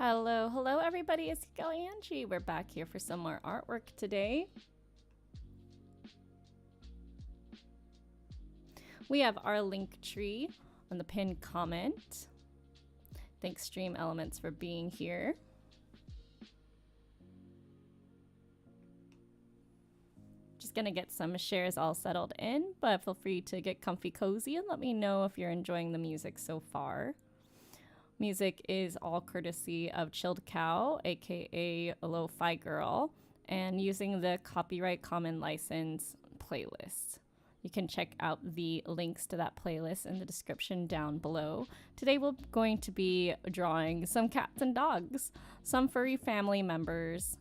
Hello, hello everybody, it's Kelly Angie. We're back here for some more artwork today. We have our link tree on the pinned comment. Thanks Stream Elements for being here. Just gonna get some shares all settled in, but feel free to get comfy cozy and let me know if you're enjoying the music so far. Music is all courtesy of Chilled Cow, aka Lofi Girl, and using the copyright common license playlist. You can check out the links to that playlist in the description down below. Today we're going to be drawing some cats and dogs, some furry family members.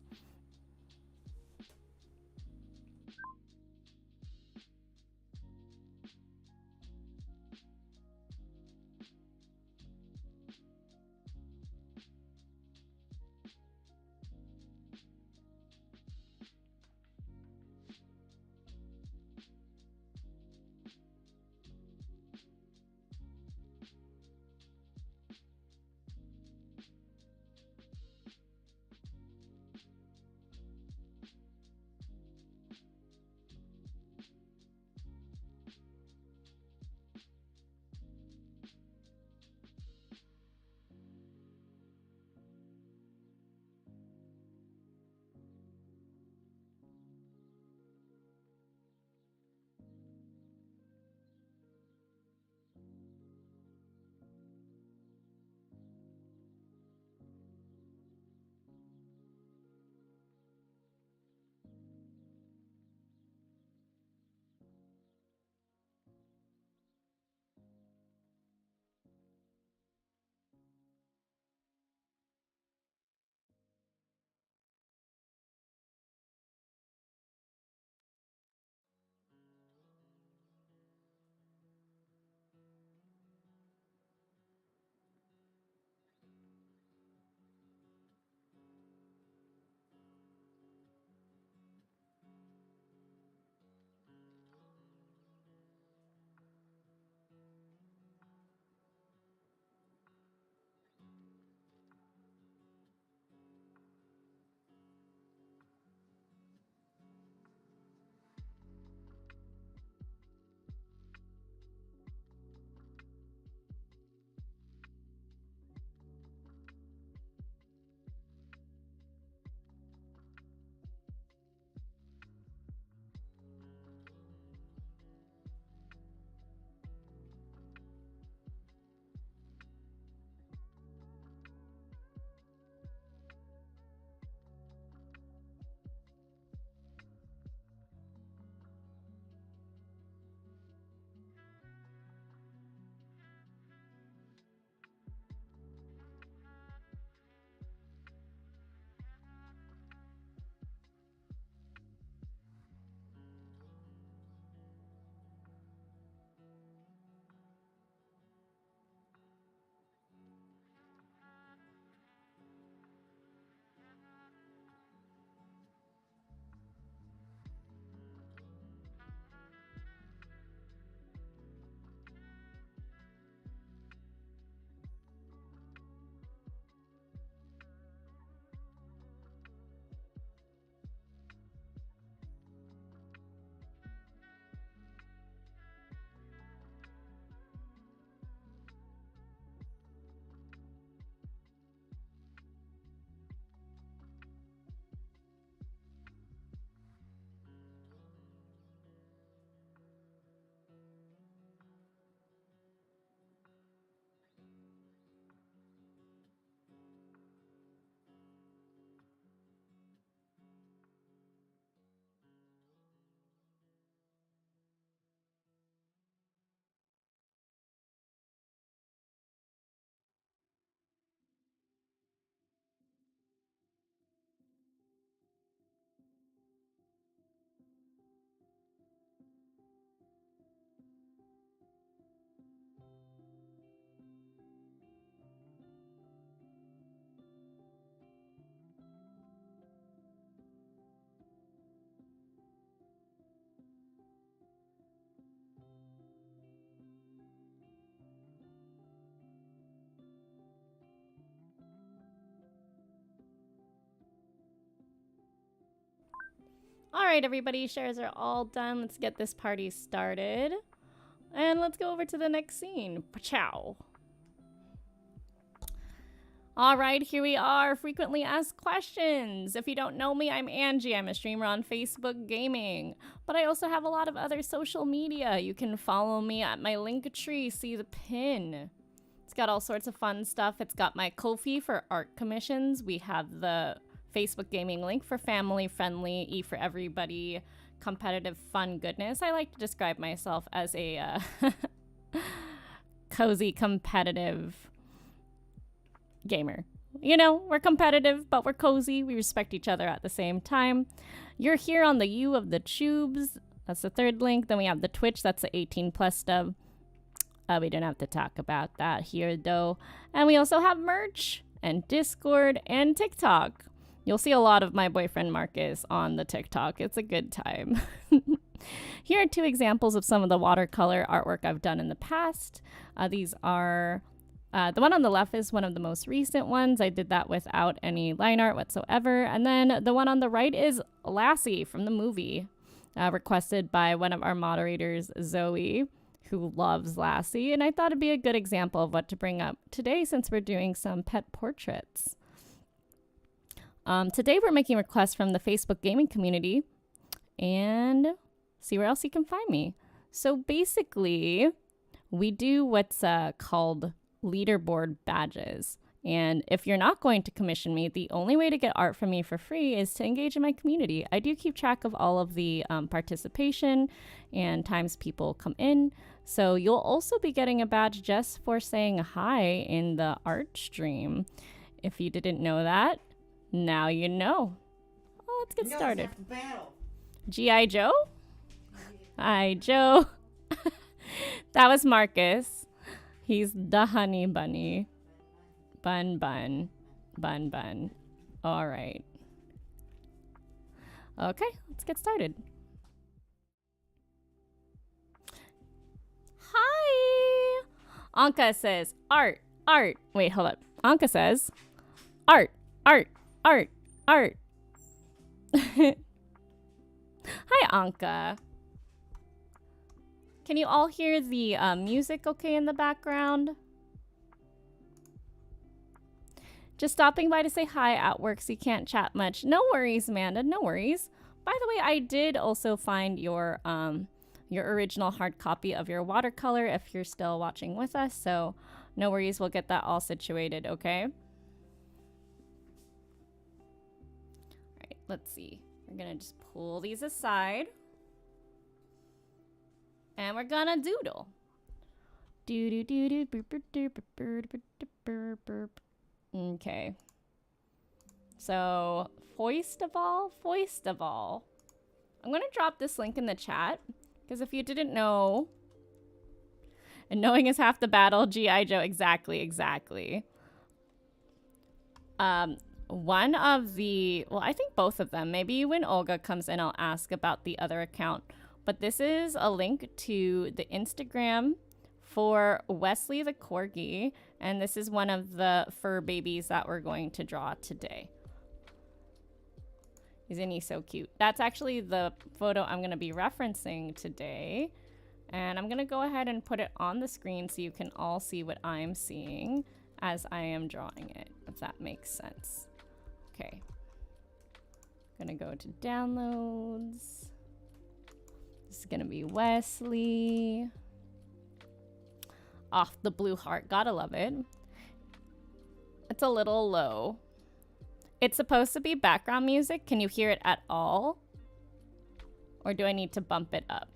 All right, everybody, shares are all done. Let's get this party started. And let's go over to the next scene. Pachow. All right, here we are. Frequently asked questions. If you don't know me, I'm Angie. I'm a streamer on Facebook Gaming. But I also have a lot of other social media. You can follow me at my Linktree. See the pin. It's got all sorts of fun stuff. It's got my Ko-fi for art commissions. We have the Facebook Gaming link for family-friendly, E-for-everybody, competitive fun goodness. I like to describe myself as a cozy, competitive gamer. You know, we're competitive, but we're cozy. We respect each other at the same time. You're here on the U of the Tubes. That's the third link. Then we have the Twitch. That's the 18+ stub. We don't have to talk about that here, though. And we also have merch and Discord and TikTok. You'll see a lot of my boyfriend Marcus on the TikTok. It's a good time. Here are 2 examples of some of the watercolor artwork I've done in the past. These are, the one on the left is one of the most recent ones. I did that without any line art whatsoever. And then the one on the right is Lassie from the movie, requested by one of our moderators, Zoe, who loves Lassie. And I thought it'd be a good example of what to bring up today since we're doing some pet portraits. Today we're making requests from the Facebook gaming community and see where else you can find me. So basically, we do what's called leaderboard badges. And if you're not going to commission me, the only way to get art from me for free is to engage in my community. I do keep track of all of the participation and times people come in. So you'll also be getting a badge just for saying hi in the art stream. If you didn't know that, now you know. Oh, let's get started. G.I. Joe? Hi, Joe. That was Marcus. He's the honey bunny. Bun, bun. Bun, bun. All right. Okay, let's get started. Hi! Anka says, art, art. Wait, hold up. Anka says, art, art. Art, art. Hi, Anka. Can you all hear the music okay in the background? Just stopping by to say hi at work so you can't chat much. No worries, Amanda, no worries. By the way, I did also find your original hard copy of your watercolor if you're still watching with us, so no worries, we'll get that all situated, okay? Let's see. We're gonna just pull these aside. And we're gonna doodle. Okay. So, foist of all. I'm gonna drop this link in the chat. Because if you didn't know, and knowing is half the battle, G.I. Joe, exactly. One of the, well, I think both of them, maybe when Olga comes in, I'll ask about the other account. But this is a link to the Instagram for Wesley the Corgi. And this is one of the fur babies that we're going to draw today. Isn't he so cute? That's actually the photo I'm going to be referencing today. And I'm going to go ahead and put it on the screen so you can all see what I'm seeing as I am drawing it, if that makes sense. Okay. I'm going to go to downloads. This is going to be Wesley. Off the blue heart. Gotta love it. It's a little low. It's supposed to be background music. Can you hear it at all? Or do I need to bump it up?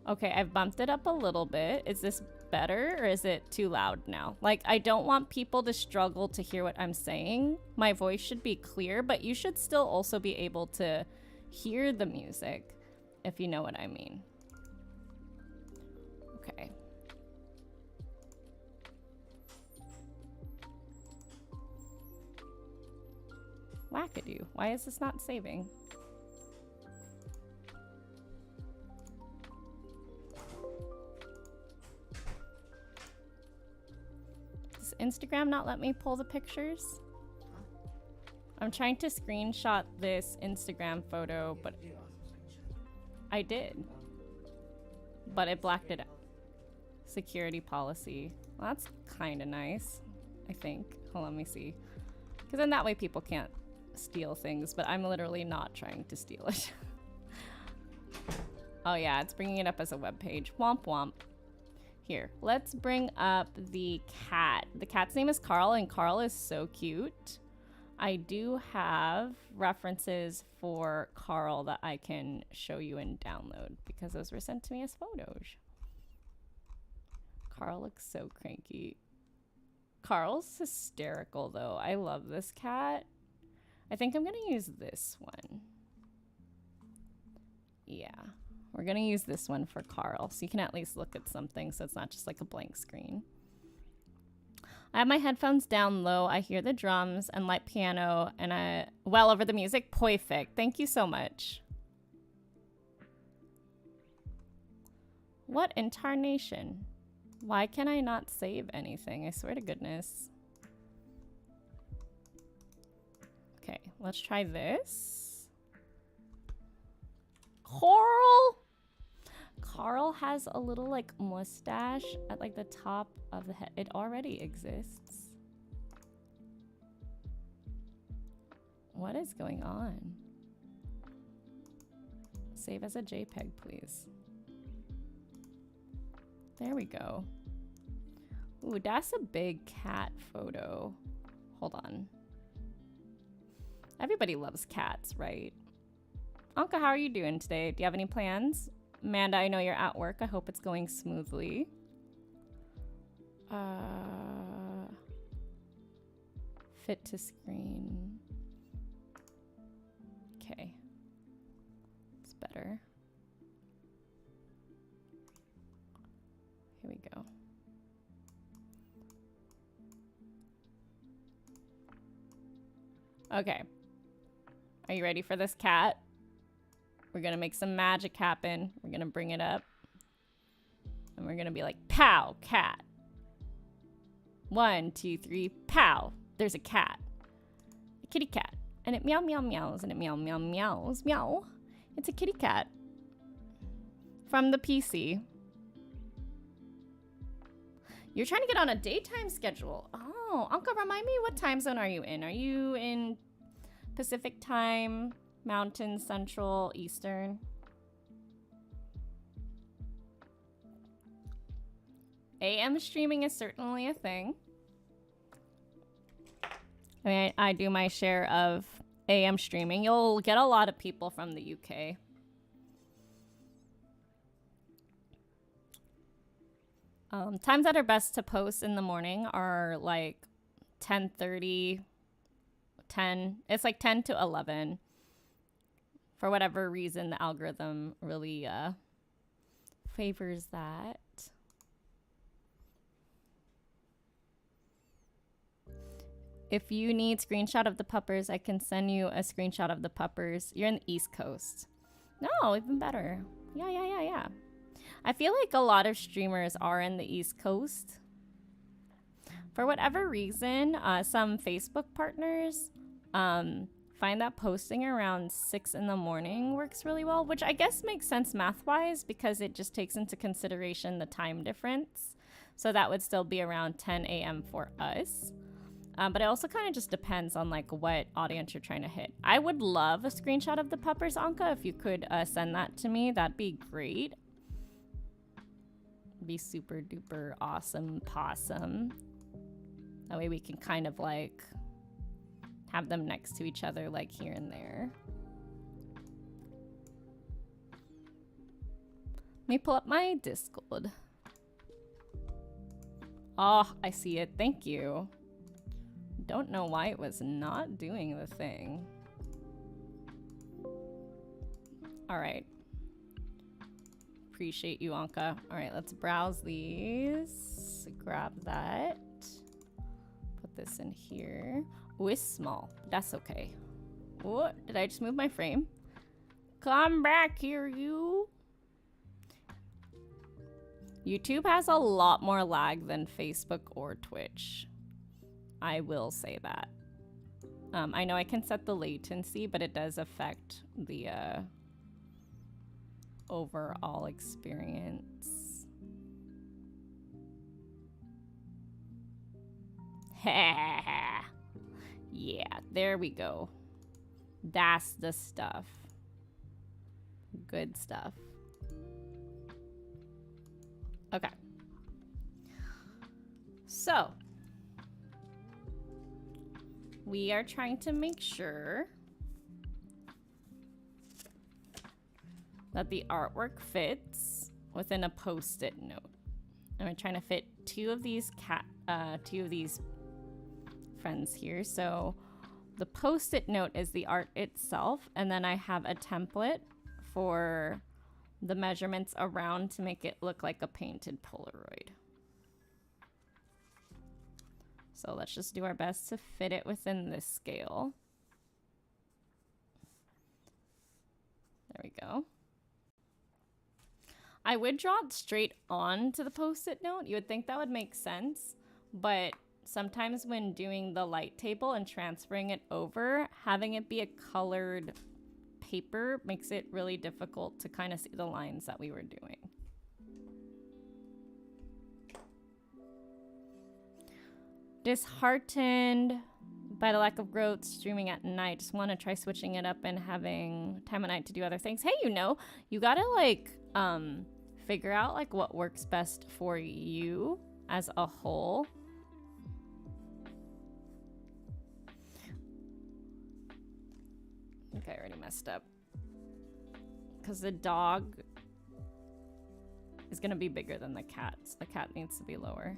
Okay, I've bumped it up a little bit. Is this better or is it too loud now? Like, I don't want people to struggle to hear what I'm saying. My voice should be clear, but you should still also be able to hear the music, if you know what I mean. Okay. Wackadoo. Why is this not saving? Does Instagram not let me pull the pictures? I'm trying to screenshot this Instagram photo, but I did. But it blacked it out. Security policy. Well, that's kind of nice, I think. Hold on, let me see. Because then that way people can't steal things, but I'm literally not trying to steal it. Oh yeah, it's bringing it up as a web page. Womp womp. Here, let's bring up the cat. The cat's name is Carl, and Carl is so cute. I do have references for Carl that I can show you and download because those were sent to me as photos. Carl looks so cranky. Carl's hysterical though. I love this cat. I think I'm gonna use this one. Yeah, we're gonna use this one for Carl so you can at least look at something so it's not just like a blank screen. I have my headphones down low. I hear the drums and light piano and well over the music. Perfect. Thank you so much. What in tarnation? Why can I not save anything? I swear to goodness. Okay, let's try this. Carl has a little like mustache at like the top of the head. It already exists. What is going on? Save as a JPEG, please. There we go. Ooh, that's a big cat photo. Hold on. Everybody loves cats, right? Anka, how are you doing today? Do you have any plans? Amanda, I know you're at work. I hope it's going smoothly. Fit to screen. Okay. It's better. Here we go. Okay. Are you ready for this cat? We're gonna make some magic happen. We're gonna bring it up. And we're gonna be like, pow, cat. 1, 2, 3, pow. There's a cat. A kitty cat. And it meow meow meows and it meow meow meows. Meow. It's a kitty cat. From the PC. You're trying to get on a daytime schedule. Oh, Anka, remind me, what time zone are you in? Are you in Pacific time, Mountain, Central, Eastern? AM streaming is certainly a thing. I mean, I do my share of AM streaming. You'll get a lot of people from the UK. Times that are best to post in the morning are like 10:30, 10. It's like 10 to 11. For whatever reason, the algorithm really favors that. If you need screenshot of the puppers, I can send you a screenshot of the puppers. You're in the East Coast. No, even better. Yeah. I feel like a lot of streamers are in the East Coast. For whatever reason, some Facebook partners find that posting around 6 in the morning works really well, which I guess makes sense math-wise because it just takes into consideration the time difference. So that would still be around 10 a.m. for us. But it also kind of just depends on like what audience you're trying to hit. I would love a screenshot of the puppers, Anka. If you could send that to me, that'd be great. Be super duper awesome possum. That way we can kind of like have them next to each other like here and there. Let me pull up my Discord. Oh, I see it. Thank you. Don't know why it was not doing the thing. All right. Appreciate you, Anka. All right, let's browse these. Grab that. Put this in here. Oh, it's small. That's okay. What? Did I just move my frame? Come back here, you. YouTube has a lot more lag than Facebook or Twitch. I will say that. I know I can set the latency, but it does affect the overall experience. Yeah, there we go. That's the stuff. Good stuff. Okay. So, we are trying to make sure that the artwork fits within a post-it note. And we're trying to fit two of these friends here. So the post-it note is the art itself, and then I have a template for the measurements around to make it look like a painted Polaroid. So let's just do our best to fit it within this scale. There we go. I would draw it straight on to the post-it note. You would think that would make sense, but sometimes when doing the light table and transferring it over, having it be a colored paper makes it really difficult to kind of see the lines that we were doing. Disheartened by the lack of growth streaming at night. Just want to try switching it up and having time at night to do other things. Hey, you gotta like figure out like what works best for you as a whole. Okay, I already messed up. Because the dog is gonna be bigger than the cat, so the cat needs to be lower.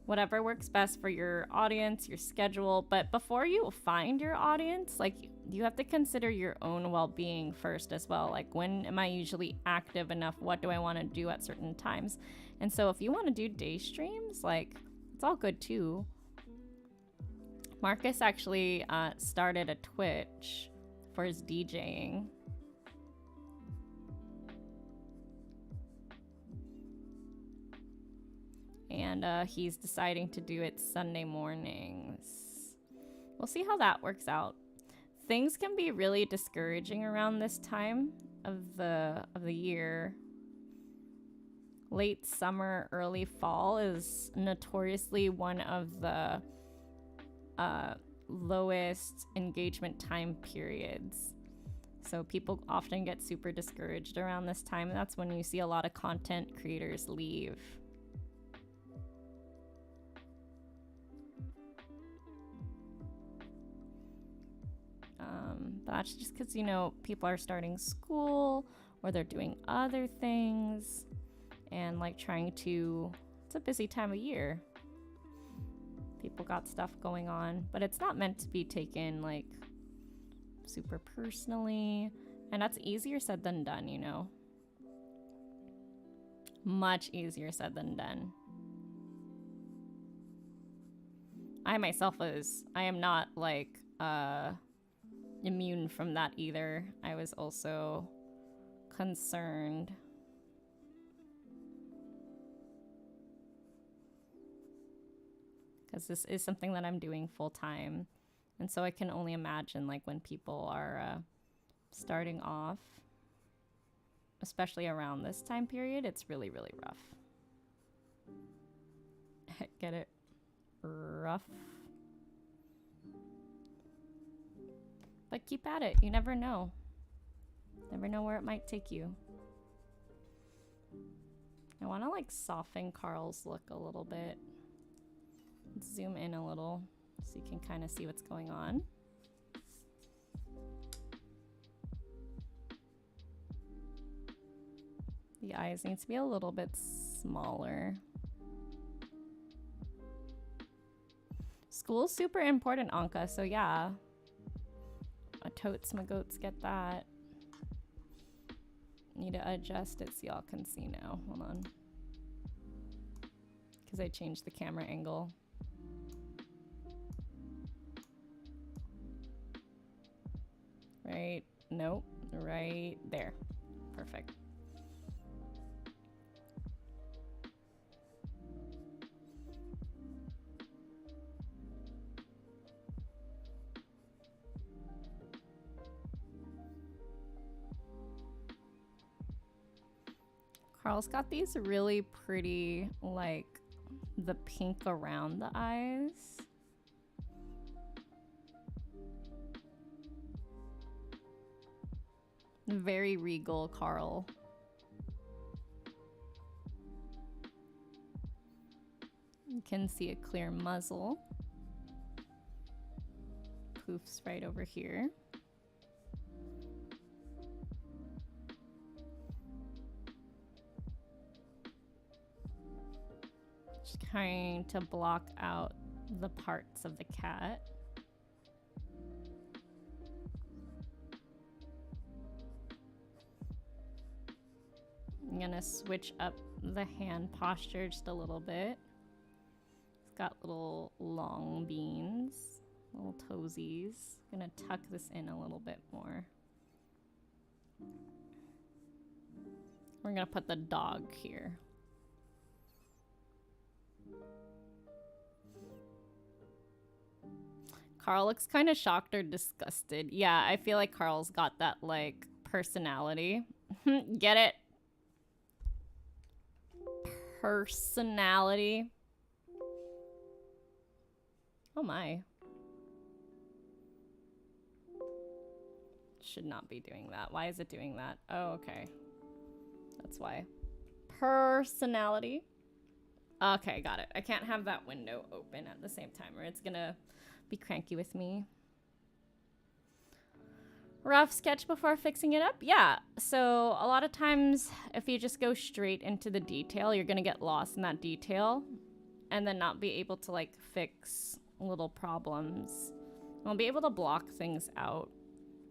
Whatever works best for your audience, your schedule. But before you find your audience, like you have to consider your own well-being first as well. Like, when am I usually active enough? What do I want to do at certain times? And so if you want to do day streams, like, it's all good too. Marcus actually started a Twitch for his DJing. And he's deciding to do it Sunday mornings. We'll see how that works out. Things can be really discouraging around this time of the year. Late summer, early fall is notoriously one of the lowest engagement time periods. So people often get super discouraged around this time. And that's when you see a lot of content creators leave. But that's just because, people are starting school or they're doing other things and like it's a busy time of year. People got stuff going on, but it's not meant to be taken like super personally. And that's easier said than done, Much easier said than done. I myself I am not like, immune from that either. I was also concerned. Because this is something that I'm doing full time. And so I can only imagine like when people are starting off, especially around this time period, it's really, really rough. Get it? Rough. But keep at it. You never know. Never know where it might take you. I want to like soften Carl's look a little bit. Let's zoom in a little so you can kind of see what's going on. The eyes need to be a little bit smaller. School's super important, Anka, so yeah. My totes, my goats get that. Need to adjust it so y'all can see now. Hold on. Because I changed the camera angle. Right, nope, right there. Perfect. Carl's got these really pretty, like, the pink around the eyes. Very regal, Carl. You can see a clear muzzle. Poofs right over here. Just trying to block out the parts of the cat. I'm gonna switch up the hand posture just a little bit. It's got little long beans, little toesies. Gonna tuck this in a little bit more. We're gonna put the dog here. Carl looks kind of shocked or disgusted. Yeah, I feel like Carl's got that, like, personality. Get it? Personality. Oh my. Should not be doing that. Why is it doing that? Oh, okay. That's why. Personality. Okay, got it. I can't have that window open at the same time or it's gonna be cranky with me. Rough sketch before fixing it up? Yeah, so a lot of times if you just go straight into the detail, you're gonna get lost in that detail and then not be able to, like, fix little problems. I'll be able to block things out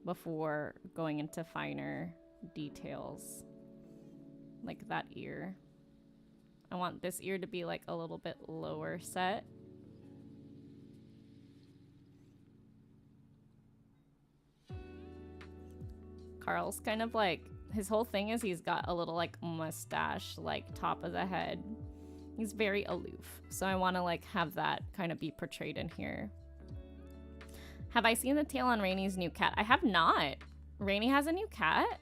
before going into finer details, like that ear. I want this ear to be, like, a little bit lower set. Carl's kind of like, his whole thing is he's got a little, like, mustache, like, top of the head. He's very aloof. So I want to, like, have that kind of be portrayed in here. Have I seen the tail on Rainy's new cat? I have not. Rainy has a new cat?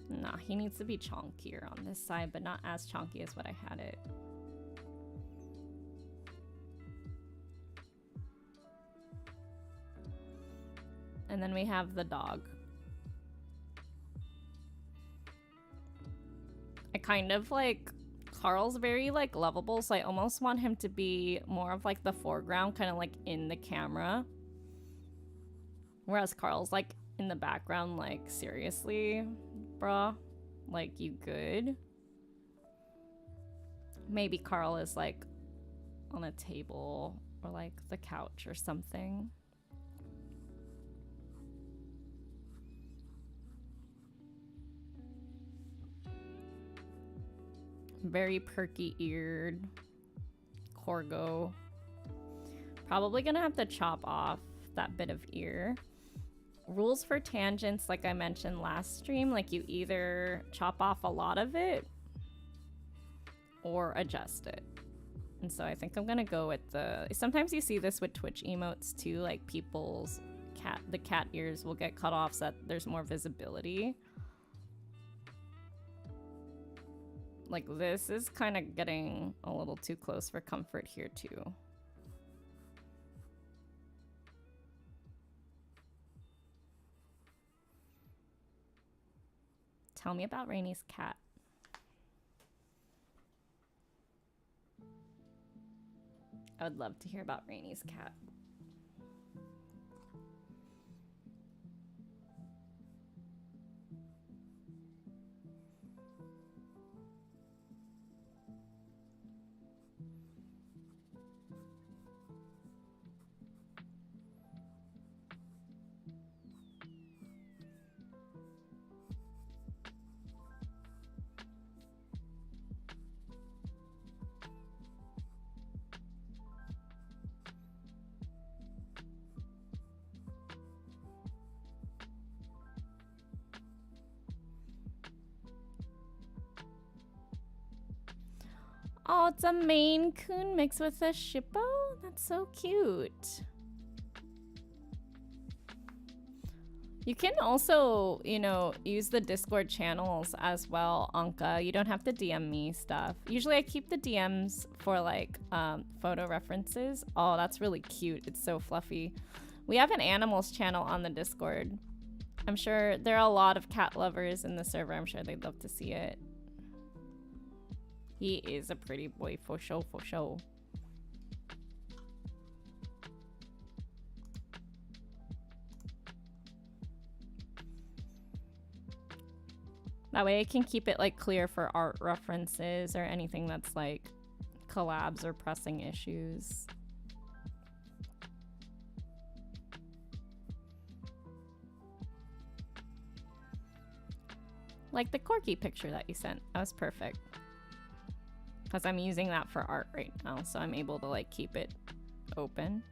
Nah, he needs to be chonkier on this side, but not as chonky as what I had it. And then we have the dog. I kind of like, Carl's very, like, lovable, so I almost want him to be more of, like, the foreground, kind of like in the camera. Whereas Carl's, like, in the background, like, seriously, bruh? Like, you good? Maybe Carl is, like, on a table or, like, the couch or something. Very perky-eared corgo. Probably gonna have to chop off that bit of ear. Rules for tangents, like I mentioned last stream, like you either chop off a lot of it or adjust it. And so I think I'm gonna go with the... Sometimes you see this with Twitch emotes too, like people's the cat ears will get cut off so that there's more visibility. Like, this is kind of getting a little too close for comfort here, too. Tell me about Rainy's cat. I would love to hear about Rainy's cat. Oh, it's a Maine Coon mixed with a Shippo? That's so cute. You can also, you know, use the Discord channels as well, Anka. You don't have to DM me stuff. Usually I keep the DMs for like photo references. Oh, that's really cute. It's so fluffy. We have an animals channel on the Discord. I'm sure there are a lot of cat lovers in the server. I'm sure they'd love to see it. He is a pretty boy for show, for show. That way I can keep it like clear for art references or anything that's like collabs or pressing issues. Like the corgi picture that you sent. That was perfect. Because I'm using that for art right now, so I'm able to like keep it open.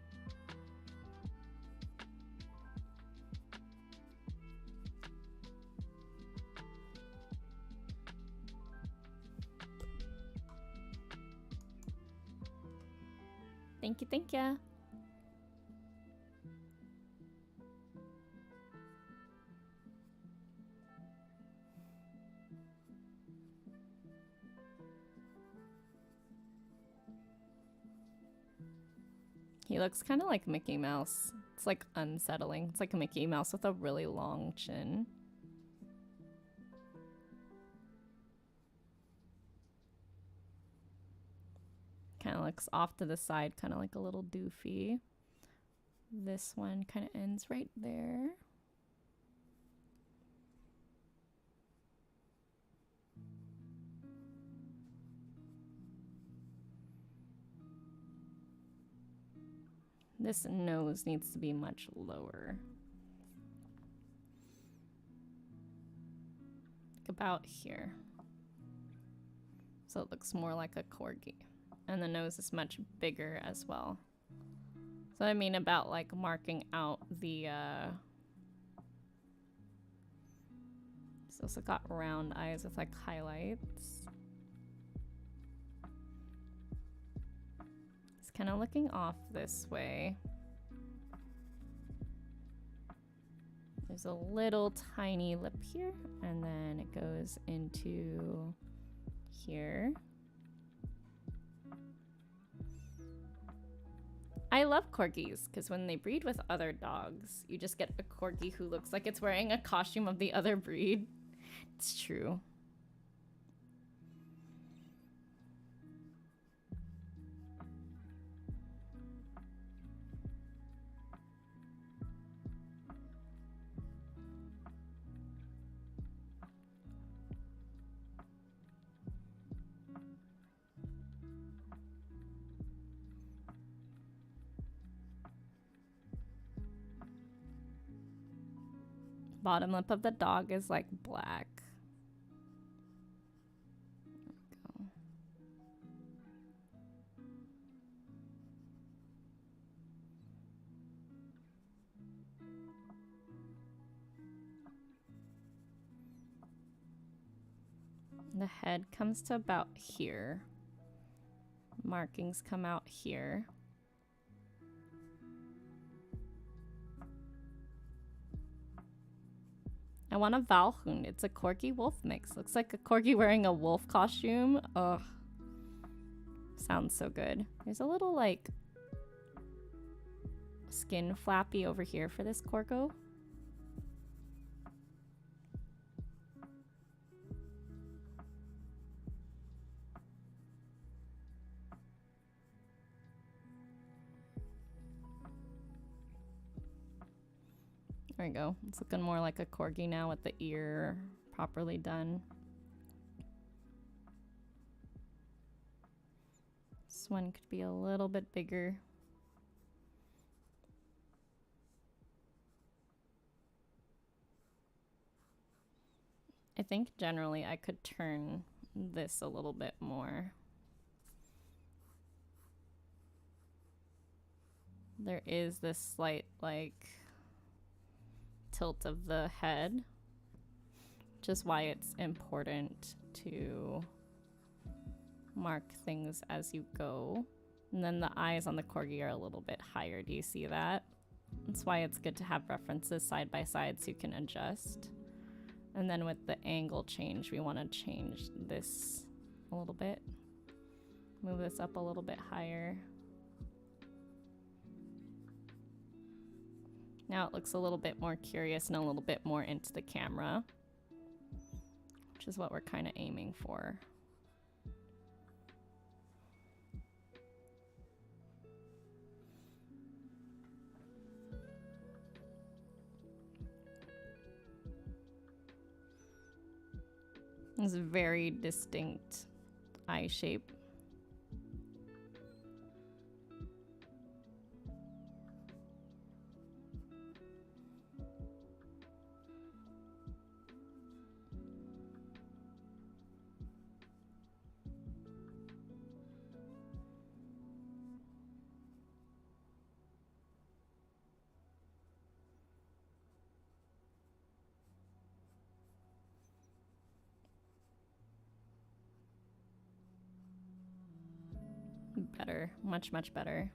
Thank you, thank you. He looks kind of like Mickey Mouse. It's like unsettling. It's like a Mickey Mouse with a really long chin. Kind of looks off to the side, kind of like a little doofy. This one kind of ends right there. This nose needs to be much lower. Like about here. So it looks more like a corgi. And the nose is much bigger as well. So I mean about like marking out the it's also got round eyes with like highlights. It's kind of looking off this way. There's a little tiny lip here, and then it goes into here. I love corgis because when they breed with other dogs, you just get a corgi who looks like it's wearing a costume of the other breed. It's true. Bottom lip of the dog is like black. There we go. The head comes to about here. Markings come out here. I want a Valhund. It's a corgi wolf mix. Looks like a corgi wearing a wolf costume. Ugh. Sounds so good. There's a little like skin flappy over here for this corgo. There we go. It's looking more like a corgi now with the ear properly done. This one could be a little bit bigger. I think generally I could turn this a little bit more. There is this slight like tilt of the head, which is why it's important to mark things as you go. And then the eyes on the corgi are a little bit higher. Do you see that? That's why it's good to have references side by side so you can adjust. And then with the angle change, we want to change this a little bit. Move this up a little bit higher. Now it looks a little bit more curious and a little bit more into the camera, which is what we're kind of aiming for. It's a very distinct eye shape. Better, much, much better.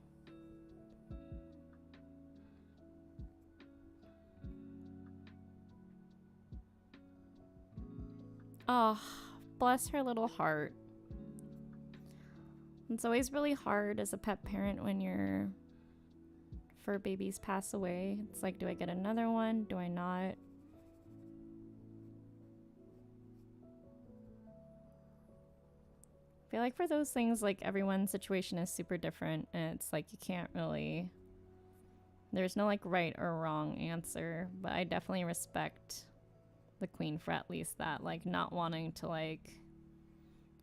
Oh, bless her little heart. It's always really hard as a pet parent when your fur babies pass away. It's like, do I get another one? Do I not? I feel like for those things, like, everyone's situation is super different, and it's like you can't really, there's no like right or wrong answer, but I definitely respect the queen for at least that, like, not wanting to like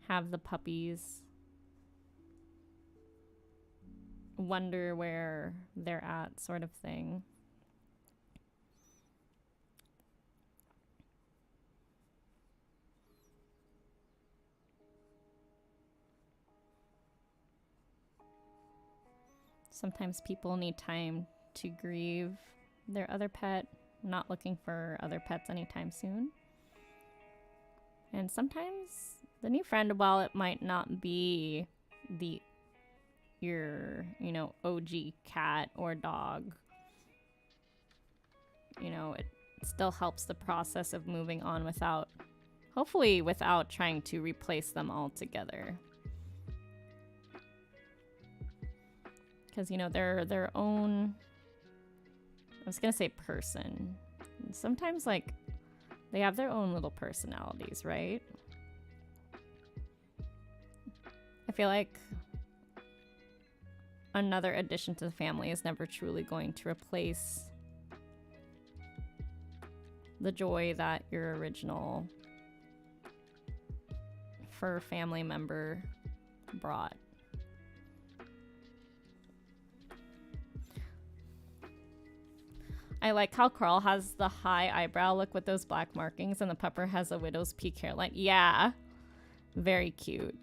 have the puppies wonder where they're at, sort of thing. Sometimes people need time to grieve their other pet, not looking for other pets anytime soon. And sometimes the new friend, while it might not be your, you know, OG cat or dog, you know, it still helps the process of moving on without, hopefully without trying to replace them altogether. Because, you know, they're their own, I was gonna say person. Sometimes, like, they have their own little personalities, right? I feel like another addition to the family is never truly going to replace the joy that your original fur family member brought. I like how Carl has the high eyebrow look with those black markings, and the pupper has a widow's peak hairline. Yeah, very cute.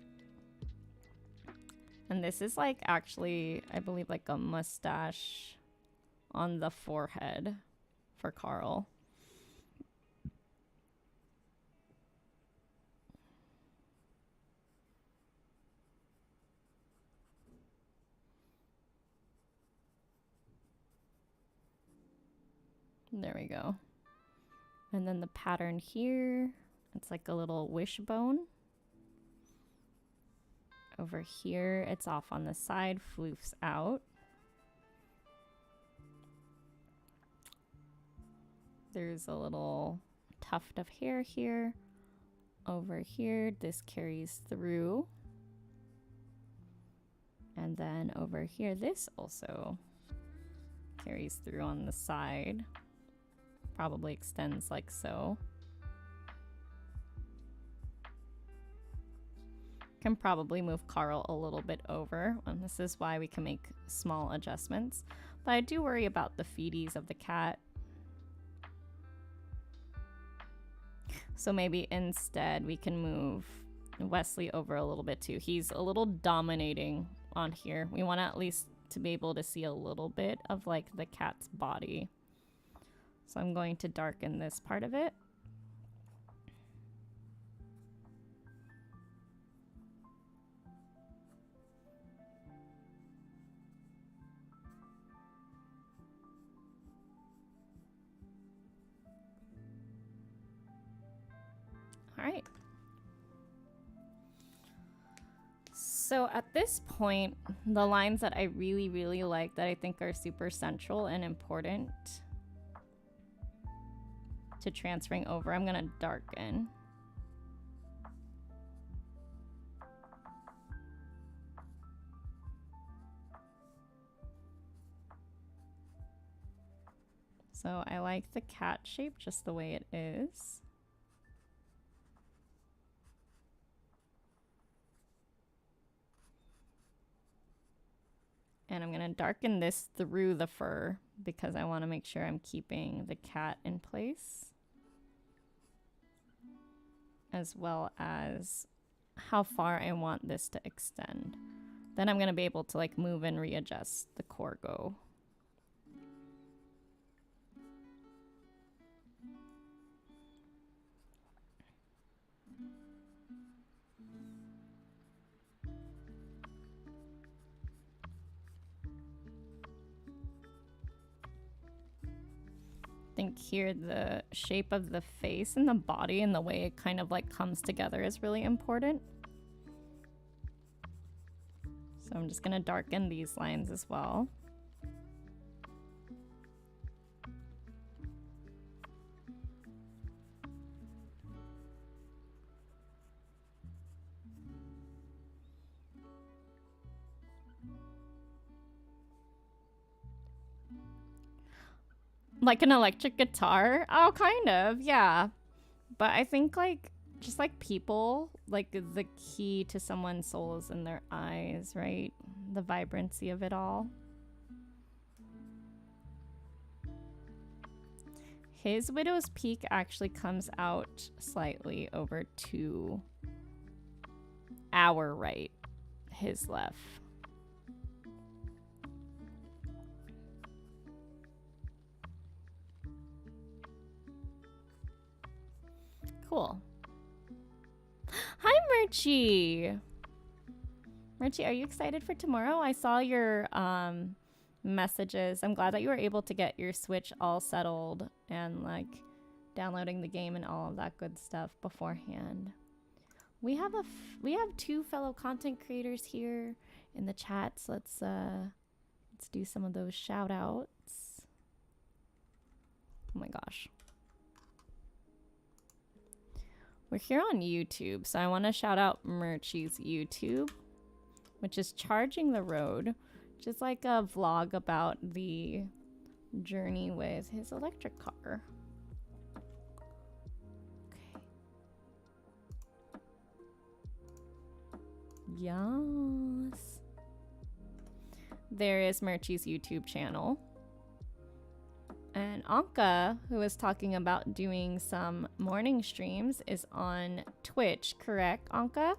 And this is like actually, I believe, like a mustache on the forehead for Carl. There we go. And then the pattern here, it's like a little wishbone. Over here, it's off on the side, floofs out. There's a little tuft of hair here. Over here, this carries through. And then over here, this also carries through on the side. Probably extends like so. Can probably move Carl a little bit over, and this is why we can make small adjustments. But I do worry about the feeties of the cat. So maybe instead we can move Wesley over a little bit too. He's a little dominating on here. We want to at least to be able to see a little bit of like the cat's body. So I'm going to darken this part of it. So at this point, the lines that I really, really like that I think are super central and important to transferring over, I'm gonna darken. So I like the cat shape just the way it is. And I'm going to darken this through the fur because I want to make sure I'm keeping the cat in place, as well as how far I want this to extend. Then I'm going to be able to like move and readjust the corgo. I think here the shape of the face and the body and the way it kind of like comes together is really important. So I'm just going to darken these lines as well. Like an electric guitar? Oh, kind of, yeah. But I think like, just like people, like the key to someone's soul is in their eyes, right? The vibrancy of it all. His widow's peak actually comes out slightly over to our right, his left. Cool. Hi, Murchie. Murchie, are you excited for tomorrow? I saw your messages. I'm glad that you were able to get your Switch all settled and like downloading the game and all of that good stuff beforehand. We have two fellow content creators here in the chats. Let's do some of those shout outs. Oh my gosh. We're here on YouTube, so I want to shout out Murchie's YouTube, which is Charging the Road, which is like a vlog about the journey with his electric car. Okay. Yes. There is Murchie's YouTube channel. And Anka, who was talking about doing some morning streams, is on Twitch, correct, Anka?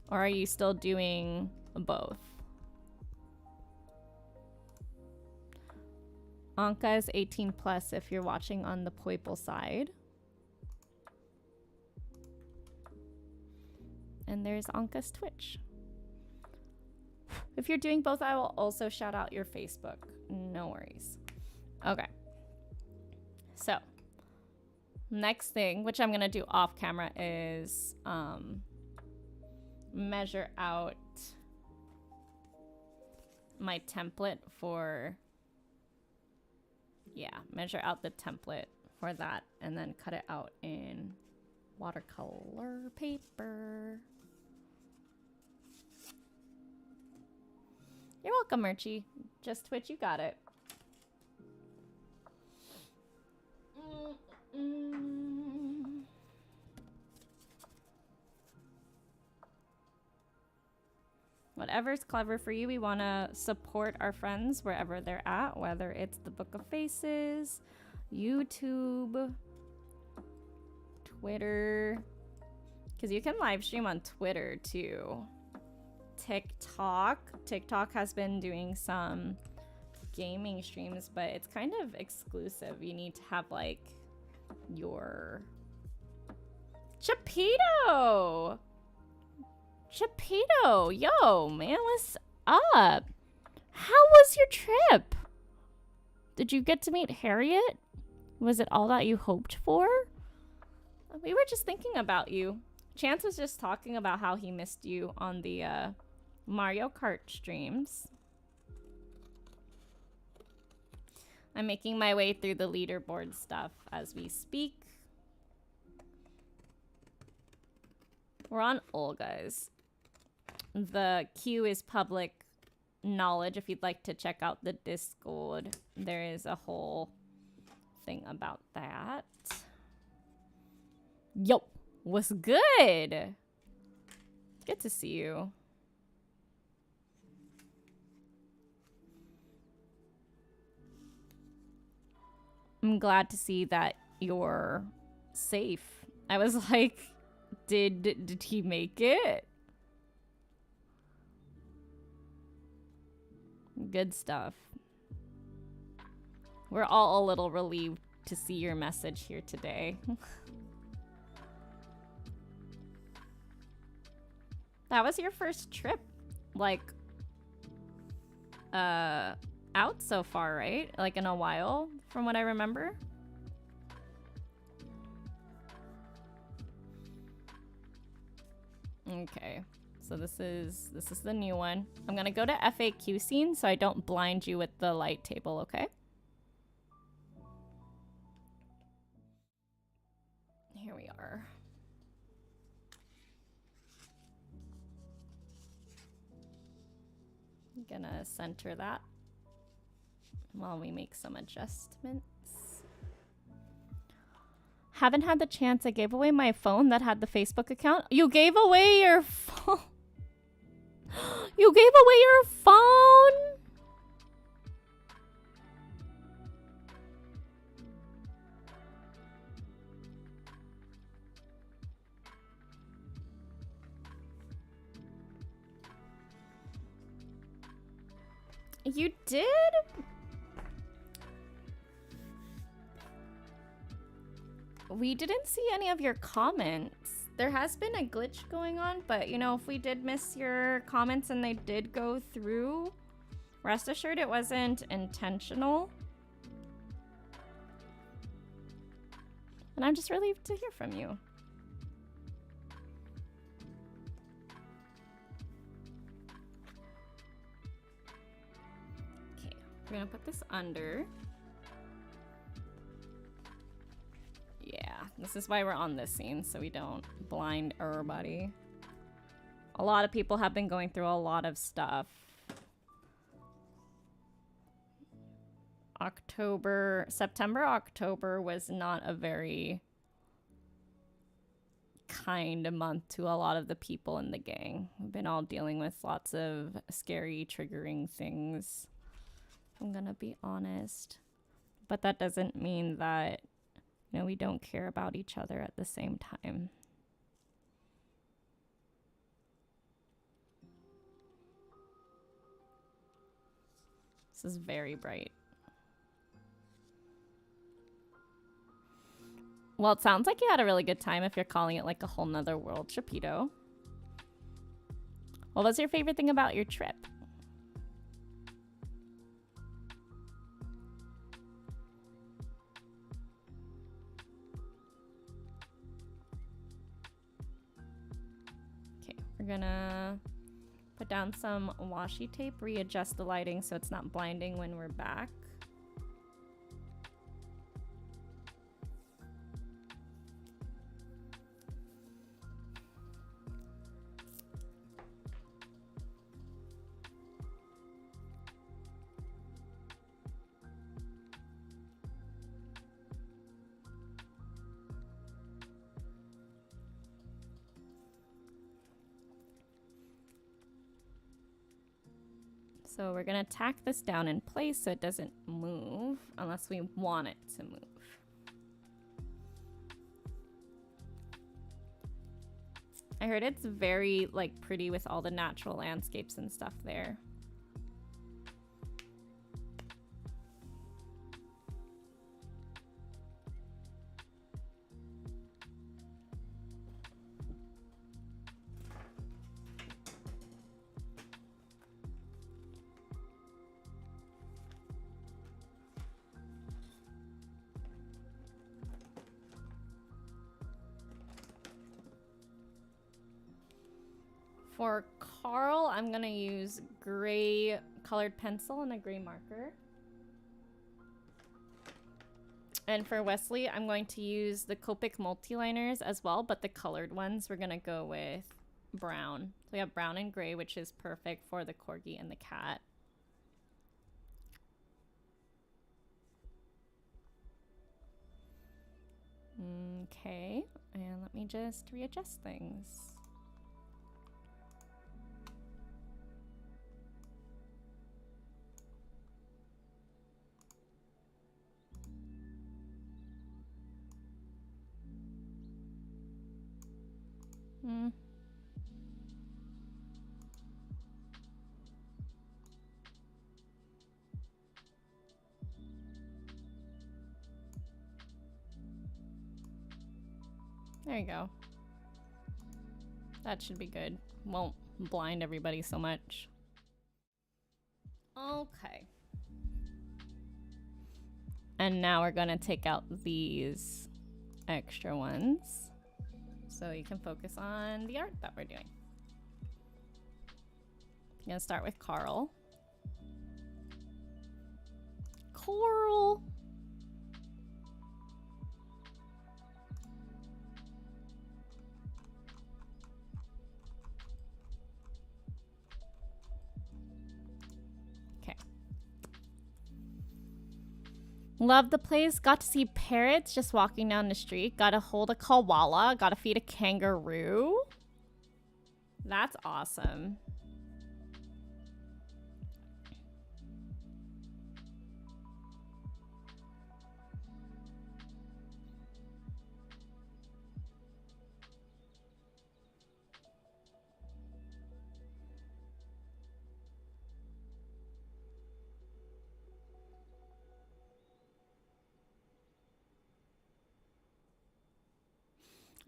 Or are you still doing both? Anka is 18 plus if you're watching on the Poiple side. And there's Anka's Twitch. If you're doing both, I will also shout out your Facebook. No worries. Okay, so next thing, which I'm gonna do off camera, is measure out my template for, measure out the template for that and then cut it out in watercolor paper. You're welcome, Murchie. Just Twitch, you got it. Whatever's clever for you, we want to support our friends wherever they're at, whether it's the Book of Faces, YouTube, Twitter, because you can live stream on Twitter too. TikTok has been doing some gaming streams, but it's kind of exclusive. You need to have like your Chapito, yo man, what's up? How was your trip? Did you get to meet Harriet? Was it all that you hoped for? We were just thinking about you. Chance was just talking about how he missed you on the Mario Kart streams. I'm making my way through the leaderboard stuff as we speak. We're on Olga's. The queue is public knowledge. If you'd like to check out the Discord, there is a whole thing about that. Yo, what's good? Good to see you. I'm glad to see that you're safe. I was like, did he make it? Good stuff. We're all a little relieved to see your message here today. That was your first trip, like, out so far, right? Like in a while, from what I remember. Okay, so this is the new one. I'm gonna go to FAQ scene so I don't blind you with the light table, okay? Here we are. I'm gonna center that while we make some adjustments. Haven't had the chance. I gave away my phone that had the Facebook account. You gave away your phone. You gave away your phone? You did? We didn't see any of your comments. There has been a glitch going on, but you know, if we did miss your comments and they did go through, rest assured it wasn't intentional. And I'm just relieved to hear from you. Okay, we're gonna put this under. Yeah, this is why we're on this scene, so we don't blind everybody. A lot of people have been going through a lot of stuff. September, October was not a very kind month to a lot of the people in the gang. We've been all dealing with lots of scary, triggering things, if I'm gonna be honest. But that doesn't mean that, you know, we don't care about each other at the same time. This is very bright. Well, it sounds like you had a really good time if you're calling it like a whole nother world, Shapito. What was your favorite thing about your trip? We're gonna put down some washi tape, readjust the lighting so it's not blinding when we're back. So we're gonna tack this down in place so it doesn't move unless we want it to move. I heard it's very like pretty with all the natural landscapes and stuff there. For Carl, I'm gonna use gray colored pencil and a gray marker. And for Wesley, I'm going to use the Copic multi-liners as well, but the colored ones, we're gonna go with brown. So we have brown and gray, which is perfect for the corgi and the cat. Okay, and let me just readjust things. There you go. That should be good. Won't blind everybody so much. Okay. And now we're gonna take out these extra ones so you can focus on the art that we're doing. I'm gonna start with Carl. Coral! Love the place. Got to see parrots just walking down the street. Got to hold a koala. Got to feed a kangaroo. That's awesome.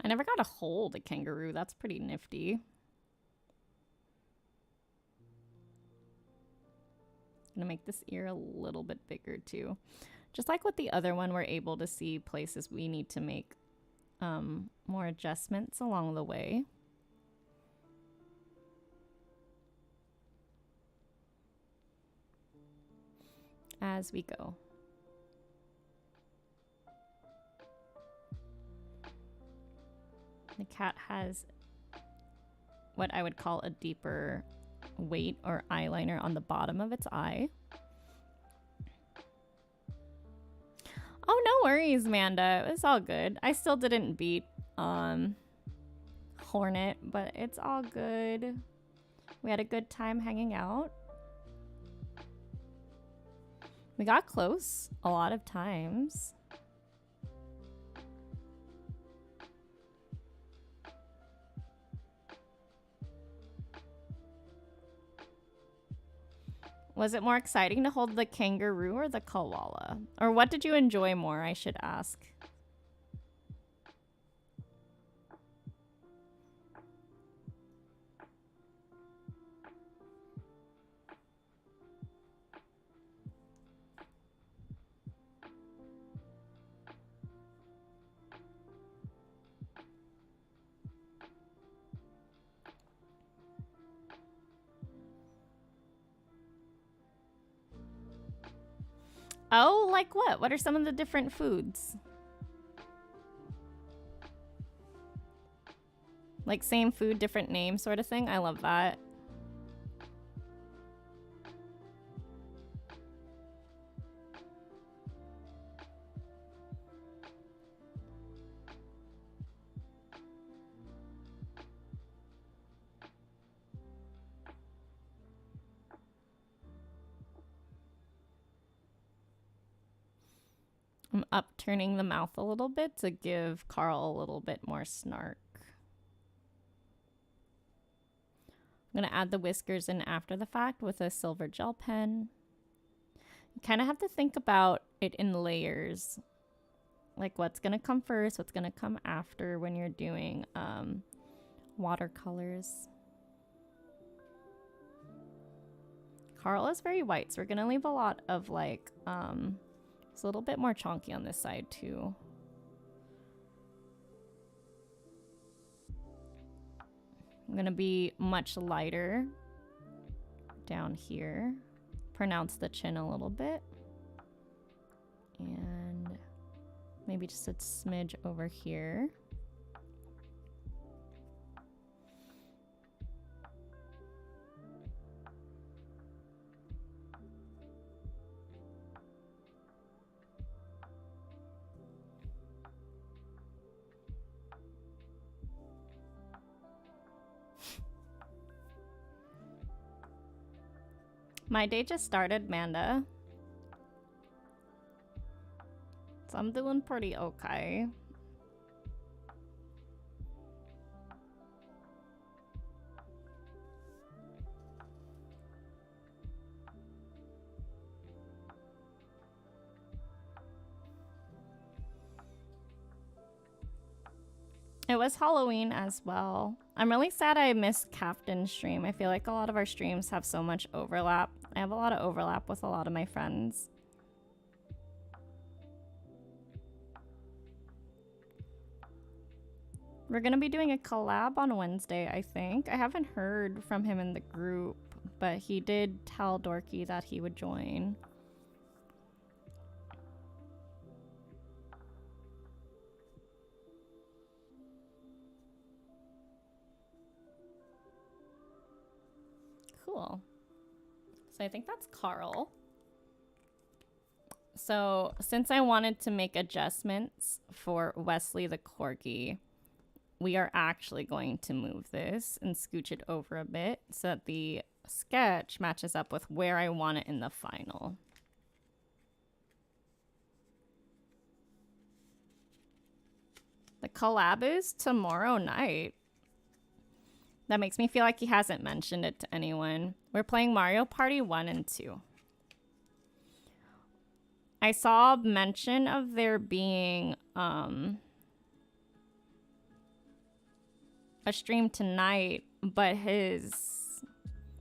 I never got to hold a kangaroo. That's pretty nifty. Gonna make this ear a little bit bigger too. Just like with the other one, we're able to see places we need to make more adjustments along the way. As we go. The cat has what I would call a deeper weight or eyeliner on the bottom of its eye. Oh, no worries, Amanda. It's all good. I still didn't beat Hornet, but it's all good. We had a good time hanging out. We got close a lot of times. Was it more exciting to hold the kangaroo or the koala? Or what did you enjoy more, I should ask? Oh, like what? What are some of the different foods? Like same food, different name sort of thing? I love that. I'm upturning the mouth a little bit to give Carl a little bit more snark. I'm going to add the whiskers in after the fact with a silver gel pen. You kind of have to think about it in layers. Like what's going to come first, what's going to come after when you're doing watercolors. Carl is very white, so we're going to leave a lot of like... it's a little bit more chonky on this side too. I'm gonna be much lighter down here. Pronounce the chin a little bit. And maybe just a smidge over here. My day just started, Manda. So I'm doing pretty okay. It was Halloween as well. I'm really sad I missed Captain's stream. I feel like a lot of our streams have so much overlap. I have a lot of overlap with a lot of my friends. We're gonna be doing a collab on Wednesday, I think. I haven't heard from him in the group, but he did tell Dorky that he would join. Cool. So I think that's Carl. So since I wanted to make adjustments for Wesley the Corgi, we are actually going to move this and scooch it over a bit so that the sketch matches up with where I want it in the final. The collab is tomorrow night. That makes me feel like he hasn't mentioned it to anyone. We're playing Mario Party 1 and 2. I saw mention of there being a stream tonight, but his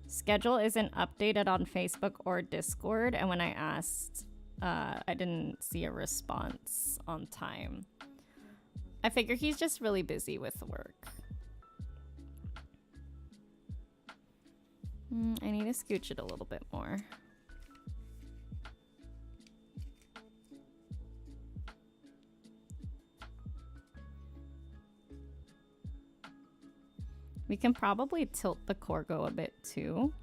schedule isn't updated on Facebook or Discord, and when I asked, I didn't see a response on time. I figure he's just really busy with work. I need to scooch it a little bit more. We can probably tilt the Corgo a bit too.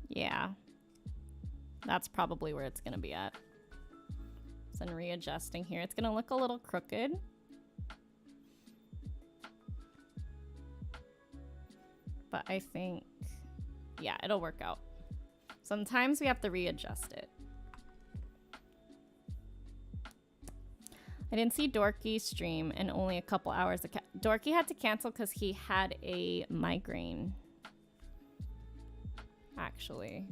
Yeah. That's probably where it's gonna be at. So I'm readjusting here. It's gonna look a little crooked. But I think, yeah, it'll work out. Sometimes we have to readjust it. I didn't see Dorky stream in only a couple hours. Dorky had to cancel because he had a migraine. Actually.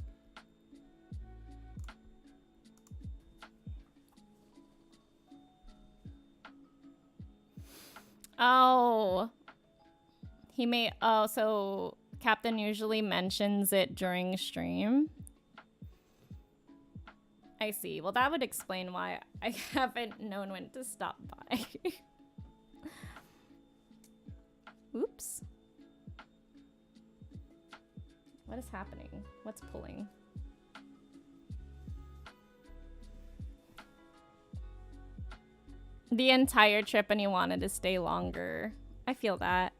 Oh. He may, oh, so Captain usually mentions it during stream. I see. Well, that would explain why I haven't known when to stop by. Oops. What is happening? What's pulling? The entire trip and you wanted to stay longer. I feel that.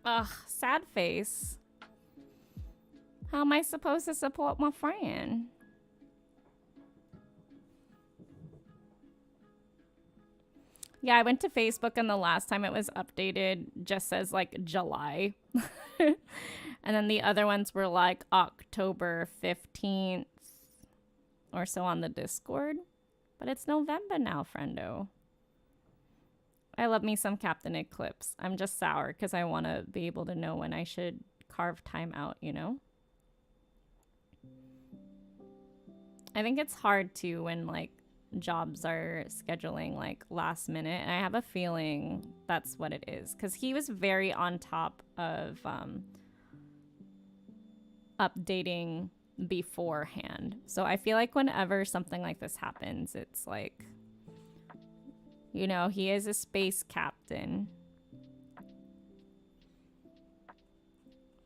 Ugh, sad face. How am I supposed to support my friend? Yeah, I went to Facebook and the last time it was updated just says like July. And then the other ones were like October 15th or so on the Discord. But it's November now, friendo. I love me some Captain Eclipse. I'm just sour because I want to be able to know when I should carve time out, you know? I think it's hard too when like jobs are scheduling like last minute, and I have a feeling that's what it is because he was very on top of updating beforehand. So I feel like whenever something like this happens, it's like, you know, he is a space captain.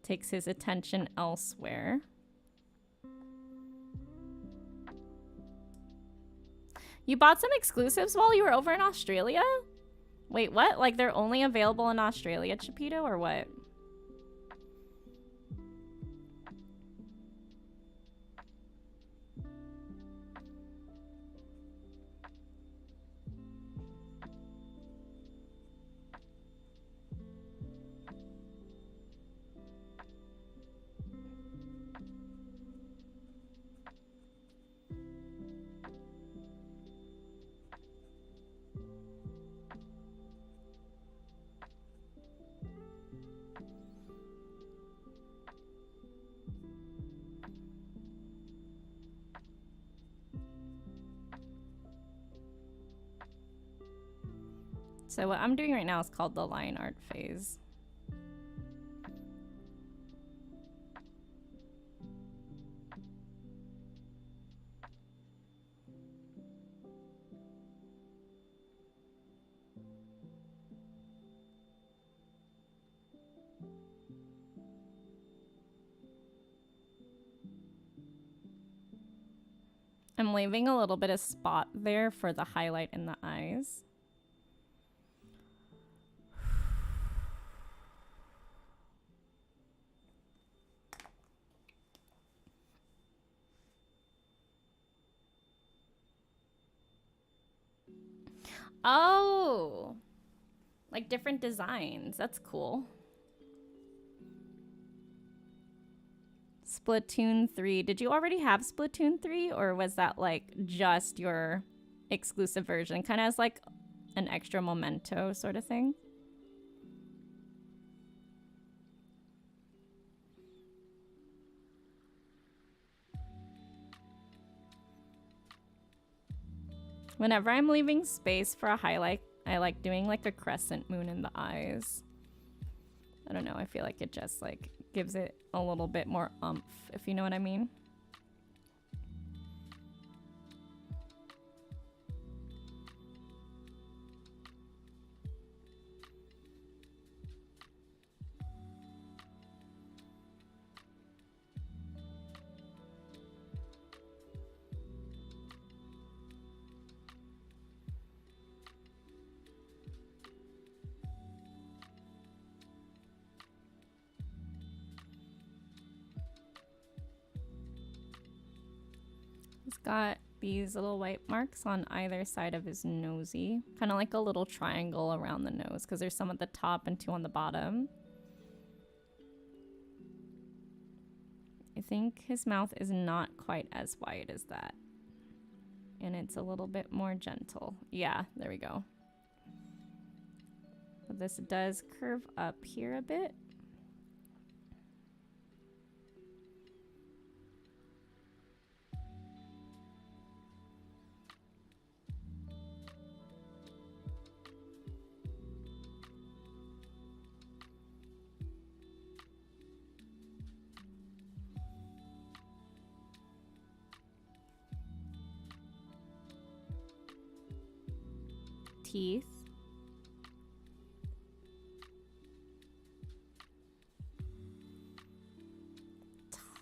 Takes his attention elsewhere. You bought some exclusives while you were over in Australia? Wait, what? Like they're only available in Australia, Chipito, or what? So what I'm doing right now is called the line art phase. I'm leaving a little bit of spot there for the highlight in the eyes. Oh, like different designs. That's cool. Splatoon 3. Did you already have Splatoon 3, or was that like just your exclusive version? Kind of as like an extra memento sort of thing? Whenever I'm leaving space for a highlight, I like doing like a crescent moon in the eyes. I don't know, I feel like it just like gives it a little bit more oomph, if you know what I mean. He's got these little white marks on either side of his nosy. Kind of like a little triangle around the nose because there's some at the top and two on the bottom. I think his mouth is not quite as wide as that. And it's a little bit more gentle. Yeah, there we go. But this does curve up here a bit. Teeth.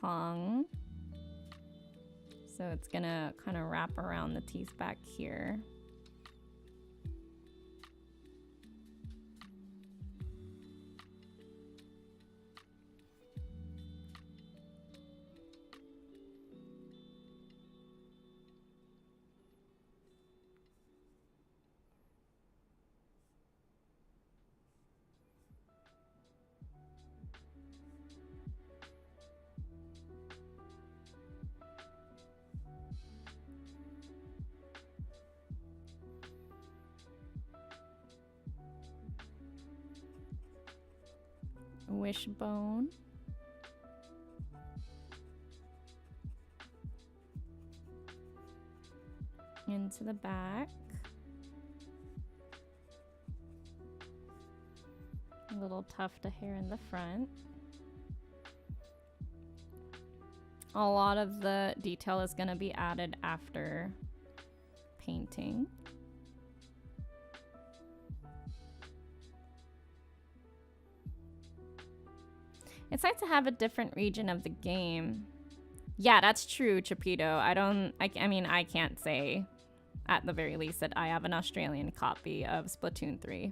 Tongue. So it's gonna kind of wrap around the teeth back here. wishbone. Into the back. A little tuft of hair in the front. A lot of the detail is going to be added after painting. It's nice to have a different region of the game. Yeah, that's true, Chapito. I mean, I can't say at the very least that I have an Australian copy of Splatoon 3.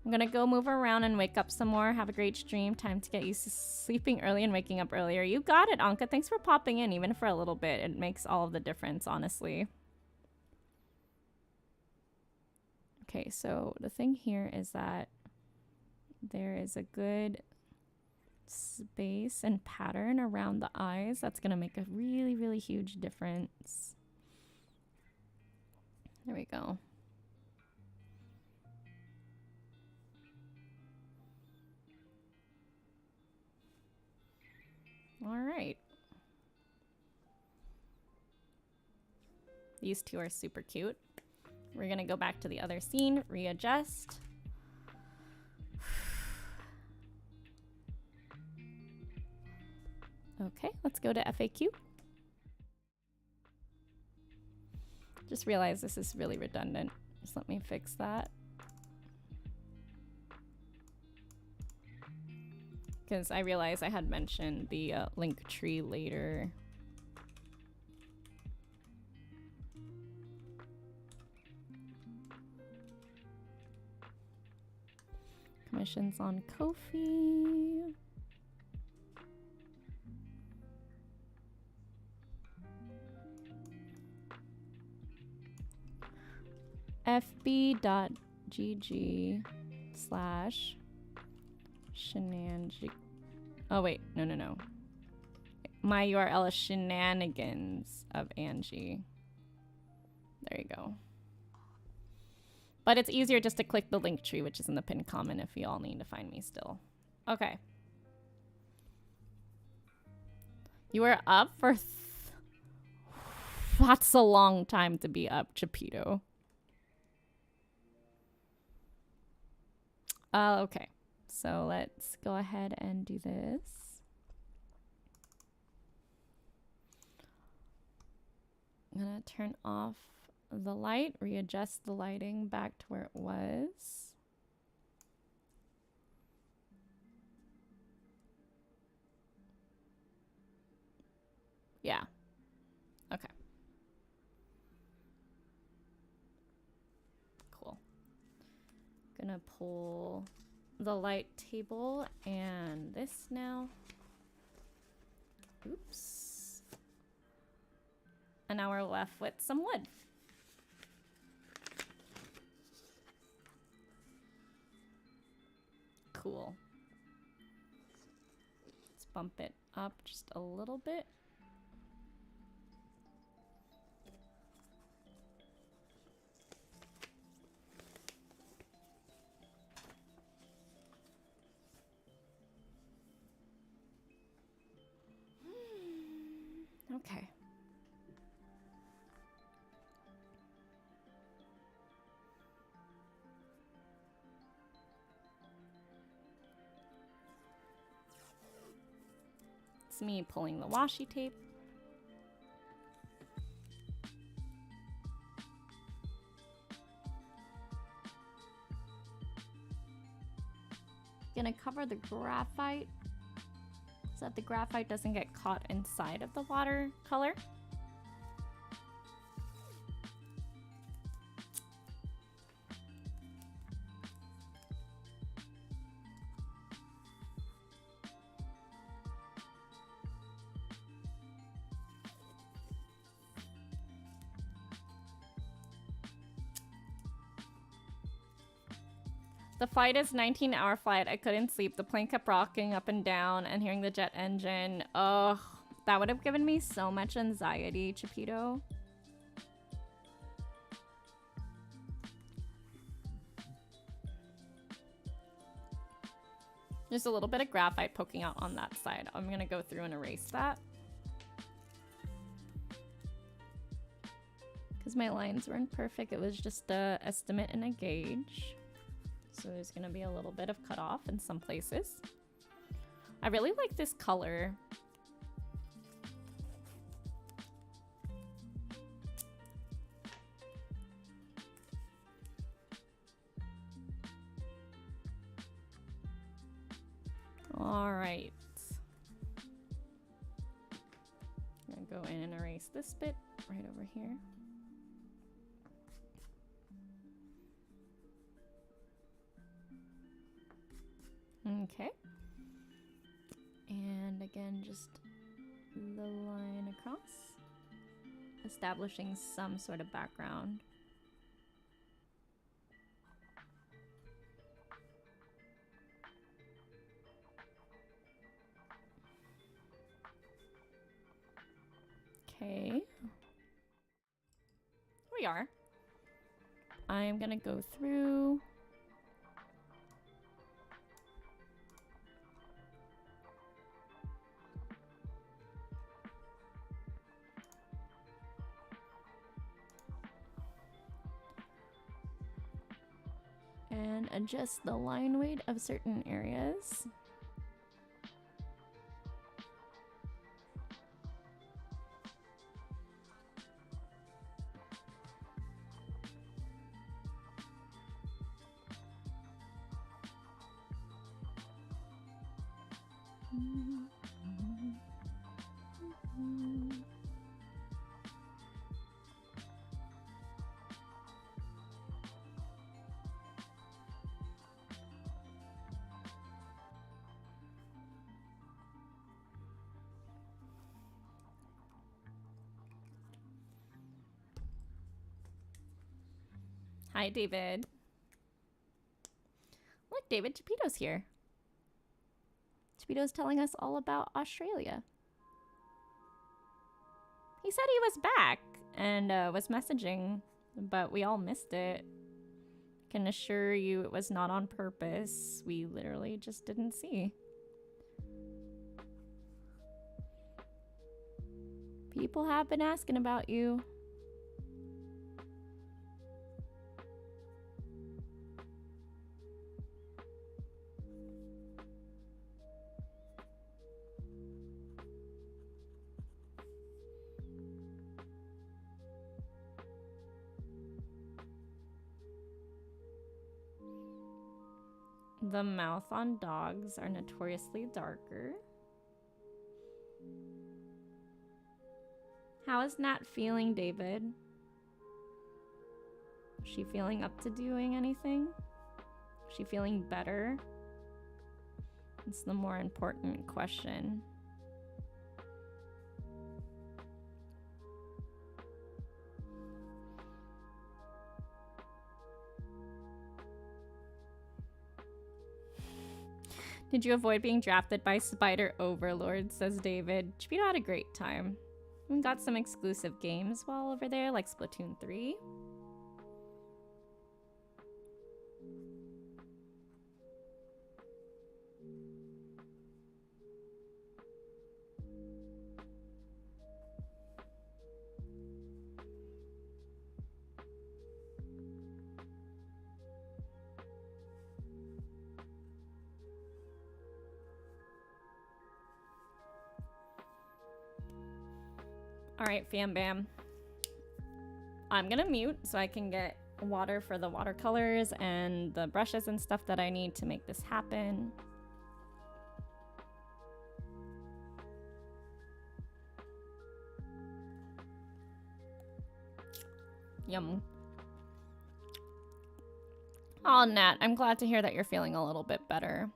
I'm gonna go move around and wake up some more. Have a great stream. Time to get used to sleeping early and waking up earlier. You got it, Anka. Thanks for popping in, even for a little bit. It makes all of the difference, honestly. Okay, so the thing here is that there is a good space and pattern around the eyes. That's gonna make a really, really huge difference. There we go. All right. These two are super cute. We're gonna go back to the other scene, readjust. Okay, let's go to FAQ. Just realized this is really redundant. Just let me fix that. Because I realized I had mentioned the link tree later. Commissions on Ko-fi. fb.gg/shenanigans. Oh wait, no. My URL is shenanigans of Angie. There you go. But it's easier just to click the link tree, which is in the pinned comment if you all need to find me still. Okay. You were up for... That's a long time to be up, Chapito. Okay. So let's go ahead and do this. I'm gonna turn off the light, readjust the lighting back to where it was. Yeah. Okay. Cool. Gonna pull the light table and this now. Oops. And now we're left with some wood. Cool. Let's bump it up just a little bit. Okay. It's me pulling the washi tape. Gonna cover the graphite so that the graphite doesn't get caught inside of the watercolor. The flight is 19-hour flight. I couldn't sleep. The plane kept rocking up and down and hearing the jet engine. Oh, that would have given me so much anxiety, Chapito. There's a little bit of graphite poking out on that side. I'm gonna go through and erase that. Because my lines weren't perfect. It was just a estimate and a gauge. So there's gonna be a little bit of cut off in some places. I really like this color. All right. I'm gonna go in and erase this bit right over here. Okay. And again, just the line across, establishing some sort of background. Okay. Here we are. I'm gonna go through. And adjust the line weight of certain areas. Hi, David. Look, David, Chipito's here. Chipito's telling us all about Australia. He said he was back and was messaging, but we all missed it. Can assure you it was not on purpose. We literally just didn't see. People have been asking about you. The mouth on dogs are notoriously darker. How is Nat feeling, David? Is she feeling up to doing anything? Is she feeling better? It's the more important question. Did you avoid being drafted by Spider Overlord, says David. Chipito had a great time. We got some exclusive games while over there, like Splatoon 3. All right, fam bam. I'm gonna mute so I can get water for the watercolors and the brushes and stuff that I need to make this happen. Yum. Oh, Nat, I'm glad to hear that you're feeling a little bit better.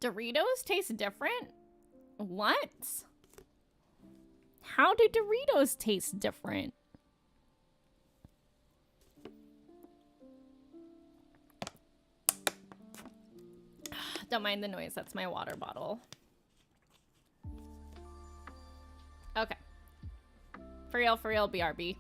Doritos taste different? What? How do Doritos taste different? Don't mind the noise, that's my water bottle. For real, BRB.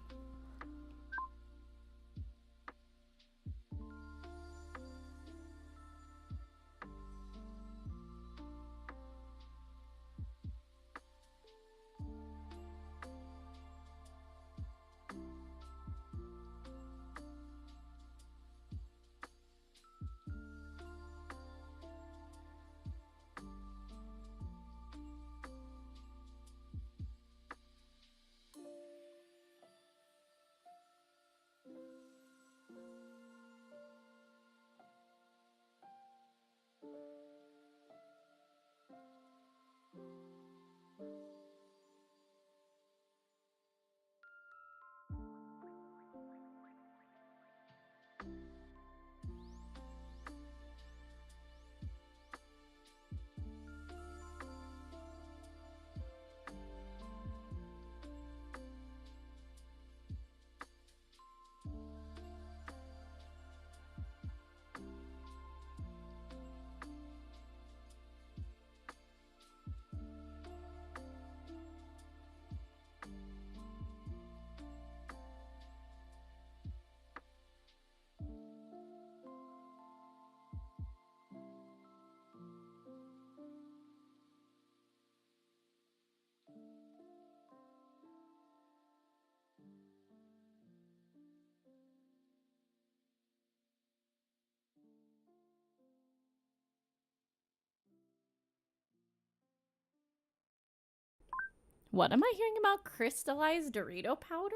What am I hearing about crystallized Dorito powder?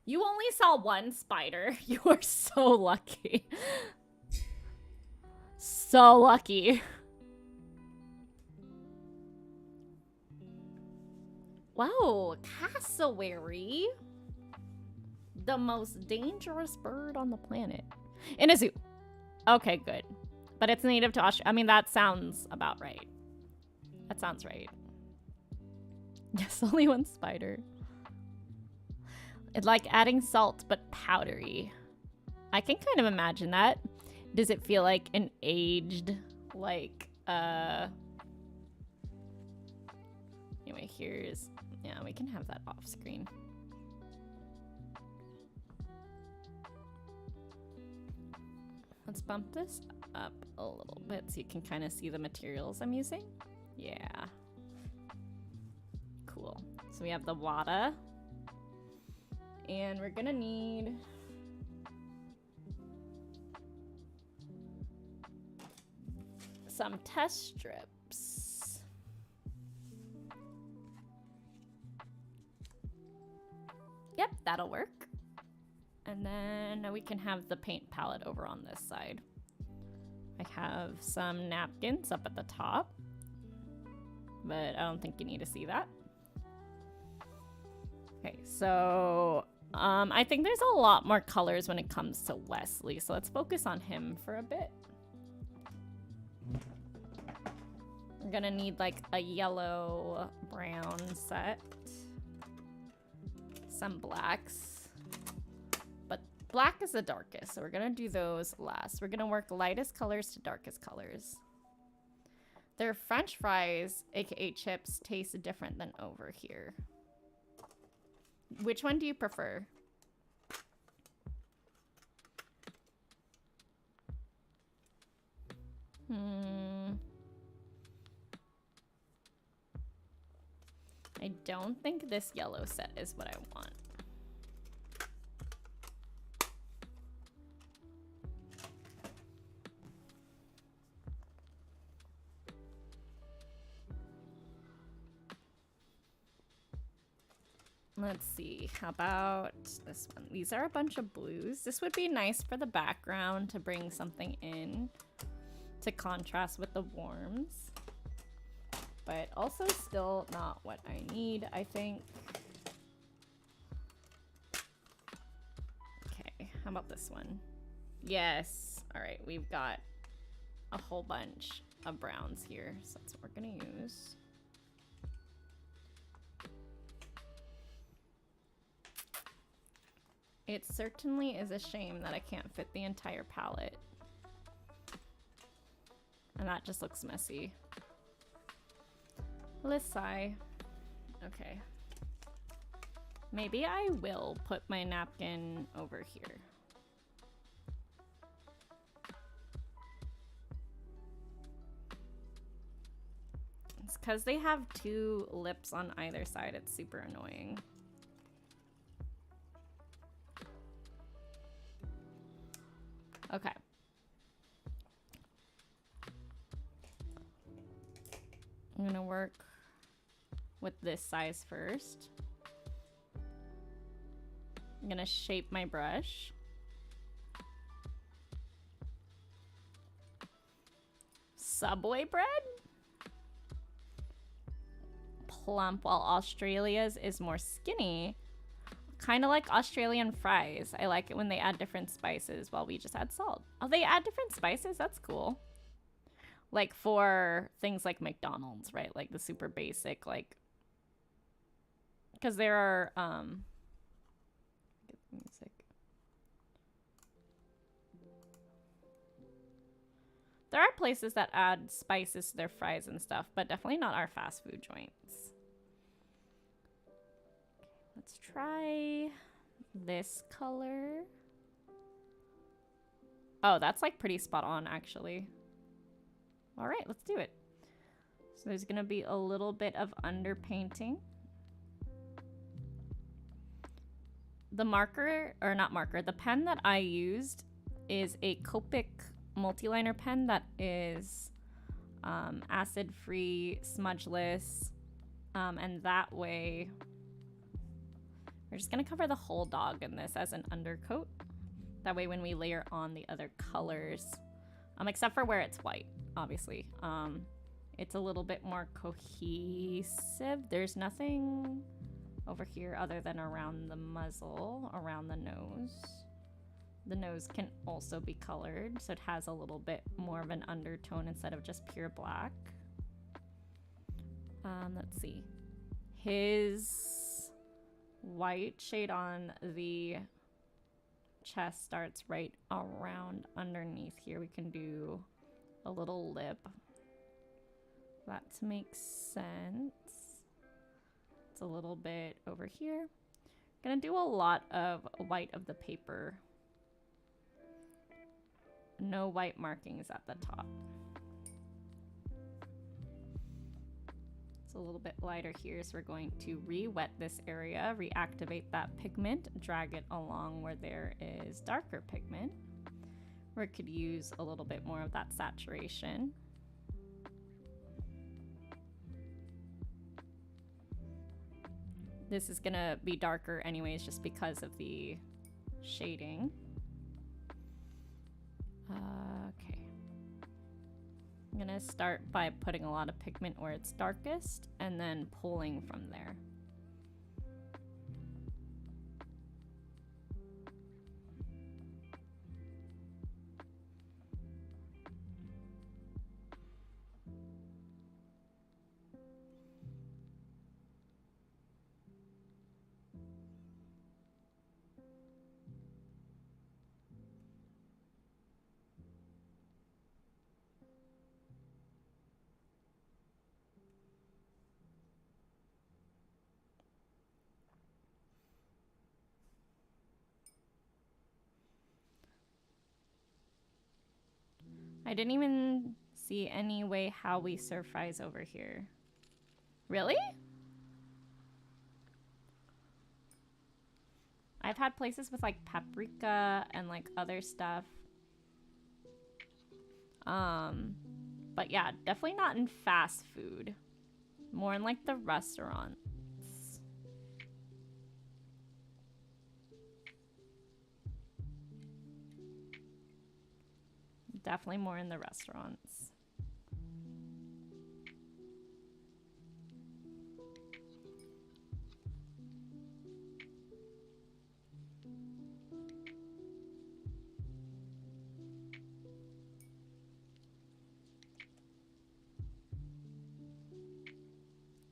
You only saw one spider. You are so lucky. So lucky. Wow, cassowary. The most dangerous bird on the planet. In a zoo. Okay, good. But it's native to Australia. I mean, that sounds about right. That sounds right. Yes, only one spider. It's like adding salt, but powdery. I can kind of imagine that. Does it feel like an aged, like, Anyway, here's... Yeah, we can have that off screen. Let's bump this up a little bit so you can kind of see the materials I'm using. Yeah. Cool. So we have the water. And we're gonna need... some test strips. Yep, that'll work. And then we can have the paint palette over on this side. I have some napkins up at the top, but I don't think you need to see that. Okay, so I think there's a lot more colors when it comes to Wesley, so let's focus on him for a bit. We're gonna need like a yellow brown set, some blacks, but black is the darkest, so we're gonna do those last. We're gonna work lightest colors to darkest colors. Their French fries, aka chips, taste different than over here. Which one do you prefer? I don't think this yellow set is what I want. Let's see, how about this one? These are a bunch of blues. This would be nice for the background to bring something in to contrast with the warms, but also still not what I need, I think. Okay, how about this one? Yes, all right, we've got a whole bunch of browns here, so that's what we're gonna use. It certainly is a shame that I can't fit the entire palette. And that just looks messy. Let's sigh. Okay. Maybe I will put my napkin over here. It's because they have two lips on either side. It's super annoying. Okay. I'm gonna work with this size first. I'm gonna shape my brush. Subway bread? Plump, while Australia's is more skinny. Kind of like Australian fries. I like it when they add different spices while we just add salt. Oh, they add different spices? That's cool. Like for things like McDonald's, right? Like the super basic, like... Because there are, get music. There are places that add spices to their fries and stuff, but definitely not our fast food joints. Let's try this color. Oh, that's like pretty spot on, actually. All right, let's do it. So there's gonna be a little bit of underpainting. The marker, or not marker, the pen that I used is a Copic multi-liner pen that is acid-free, smudgeless, and that way we're just gonna cover the whole dog in this as an undercoat. That way when we layer on the other colors, except for where it's white, obviously, it's a little bit more cohesive. There's nothing over here other than around the muzzle, around the nose. The nose can also be colored, so it has a little bit more of an undertone instead of just pure black. Let's see. His white shade on the chest starts right around underneath here. We can do a little lip. That makes sense. It's a little bit over here. Gonna do a lot of white of the paper. No white markings at the top. It's a little bit lighter here, so we're going to re-wet this area, reactivate that pigment, drag it along where there is darker pigment, where it could use a little bit more of that saturation. This is gonna be darker anyways, just because of the shading. Okay. I'm gonna start by putting a lot of pigment where it's darkest and then pulling from there. I didn't even see any way how we serve fries over here. Really? I've had places with like paprika and like other stuff. But yeah, definitely not in fast food. More in like the restaurants. Definitely more in the restaurants.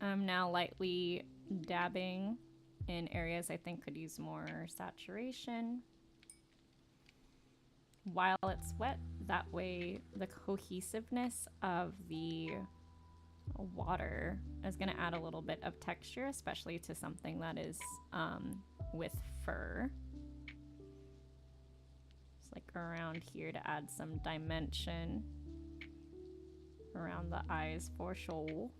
I'm now lightly dabbing in areas I think could use more saturation. While it's wet, that way the cohesiveness of the water is going to add a little bit of texture, especially to something that is with fur. Just like around here to add some dimension around the eyes for sure.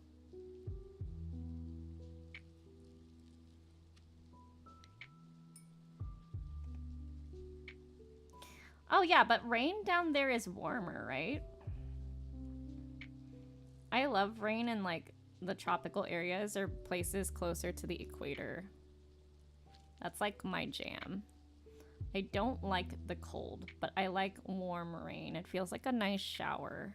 Oh yeah, but rain down there is warmer, right? I love rain in like the tropical areas or places closer to the equator. That's like my jam. I don't like the cold, but I like warm rain. It feels like a nice shower.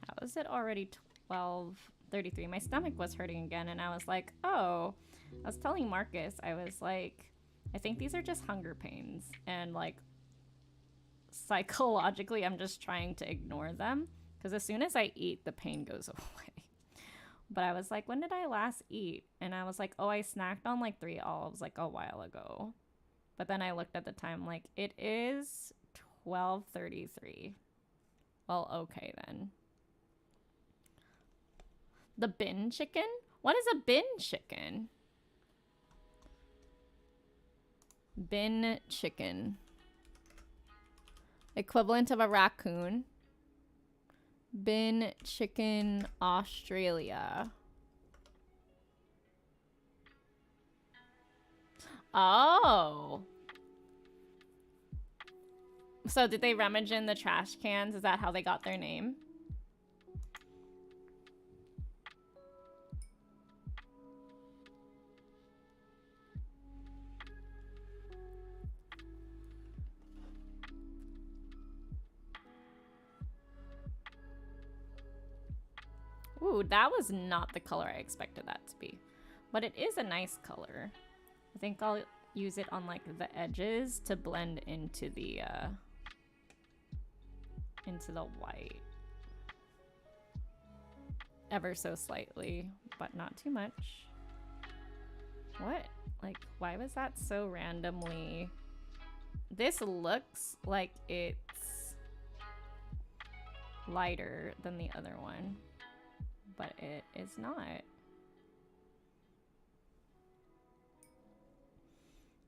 How is it already 12:33? My stomach was hurting again, and I was like, oh, I was telling Marcus, I was like, I think these are just hunger pains, and like psychologically I'm just trying to ignore them because as soon as I eat, the pain goes away. But I was like, when did I last eat? And I was like, oh, I snacked on like 3 olives like a while ago. But then I looked at the time, like, it is 12:33. Well, okay then. The bin chicken? What is a bin chicken? Bin chicken. Equivalent of a raccoon. Bin chicken, Australia. Oh. So did they rummage in the trash cans? Is that how they got their name? Ooh, that was not the color I expected that to be. But it is a nice color. I think I'll use it on like the edges to blend into the white. Ever so slightly, but not too much. What? Like, why was that so randomly? This looks like it's lighter than the other one, but it is not.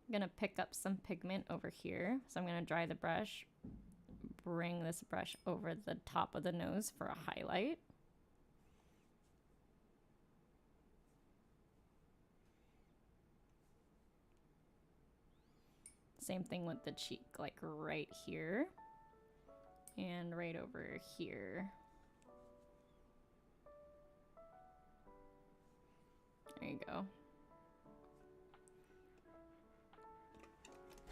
I'm gonna pick up some pigment over here. So I'm gonna dry the brush, bring this brush over the top of the nose for a highlight. Same thing with the cheek, like right here and right over here. There you go.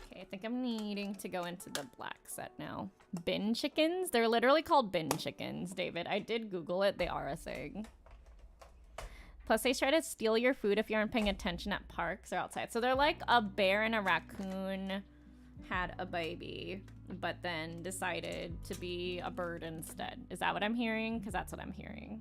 Okay, I think I'm needing to go into the black set now. Bin chickens? They're literally called bin chickens, David. I did Google it. They are a thing. Plus, they try to steal your food if you aren't paying attention at parks or outside. So they're like a bear and a raccoon had a baby, but then decided to be a bird instead. Is that what I'm hearing? Because that's what I'm hearing.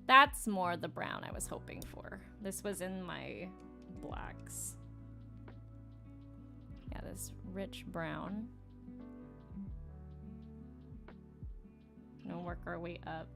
That's more the brown I was hoping for. This was in my blacks. Yeah, this rich brown. Gonna work our way up.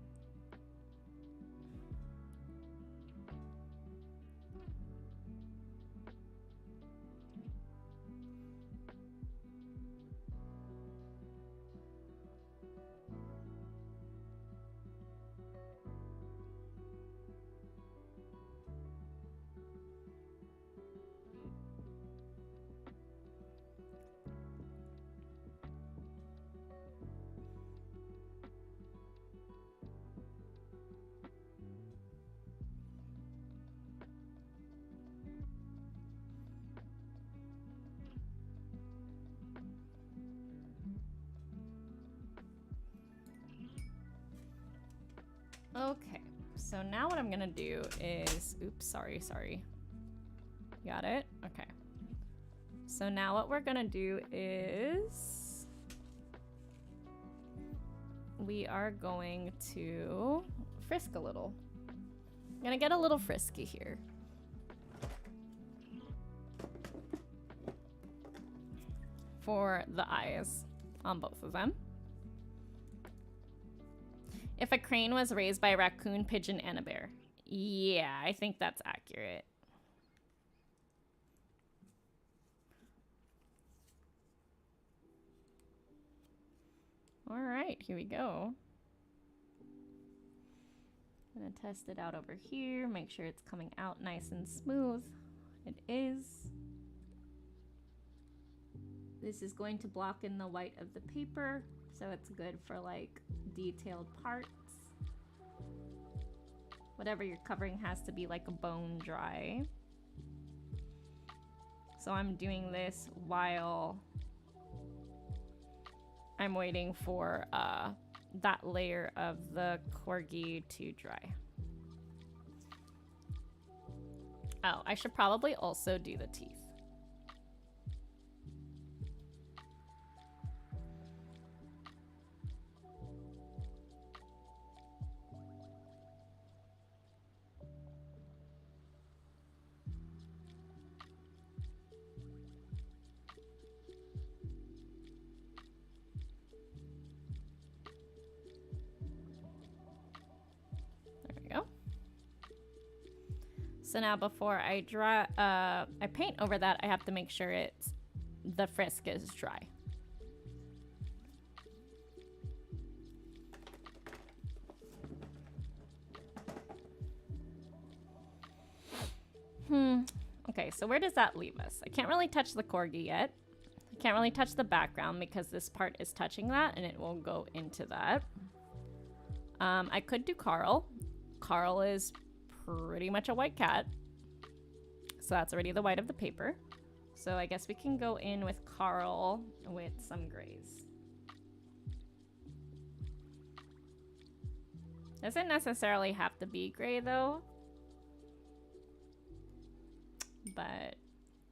Okay, so now what I'm gonna do is, oops, sorry. Got it? Okay. So now what we're gonna do is we are going to frisk a little. I'm gonna get a little frisky here. For the eyes on both of them. If a crane was raised by a raccoon, pigeon, and a bear. Yeah, I think that's accurate. All right, here we go. I'm gonna test it out over here, make sure it's coming out nice and smooth. It is. This is going to block in the white of the paper, so it's good for like detailed parts. Whatever you're covering has to be like a bone dry. So I'm doing this while I'm waiting for that layer of the corgi to dry. Oh, I should probably also do the teeth. So now before I I paint over that, I have to make sure the frisk is dry. Okay, so where does that leave us? I can't really touch the corgi yet. I can't really touch the background because this part is touching that and it will go into that. I could do Carl. Carl is pretty much a white cat. So that's already the white of the paper. So I guess we can go in with Carl with some grays. Doesn't necessarily have to be gray though. But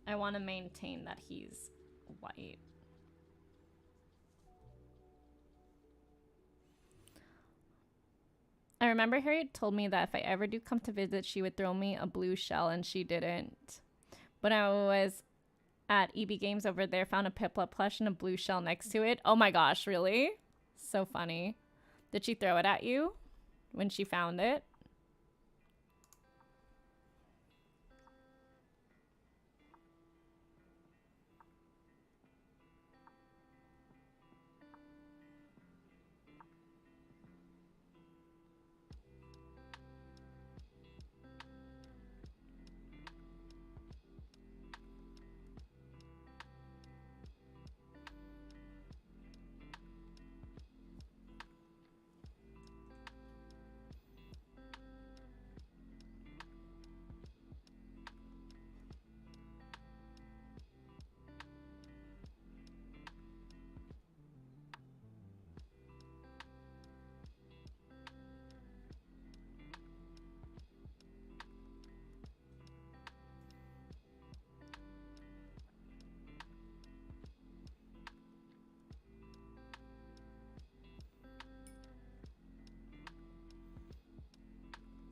I want to maintain that he's white. I remember Harriet told me that if I ever do come to visit, she would throw me a blue shell, and she didn't. When I was at EB Games over there, found a Piplup plush and a blue shell next to it. Oh my gosh, really? So funny. Did she throw it at you when she found it?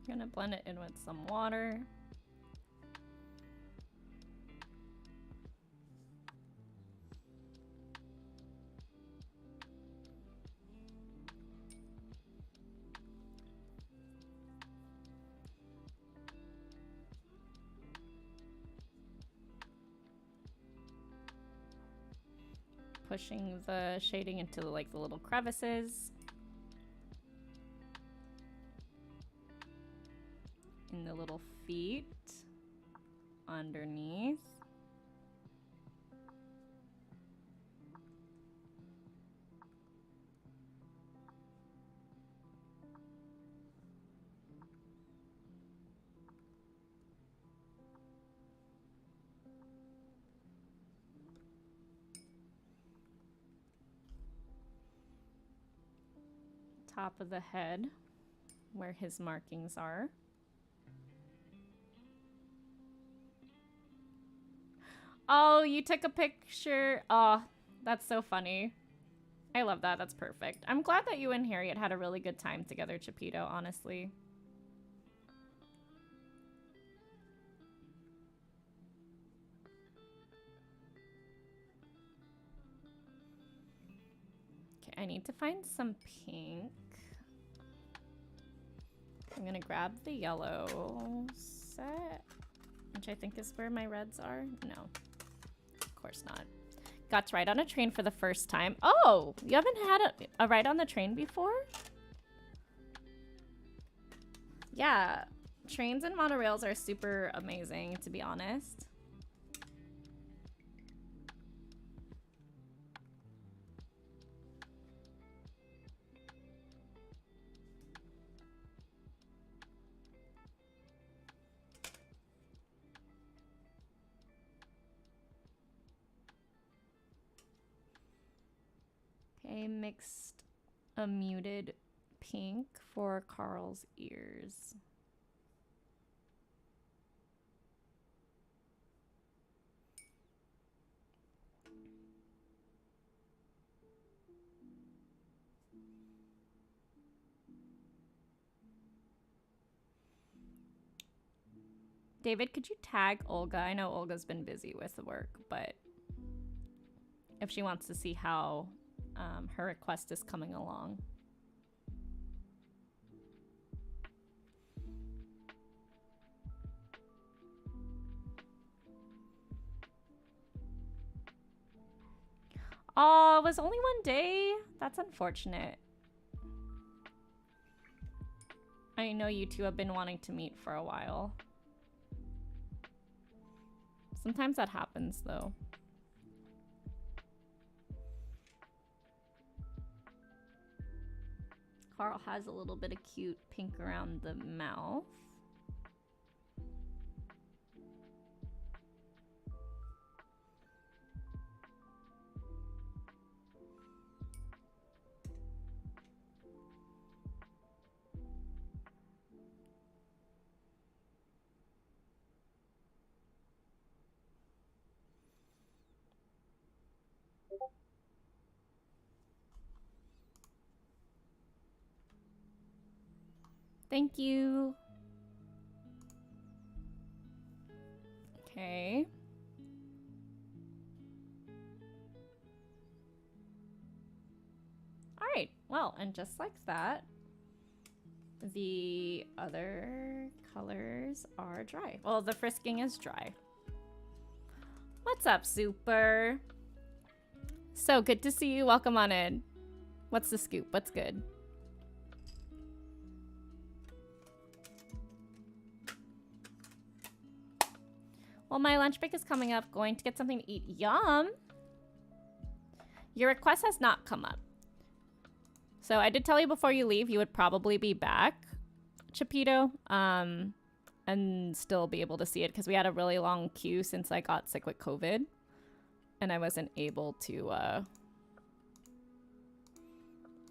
I'm gonna blend it in with some water. Pushing the shading into like the little crevices. In the little feet underneath. Top of the head where his markings are. Oh, you took a picture. Oh, that's so funny. I love that. That's perfect. I'm glad that you and Harriet had a really good time together, Chipito, honestly. Okay, I need to find some pink. I'm gonna grab the yellow set, which I think is where my reds are. No, of course not. Got to ride on a train for the first time. Oh, you haven't had a ride on the train before? Yeah, trains and monorails are super amazing, to be honest. Okay, mixed a muted pink for Carl's ears. David, could you tag Olga? I know Olga's been busy with the work, but if she wants to see how her request is coming along. Oh, it was only one day? That's unfortunate. I know you two have been wanting to meet for a while. Sometimes that happens, though. Carl has a little bit of cute pink around the mouth. Thank you. Okay. All right. Well, and just like that, the other colors are dry. Well, the frisking is dry. What's up, Super? So good to see you. Welcome on in. What's the scoop? What's good? Well, my lunch break is coming up. Going to get something to eat. Yum! Your request has not come up. So I did tell you before you leave you would probably be back, Chipito, and still be able to see it because we had a really long queue since I got sick with COVID. And I wasn't able to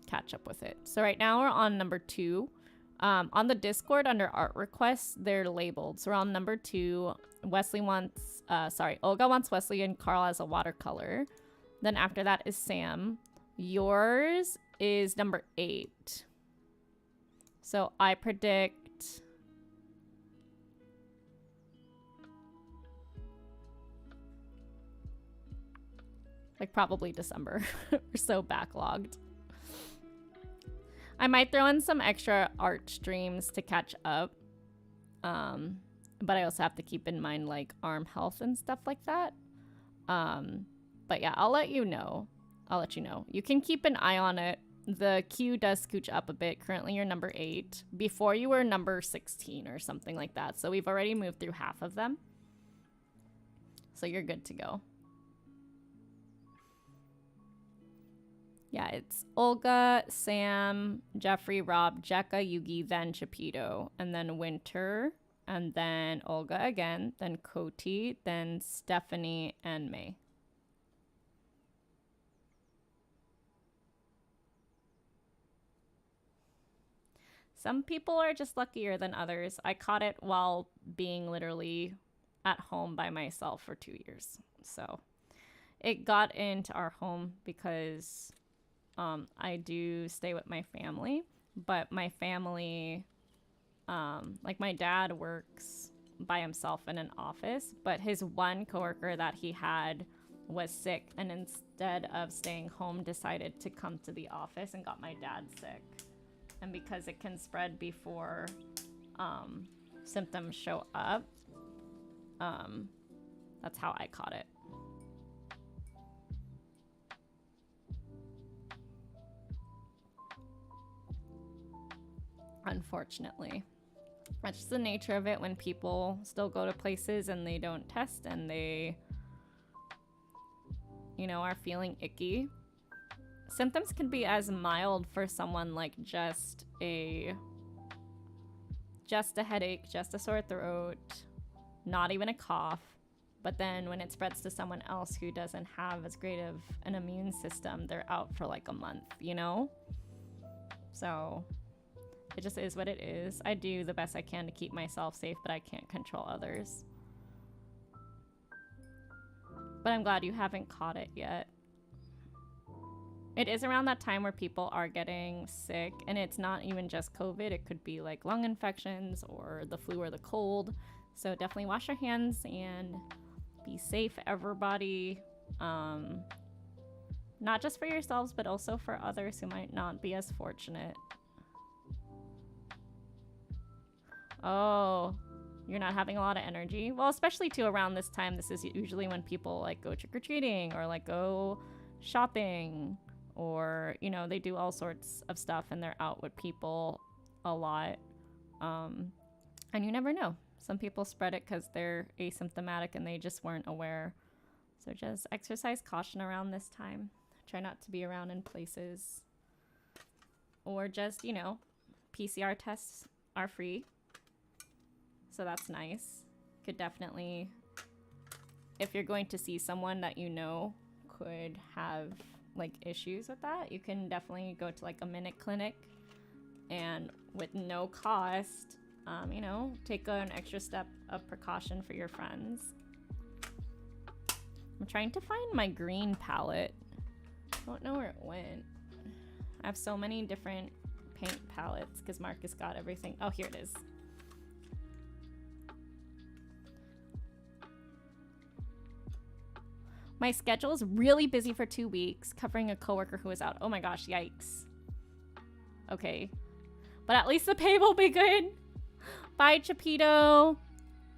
catch up with it. So right now we're on number 2. On the Discord under art requests, they're labeled. So we're on number 2. Wesley wants, Olga wants Wesley and Carl as a watercolor. Then after that is Sam. Yours is number 8. So I predict... like probably December. We're so backlogged. I might throw in some extra art streams to catch up. But I also have to keep in mind like arm health and stuff like that. But yeah, I'll let you know. I'll let you know. You can keep an eye on it. The queue does scooch up a bit. Currently you're number 8. Before you were number 16 or something like that. So we've already moved through half of them. So you're good to go. Yeah, it's Olga, Sam, Jeffrey, Rob, Jekka, Yugi, then Chipito, and then Winter, and then Olga again, then Koti, then Stephanie, and May. Some people are just luckier than others. I caught it while being literally at home by myself for 2 years. So it got into our home because I do stay with my family, but my family, like my dad works by himself in an office, but his one coworker that he had was sick, and instead of staying home decided to come to the office and got my dad sick. And because it can spread before symptoms show up, that's how I caught it. Unfortunately. That's just the nature of it when people still go to places and they don't test and they, you know, are feeling icky. Symptoms can be as mild for someone like just a headache, just a sore throat, not even a cough. But then when it spreads to someone else who doesn't have as great of an immune system, they're out for like a month, you know? So it just is what it is. I do the best I can to keep myself safe, but I can't control others. But I'm glad you haven't caught it yet. It is around that time where people are getting sick, and it's not even just COVID. It could be like lung infections or the flu or the cold. So definitely wash your hands and be safe, everybody. Not just for yourselves, but also for others who might not be as fortunate. Oh, you're not having a lot of energy? Well, especially too around this time, this is usually when people like go trick-or-treating or like go shopping, or, you know, they do all sorts of stuff and they're out with people a lot. And you never know. Some people spread it because they're asymptomatic and they just weren't aware. So just exercise caution around this time. Try not to be around in places. Or just, you know, PCR tests are free. So that's nice. Could definitely, if you're going to see someone that you know could have like issues with that, you can definitely go to like a minute clinic and with no cost, you know, take an extra step of precaution for your friends. I'm trying to find my green palette. Don't know where it went. I have so many different paint palettes because Marcus got everything. Oh, here it is. My schedule is really busy for 2 weeks, covering a coworker who is out. Oh my gosh, yikes. Okay. But at least the pay will be good. Bye, Chapito.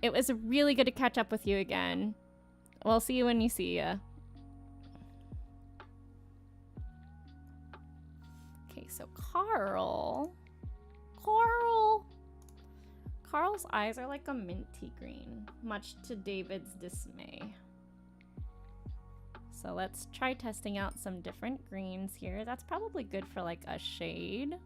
It was really good to catch up with you again. We'll see you when you see ya. Okay, so Carl's eyes are like a minty green, much to David's dismay. So let's try testing out some different greens here. That's probably good for like a shade.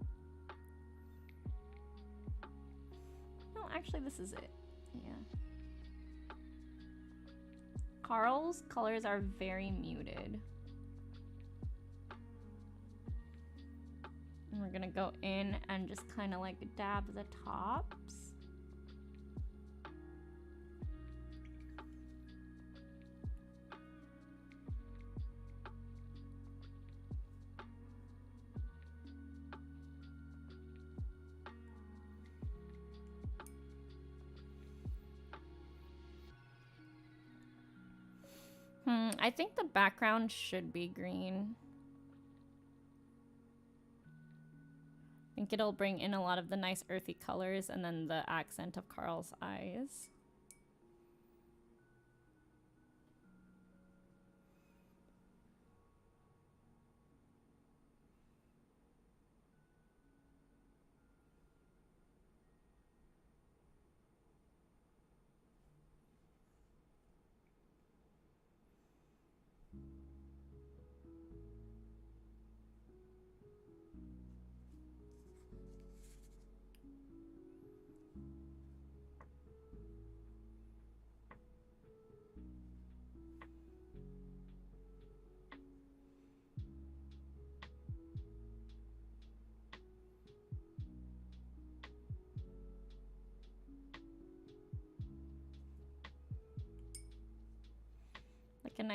No, actually this is it. Yeah. Carl's colors are very muted. And we're gonna go in and just kind of like dab the tops. I think the background should be green. I think it'll bring in a lot of the nice earthy colors and then the accent of Carl's eyes.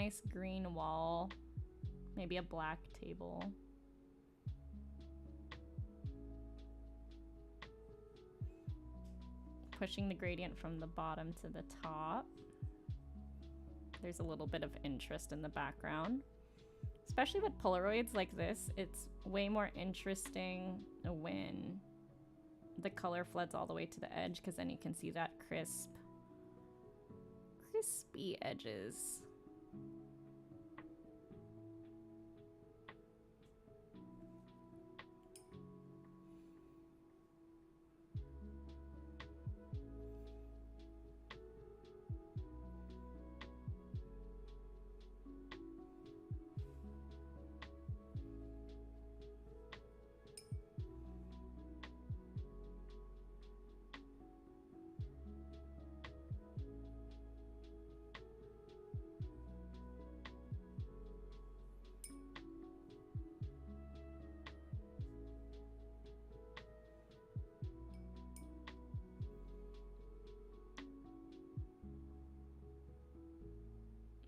nice green wall, maybe a black table. Pushing the gradient from the bottom to the top. There's a little bit of interest in the background. Especially with Polaroids like this, it's way more interesting when the color floods all the way to the edge, because then you can see that crispy edges.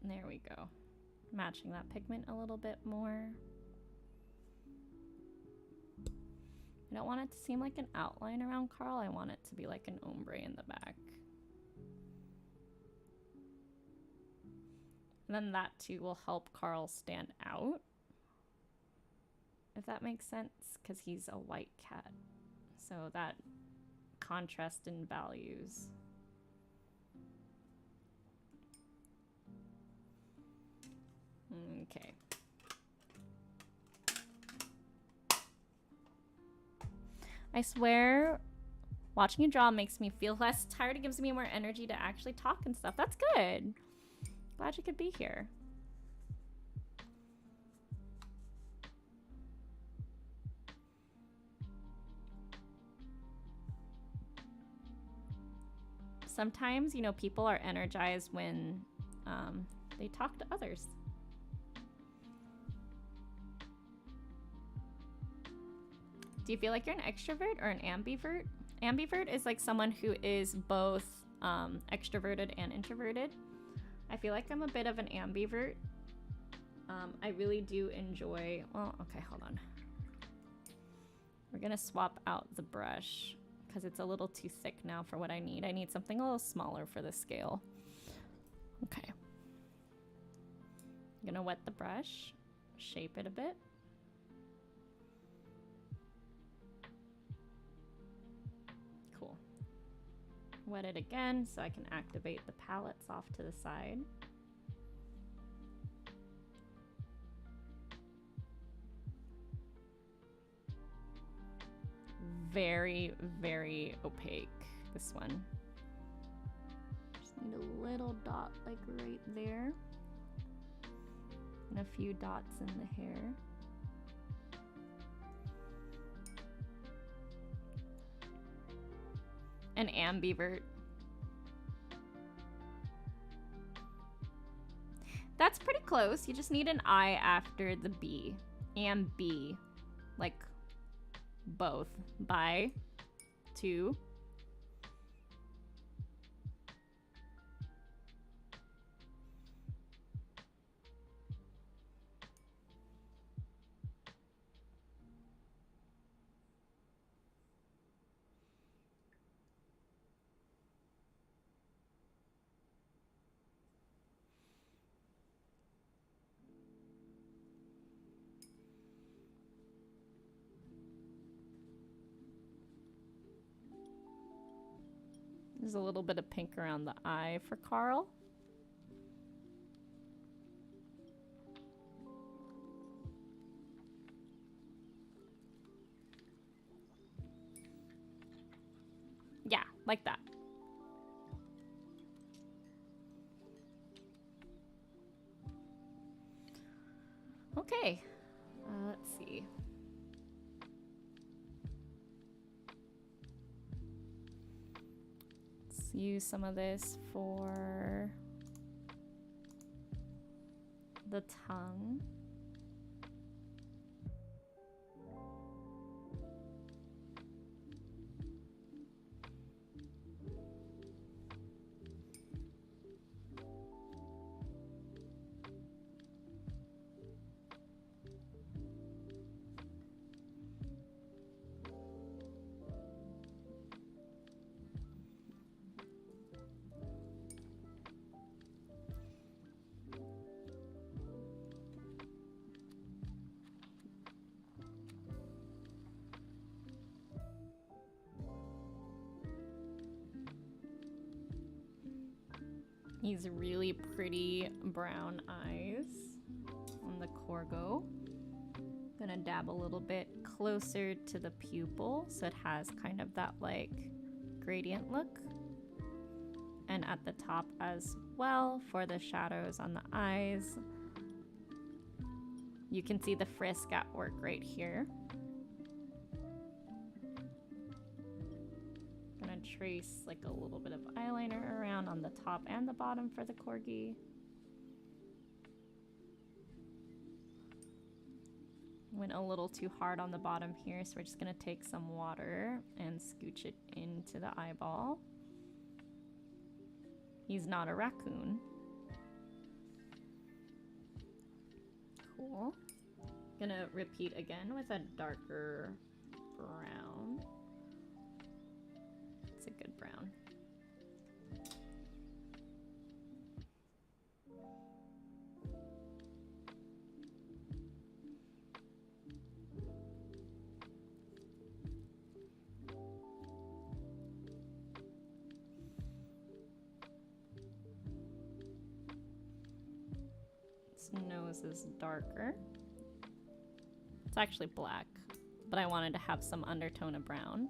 There we go. Matching that pigment a little bit more. I don't want it to seem like an outline around Carl. I want it to be like an ombre in the back. And then that too will help Carl stand out, if that makes sense, because he's a white cat. So that contrast in values. Okay. I swear, watching you draw makes me feel less tired. It gives me more energy to actually talk and stuff. That's good. Glad you could be here. Sometimes, you know, people are energized when they talk to others. Do you feel like you're an extrovert or an ambivert? Ambivert is like someone who is both extroverted and introverted. I feel like I'm a bit of an ambivert. I really do enjoy, well, okay, hold on. We're gonna swap out the brush because it's a little too thick now for what I need. I need something a little smaller for the scale. Okay. I'm gonna wet the brush, shape it a bit. Wet it again so I can activate the palettes off to the side. Very, very opaque, this one. Just need a little dot like right there. And a few dots in the hair. An ambivert. That's pretty close. You just need an I after the B. Ambi. Like both. By. To. There's a little bit of pink around the eye for Carl. Yeah, like that. Okay, let's see. Use some of this for the tongue. He's really pretty brown eyes on the corgo. Gonna dab a little bit closer to the pupil so it has kind of that like gradient look. And at the top as well for the shadows on the eyes. You can see the frisk at work right here. Gonna trace like a little bit of eyeliner around on the top and the bottom for the corgi. Went a little too hard on the bottom here, so we're just gonna take some water and scooch it into the eyeball. He's not a raccoon. Cool. Gonna repeat again with a darker brown. It's a good brown. Nose is darker. It's actually black, but I wanted to have some undertone of brown.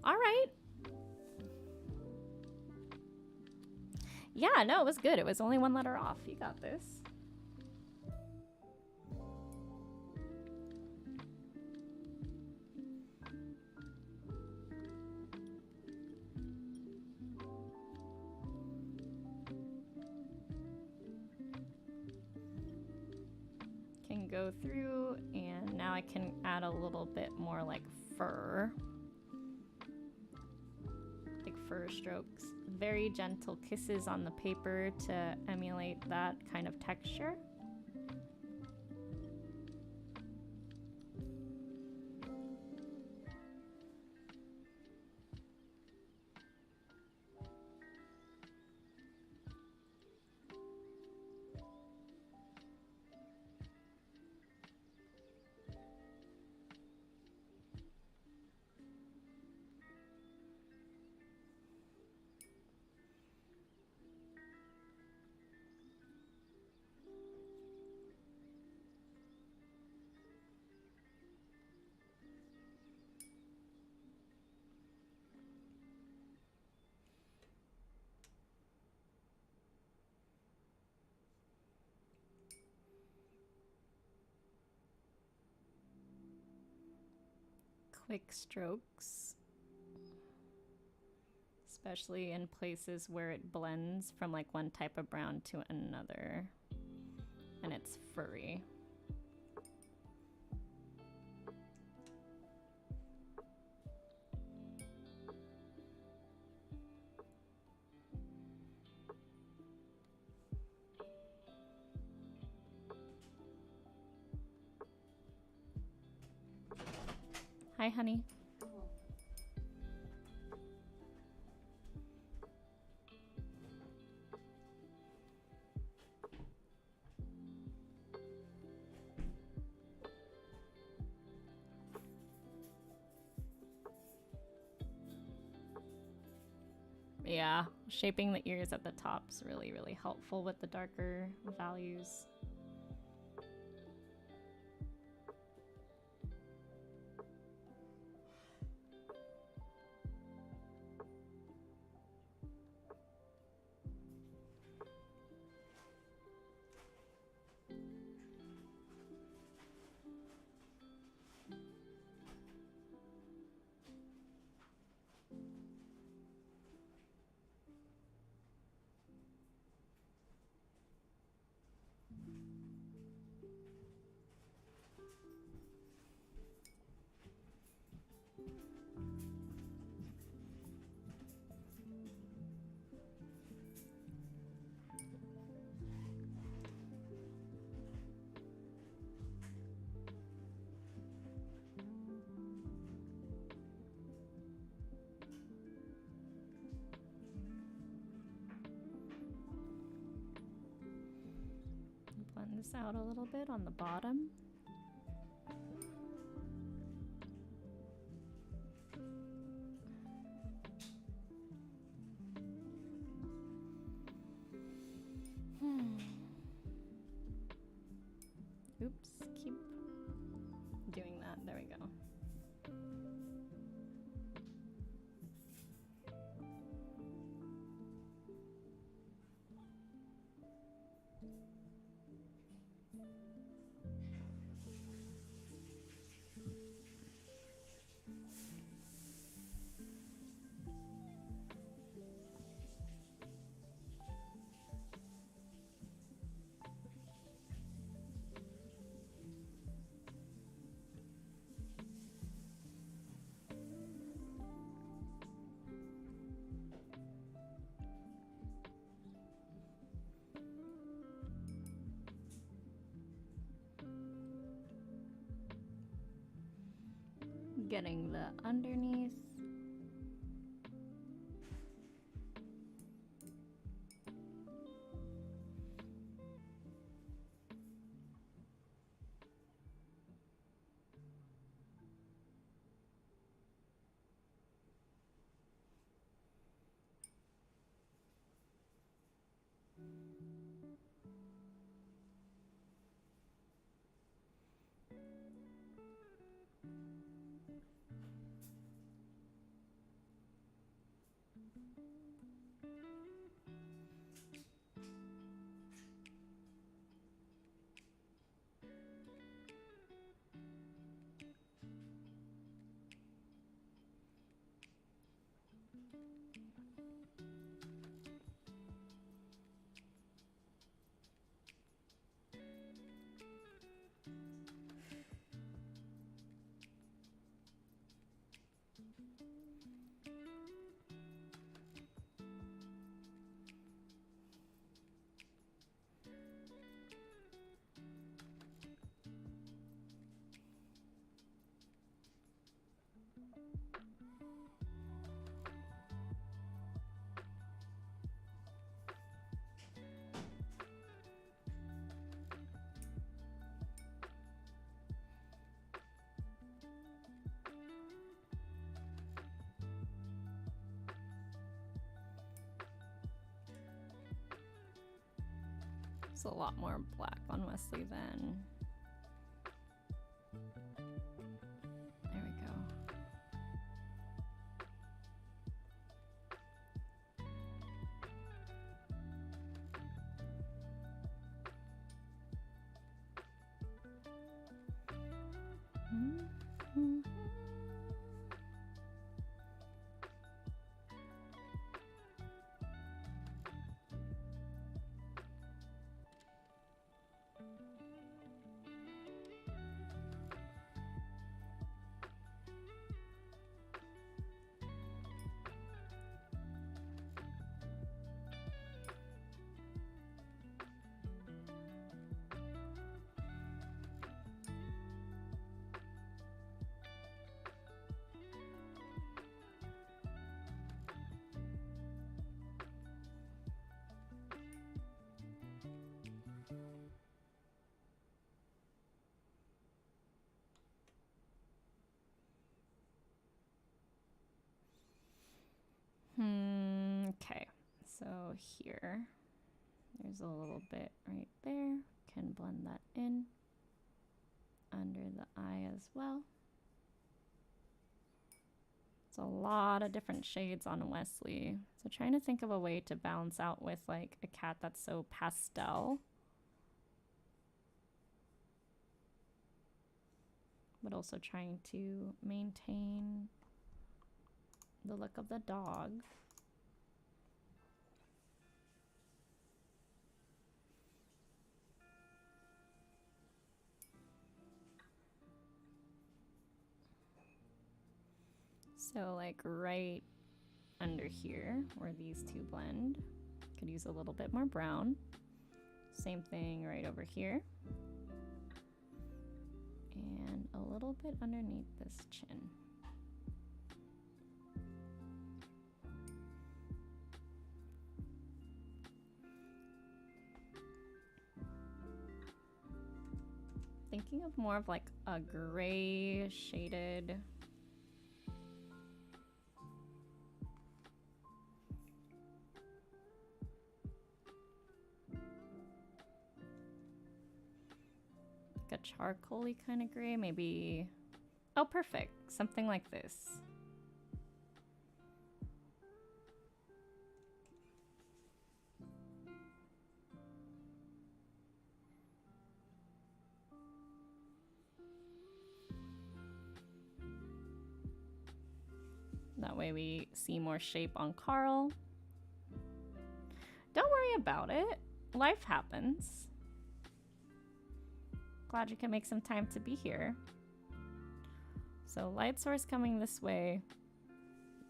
All right. Yeah, no, it was good. It was only one letter off. You got this. Go through, and now I can add a little bit more like fur, like fur strokes. Very gentle kisses on the paper to emulate that kind of texture. Quick strokes, especially in places where it blends from like one type of brown to another and it's furry. Hi, honey. Yeah, shaping the ears at the top is really, really helpful with the darker values. Blend this out a little bit on the bottom. Getting the underneath. It's a lot more black on Wesley then. There we go. Okay, so here, there's a little bit right there. Can blend that in under the eye as well. It's a lot of different shades on Wesley. So trying to think of a way to balance out with like a cat that's so pastel, but also trying to maintain the look of the dog. So like right under here where these two blend, could use a little bit more brown. Same thing right over here. And a little bit underneath this chin. Thinking of more of like a gray shaded like a charcoaly kind of gray, maybe. Oh, perfect. Something like this. That way we see more shape on Carl. Don't worry about it. Life happens. Glad you can make some time to be here. So light source coming this way.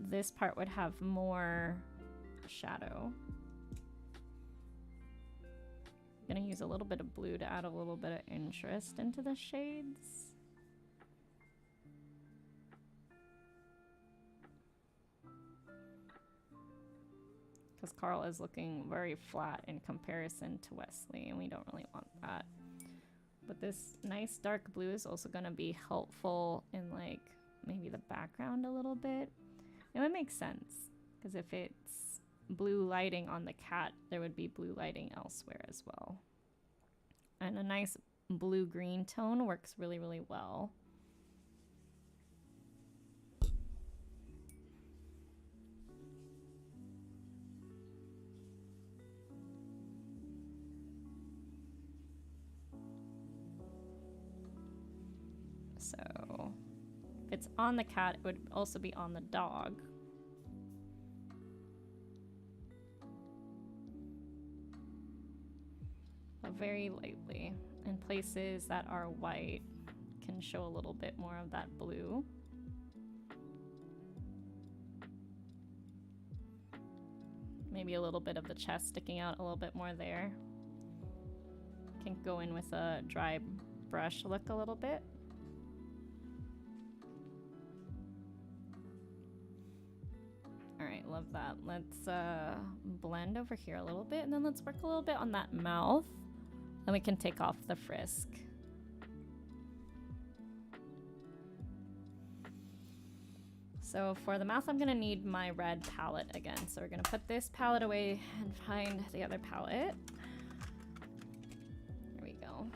This part would have more shadow. I'm gonna use a little bit of blue to add a little bit of interest into the shades. because Carl is looking very flat in comparison to Wesley, and we don't really want that. But this nice dark blue is also going to be helpful in like maybe the background a little bit. It would make sense because if it's blue lighting on the cat, there would be blue lighting elsewhere as well. And a nice blue-green tone works really, really well. So if it's on the cat, it would also be on the dog. But very lightly. In places that are white, can show a little bit more of that blue. Maybe a little bit of the chest sticking out a little bit more there. Can go in with a dry brush look a little bit. Alright, love that. Let's blend over here a little bit, and then let's work a little bit on that mouth. Then we can take off the frisk. So for the mouth, I'm gonna need my red palette again. So we're gonna put this palette away and find the other palette. Here we go.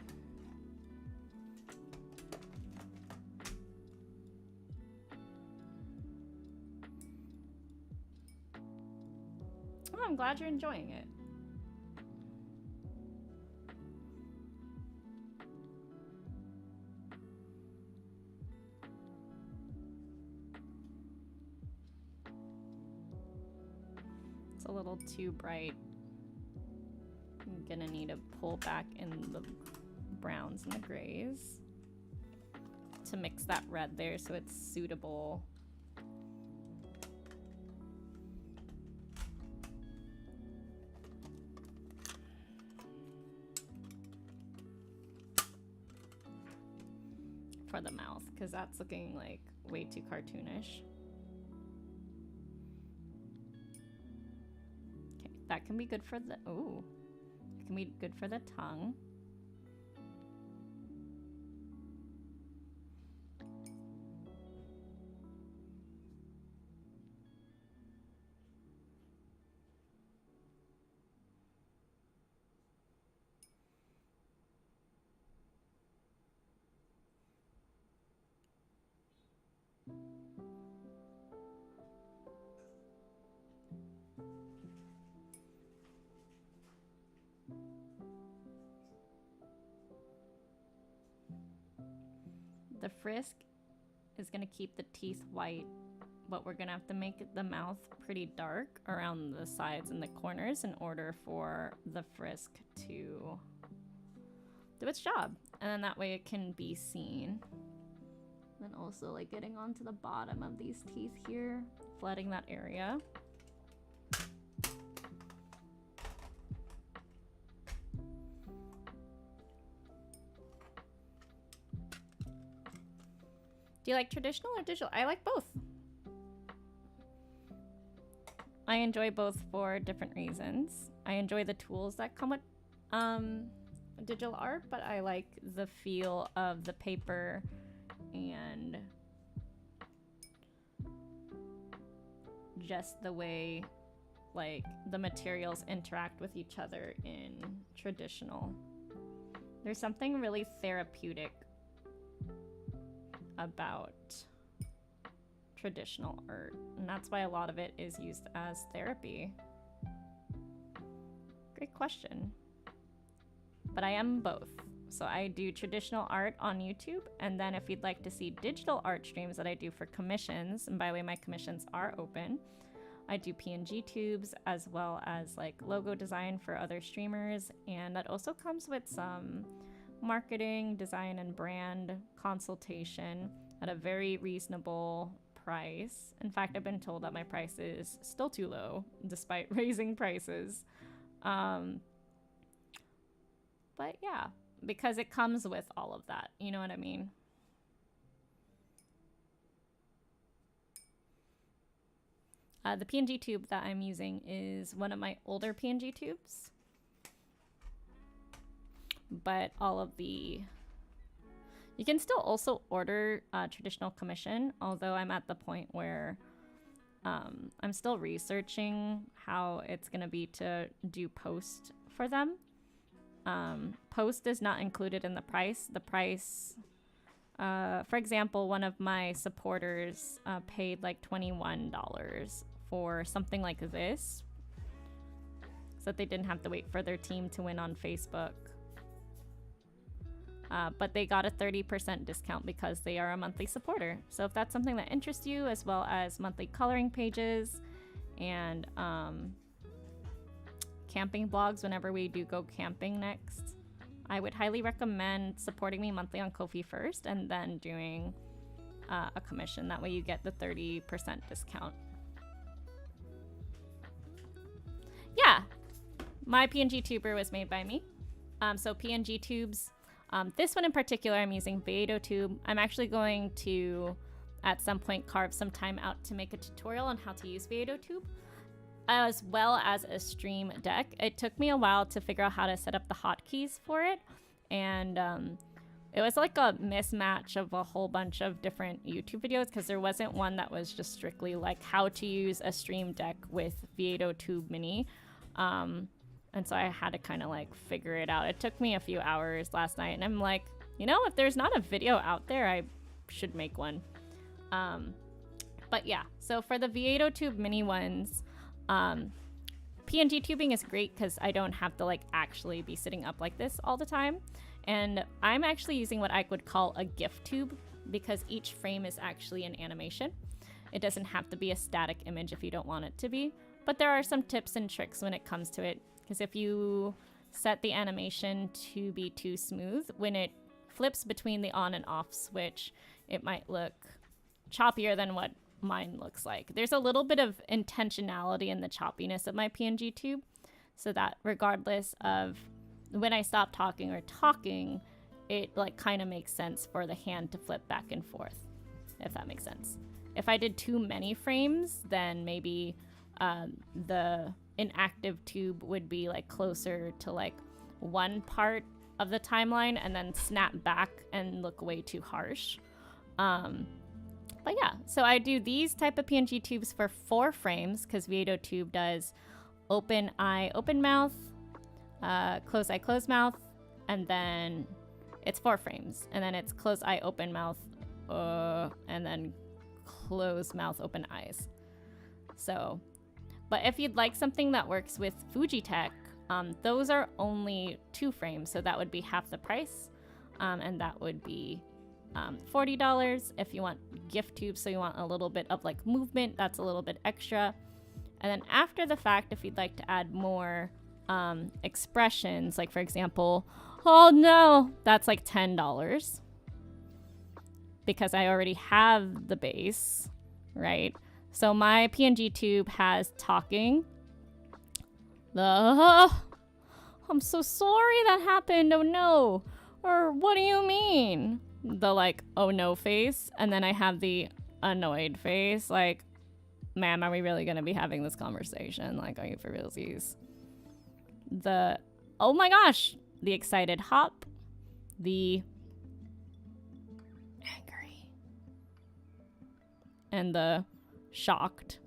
Oh, I'm glad you're enjoying it. It's a little too bright. I'm gonna need to pull back in the browns and the grays to mix that red there so it's suitable. For the mouth, because that's looking like way too cartoonish. Okay, that can be good for the, ooh, it can be good for the tongue. The frisk is going to keep the teeth white, but we're going to have to make the mouth pretty dark around the sides and the corners in order for the frisk to do its job. And then that way it can be seen. Then also like getting onto the bottom of these teeth here, flooding that area. Do you like traditional or digital? I like both. I enjoy both for different reasons. I enjoy the tools that come with digital art, but I like the feel of the paper and just the way like the materials interact with each other in traditional. There's something really therapeutic about traditional art, and that's why a lot of it is used as therapy. Great question. But I am both. So I do traditional art on YouTube, and then if you'd like to see digital art streams that I do for commissions, and by the way, my commissions are open, I do PNG tubes as well as like logo design for other streamers, and that also comes with some marketing, design, and brand consultation at a very reasonable price. In fact, I've been told that my price is still too low despite raising prices. But yeah, because it comes with all of that, you know what I mean? The PNG tube that I'm using is one of my older PNG tubes. But all of the... You can still also order traditional commission, although I'm at the point where I'm still researching how it's going to be to do post for them. Post is not included in the price. The price, for example, one of my supporters paid like $21 for something like this, so that they didn't have to wait for their team to win on Facebook. But they got a 30% discount because they are a monthly supporter. So if that's something that interests you, as well as monthly coloring pages and camping vlogs whenever we do go camping next, I would highly recommend supporting me monthly on Ko-fi first and then doing a commission. That way you get the 30% discount. Yeah, my PNG tuber was made by me. So PNG tubes. This one in particular, I'm using Vaado tube. I'm actually going to, at some point, carve some time out to make a tutorial on how to use Vaado tube, as well as a stream deck. It took me a while to figure out how to set up the hotkeys for it, and it was like a mismatch of a whole bunch of different YouTube videos, because there wasn't one that was just strictly like how to use a stream deck with Vaado tube mini. And so I had to kind of like figure it out. It took me a few hours last night, and I'm like, you know, if there's not a video out there, I should make one. But yeah, so for the Vaado tube mini ones, PNG tubing is great because I don't have to like actually be sitting up like this all the time. And I'm actually using what I would call a GIF tube, because each frame is actually an animation. It doesn't have to be a static image if you don't want it to be. But there are some tips and tricks when it comes to it. Because if you set the animation to be too smooth, when it flips between the on and off switch, it might look choppier than what mine looks like. There's a little bit of intentionality in the choppiness of my PNG tube, so that regardless of when I stop talking or talking, it like kind of makes sense for the hand to flip back and forth, if that makes sense. If I did too many frames, then maybe the inactive tube would be like closer to like one part of the timeline and then snap back and look way too harsh. But yeah, so I do these type of PNG tubes for 4 frames, because Vaado tube does open eye, open mouth, close eye, close mouth, and then it's 4 frames, and then it's close eye, open mouth, and then close mouth, open eyes. So, but if you'd like something that works with Fujitech, those are only 2 frames, so that would be half the price, and that would be $40. If you want gift tubes, so you want a little bit of like movement, that's a little bit extra. And then after the fact, if you'd like to add more expressions, like for example, oh no, that's like $10, because I already have the base, right? So my PNG tube has talking. I'm so sorry that happened, oh no. Or what do you mean? The like, oh no face. And then I have the annoyed face. Like, ma'am, are we really gonna be having this conversation? Like, are you for realsies? The, oh my gosh, the excited hop. The angry. And the shocked.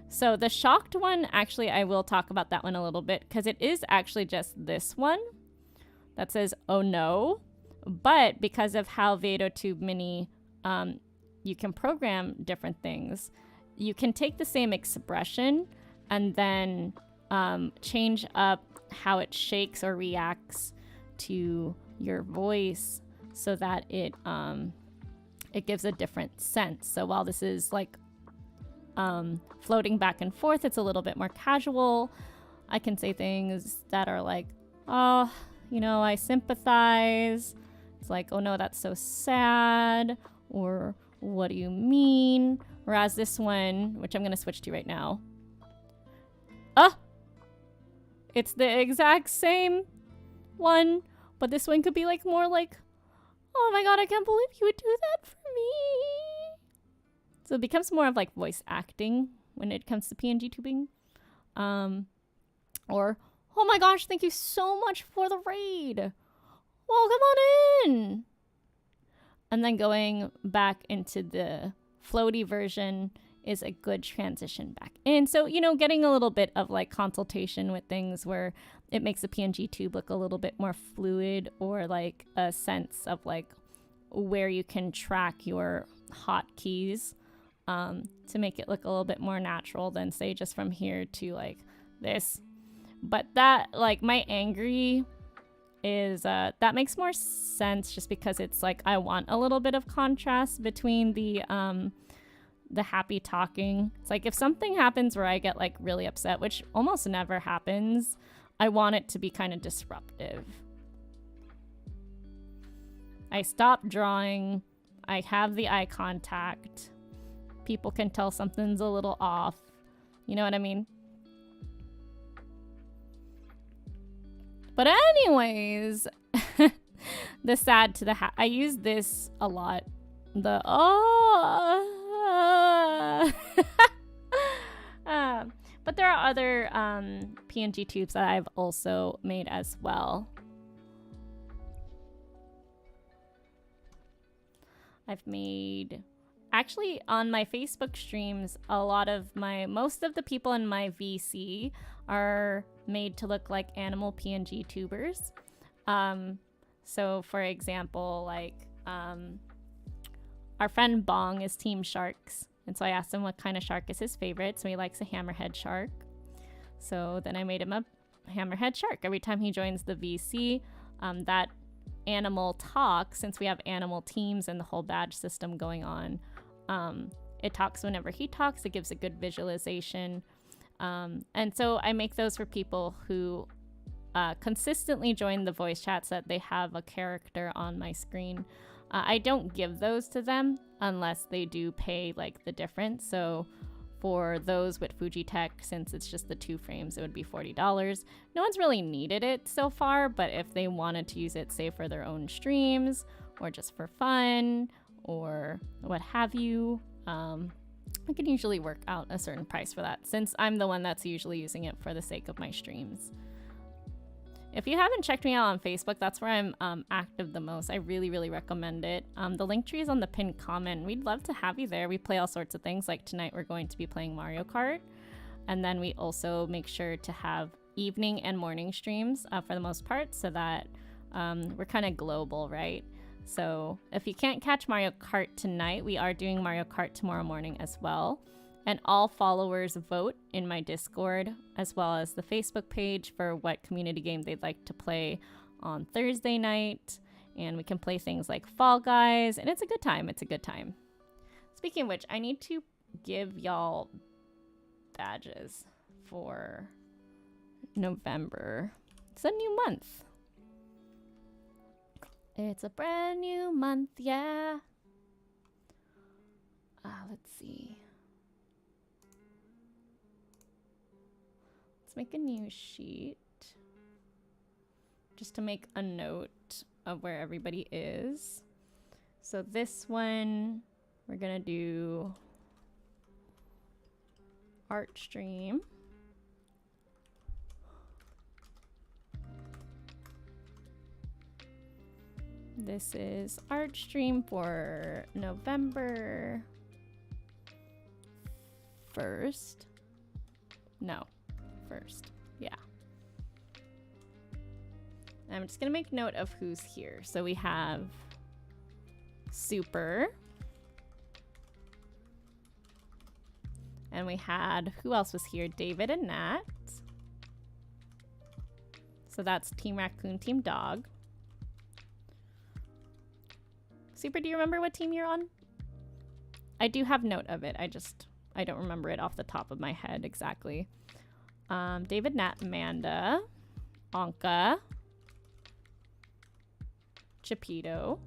So the shocked one, actually, I will talk about that one a little bit, because it is actually just this one that says, oh no. But because of how Vaado tube mini, you can program different things, you can take the same expression and then change up how it shakes or reacts to your voice, so that it gives a different sense. So while this is like floating back and forth, it's a little bit more casual. I can say things that are like, oh, you know, I sympathize. It's like, oh no, that's so sad. Or what do you mean? Whereas this one, which I'm going to switch to right now. It's the exact same one, but this one could be like more like, oh my god, I can't believe you would do that for me. So it becomes more of like voice acting when it comes to PNG tubing. Or, oh my gosh, thank you so much for the raid. Well, come on in. And then going back into the floaty version is a good transition back in. So, you know, getting a little bit of like consultation with things where it makes the PNG tube look a little bit more fluid, or like a sense of like where you can track your hotkeys to make it look a little bit more natural than say just from here to like this. But that, like, my angry is that makes more sense just because it's like I want a little bit of contrast between the happy talking. It's like if something happens where I get like really upset, which almost never happens, I want it to be kind of disruptive. I stop drawing, I have the eye contact, people can tell something's a little off, you know what I mean? But anyways, the sad to the I use this a lot. The but there are other PNG tubes that I've also made as well. I've made, actually on my Facebook streams, most of the people in my VC are made to look like animal PNG tubers. So for example, like our friend Bong is Team Sharks, and so I asked him what kind of shark is his favorite, so he likes a hammerhead shark. So then I made him a hammerhead shark. Every time he joins the VC, that animal talks, since we have animal teams and the whole badge system going on, it talks whenever he talks. It gives a good visualization. And so I make those for people who consistently join the voice chats that they have a character on my screen. I don't give those to them unless they do pay like the difference. So for those with Fujitech, since it's just the 2 frames, it would be $40. No one's really needed it so far, but if they wanted to use it, say for their own streams or just for fun or what have you, I can usually work out a certain price for that, since I'm the one that's usually using it for the sake of my streams. If you haven't checked me out on Facebook, that's where I'm active the most. I really, really recommend it. The link tree is on the pinned comment. We'd love to have you there. We play all sorts of things. Like tonight, we're going to be playing Mario Kart. And then we also make sure to have evening and morning streams for the most part, so that we're kind of global, right? So if you can't catch Mario Kart tonight, we are doing Mario Kart tomorrow morning as well. And all followers vote in my Discord, as well as the Facebook page, for what community game they'd like to play on Thursday night. And we can play things like Fall Guys, and it's a good time. It's a good time. Speaking of which, I need to give y'all badges for November. It's a new month. It's a brand new month, yeah. Let's see. Let's make a new sheet just to make a note of where everybody is. So this one, we're gonna do art stream. This is art stream for November 1st. No, 1st. Yeah. I'm just going to make note of who's here. So we have Super. And we had, who else was here? David and Nat. So that's Team Raccoon, Team Dog. Super, do you remember what team you're on? I do have note of it. I don't remember it off the top of my head exactly. David, Nat, Amanda, Anka, Chipito.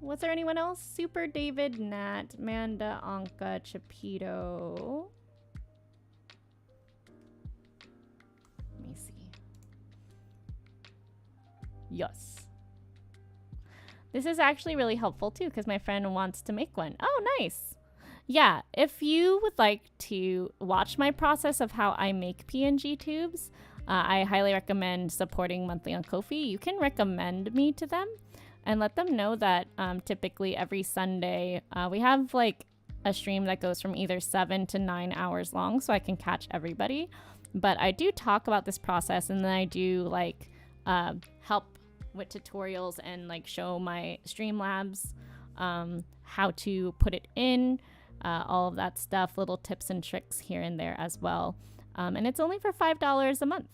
Was there anyone else? Super, David, Nat, Amanda, Anka, Chipito. Let me see. Yes. This is actually really helpful too, because my friend wants to make one. Oh, nice. Yeah, if you would like to watch my process of how I make PNG tubes, I highly recommend supporting Monthly on Ko-fi. You can recommend me to them and let them know that typically every Sunday we have like a stream that goes from either 7 to 9 hours long, so I can catch everybody. But I do talk about this process, and then I do like help with tutorials and like show my Streamlabs how to put it in, all of that stuff, little tips and tricks here and there as well. And it's only for $5 a month.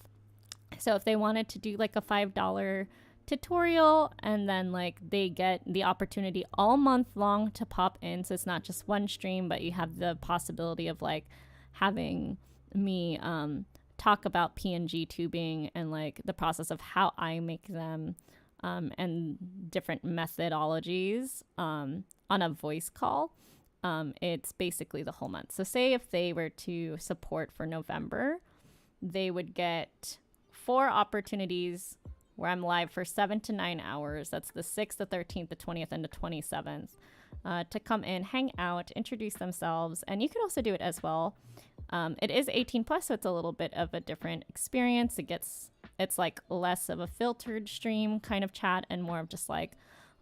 So if they wanted to do like a $5 tutorial, and then like they get the opportunity all month long to pop in, so it's not just one stream, but you have the possibility of like having me talk about PNG tubing and like the process of how I make them, and different methodologies on a voice call. It's basically the whole month. So say if they were to support for November, they would get 4 opportunities where I'm live for 7 to 9 hours. That's the 6th, the 13th, the 20th, and the 27th, to come in, hang out, introduce themselves. And you could also do it as well. It is 18 plus, so it's a little bit of a different experience. It's like less of a filtered stream kind of chat and more of just like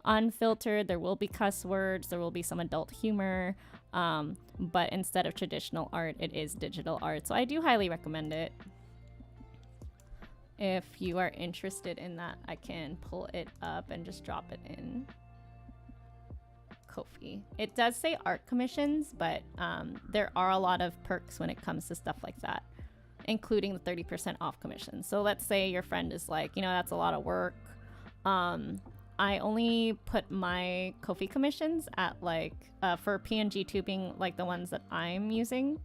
unfiltered. There will be cuss words, there will be some adult humor, but instead of traditional art, it is digital art. So I do highly recommend it. If you are interested in that, I can pull it up and just drop it in Ko-fi. It does say art commissions, but there are a lot of perks when it comes to stuff like that, including the 30% off commissions. So let's say your friend is like, you know, that's a lot of work. I only put my Ko-fi commissions at like, for PNG tubing, like the ones that I'm using,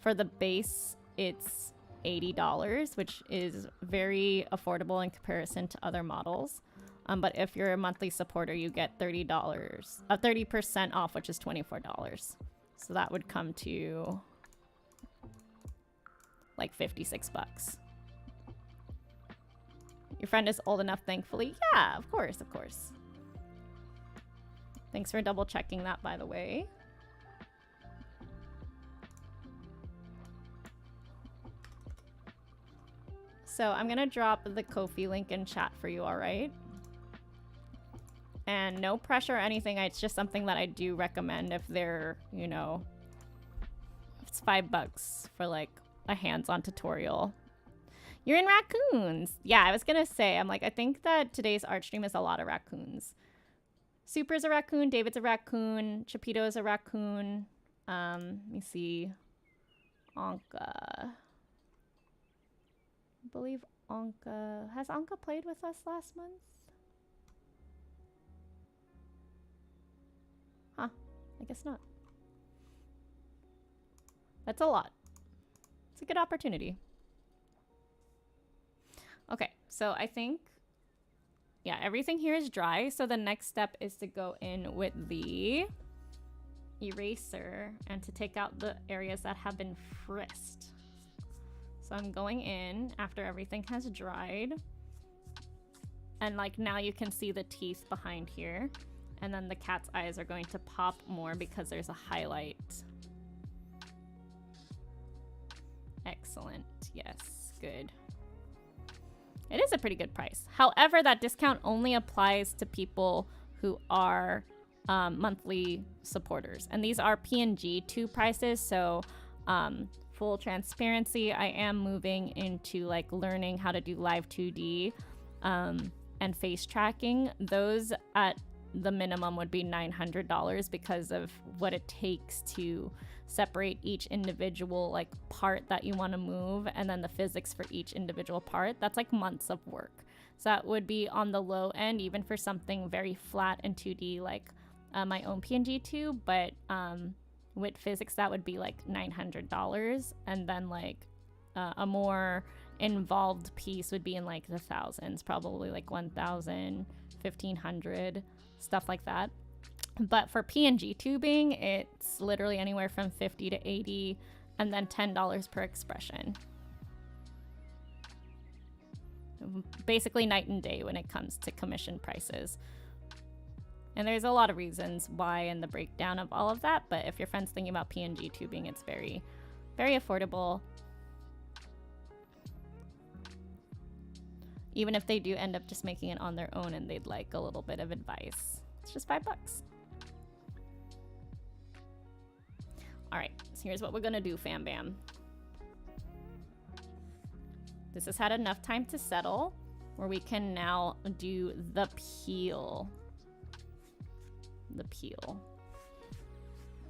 for the base, it's $80, which is very affordable in comparison to other models. But if you're a monthly supporter, you get $30% off, which is $24. So that would come to like 56 bucks. Your friend is old enough, thankfully. Yeah, of course, of course. Thanks for double checking that, by the way. So I'm gonna drop the Ko-fi link in chat for you, all right? And no pressure or anything. It's just something that I do recommend if they're, you know, it's $5 for like a hands-on tutorial. You're in raccoons. Yeah, I was gonna say, I'm like, I think that today's art stream is a lot of raccoons. Super's a raccoon, David's a raccoon, Chapito's a raccoon. Let me see. Anka. I believe Anka. Has Anka played with us last month? Huh. I guess not. That's a lot. It's a good opportunity. Okay, so I think, yeah, everything here is dry. So the next step is to go in with the eraser and to take out the areas that have been frisked. So I'm going in after everything has dried. And like now you can see the teeth behind here. And then the cat's eyes are going to pop more because there's a highlight. Excellent. Yes, good. It is a pretty good price. However, that discount only applies to people who are monthly supporters. And these are PNG 2 prices. So full transparency, I am moving into like learning how to do live 2D and face tracking. Those at the minimum would be $900 because of what it takes to separate each individual like part that you want to move, and then the physics for each individual part. That's like months of work. So that would be on the low end, even for something very flat and 2D like my own PNG tube, but with physics that would be like $900, and then like a more involved piece would be in like the thousands, probably like 1,000, 1,500, stuff like that. But for PNG tubing, it's literally anywhere from 50 to 80, and then $10 per expression. Basically night and day when it comes to commission prices. And there's a lot of reasons why in the breakdown of all of that, but if your friend's thinking about PNG tubing, it's very, very affordable. Even if they do end up just making it on their own and they'd like a little bit of advice. It's just $5. All right, so here's what we're gonna do, fam bam. This has had enough time to settle where we can now do the peel. The peel.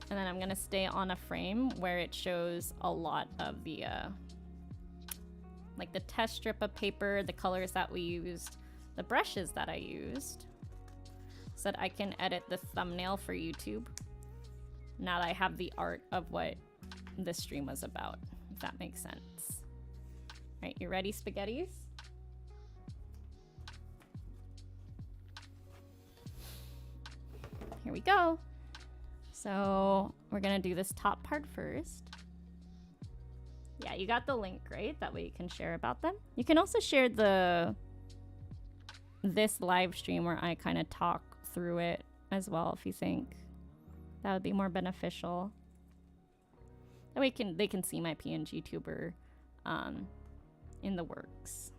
And then I'm gonna stay on a frame where it shows a lot of the like the test strip of paper, the colors that we used, the brushes that I used, so that I can edit the thumbnail for YouTube now that I have the art of what this stream was about, if that makes sense. All right, you ready, spaghettis? Here we go. So we're gonna do this top part first. Yeah, you got the link, right? That way you can share about them. You can also share this live stream where I kind of talk through it as well if you think that would be more beneficial. That way they can see my PNG tuber in the works.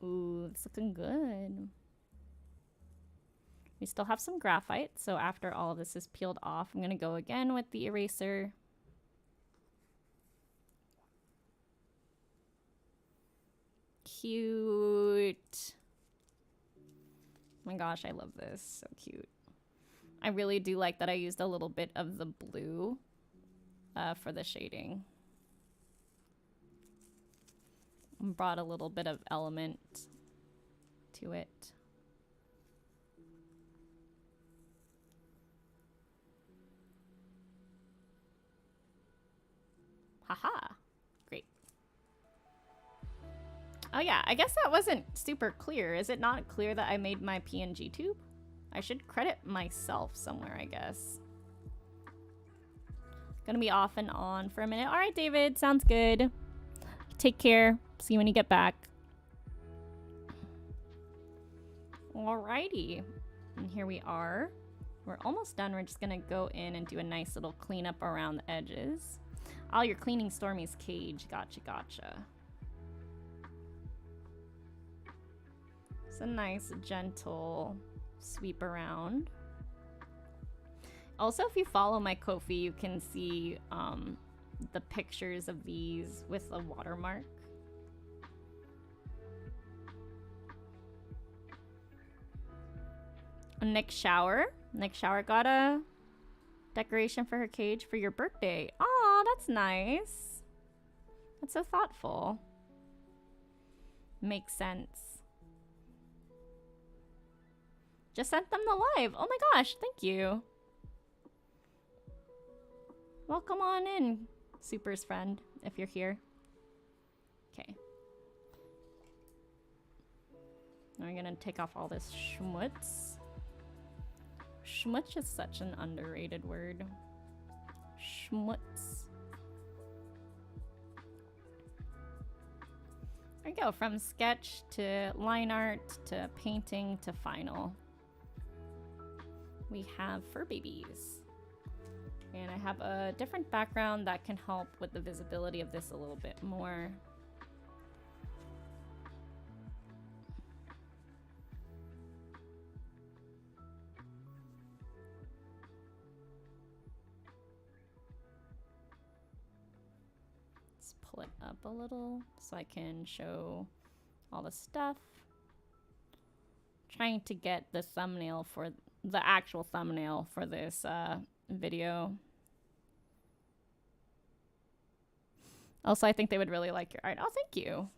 Ooh, it's looking good. We still have some graphite, so after all of this is peeled off, I'm gonna go again with the eraser. Cute. Oh my gosh, I love this. So cute. I really do like that I used a little bit of the blue for the shading. Brought a little bit of element to it. Haha. Great. Oh yeah, I guess that wasn't super clear. Is it not clear that I made my PNG tube? I should credit myself somewhere, I guess. Gonna be off and on for a minute. All right, David, sounds good. Take care. See you when you get back. Alrighty. And here we are. We're almost done. We're just gonna go in and do a nice little cleanup around the edges. Oh, you're cleaning Stormy's cage. Gotcha, gotcha. It's a nice, gentle sweep around. Also, if you follow my Ko-fi, you can see the pictures of these with a watermark. Nick Shower. Nick Shower got a decoration for her cage for your birthday. Aw, that's nice. That's so thoughtful. Makes sense. Just sent them the live. Oh my gosh, thank you. Welcome on in, Super's friend, if you're here. Okay. Now we're gonna take off all this schmutz. Schmutz is such an underrated word. Schmutz. There we go, from sketch to line art to painting to final. We have fur babies. And I have a different background that can help with the visibility of this a little bit more. Let's pull it up a little so I can show all the stuff. Trying to get the thumbnail for the actual thumbnail for this video. Also, I think they would really like your art. Oh, thank you.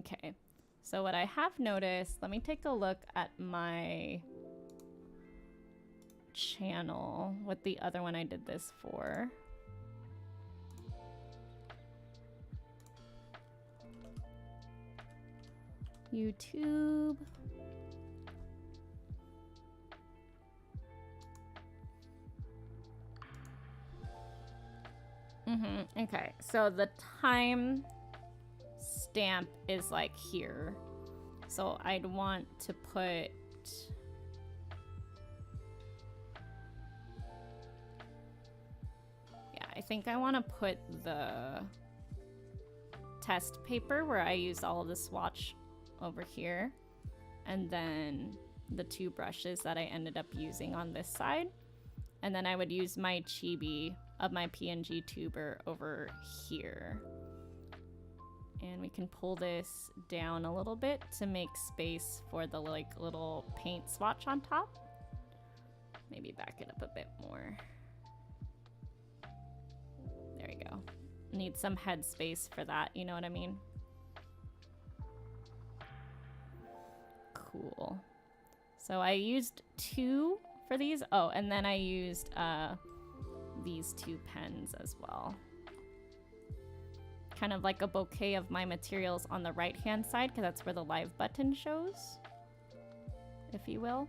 Okay, so what I have noticed, let me take a look at my channel, what the other one I did this for. YouTube. Okay, so the time stamp is like here. So I'd want to put... Yeah, I think I want to put the test paper where I used all of the swatch over here. And then the 2 brushes that I ended up using on this side. And then I would use my chibi of my PNG tuber over here. And we can pull this down a little bit to make space for the like little paint swatch on top. Maybe back it up a bit more. There we go. Need some head space for that, you know what I mean? Cool. So I used 2 for these. Oh, and then I used these 2 pens as well. Kind of like a bouquet of my materials on the right hand side, because that's where the live button shows, if you will.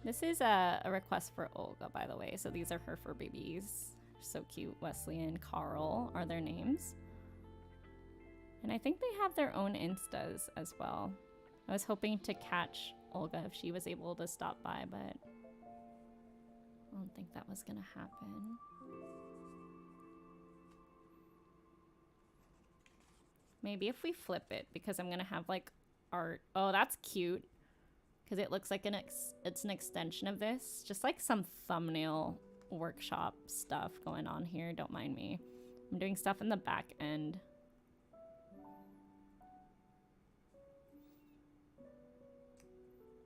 This is a request for Olga, by the way, so these are her fur babies. So cute. Wesley and Carl are their names. And I think they have their own Instas as well. I was hoping to catch Olga if she was able to stop by, but I don't think that was gonna happen. Maybe if we flip it, because I'm gonna have like art. Oh, that's cute. Because it looks like it's an extension of this. Just like some thumbnail workshop stuff going on here. Don't mind me. I'm doing stuff in the back end.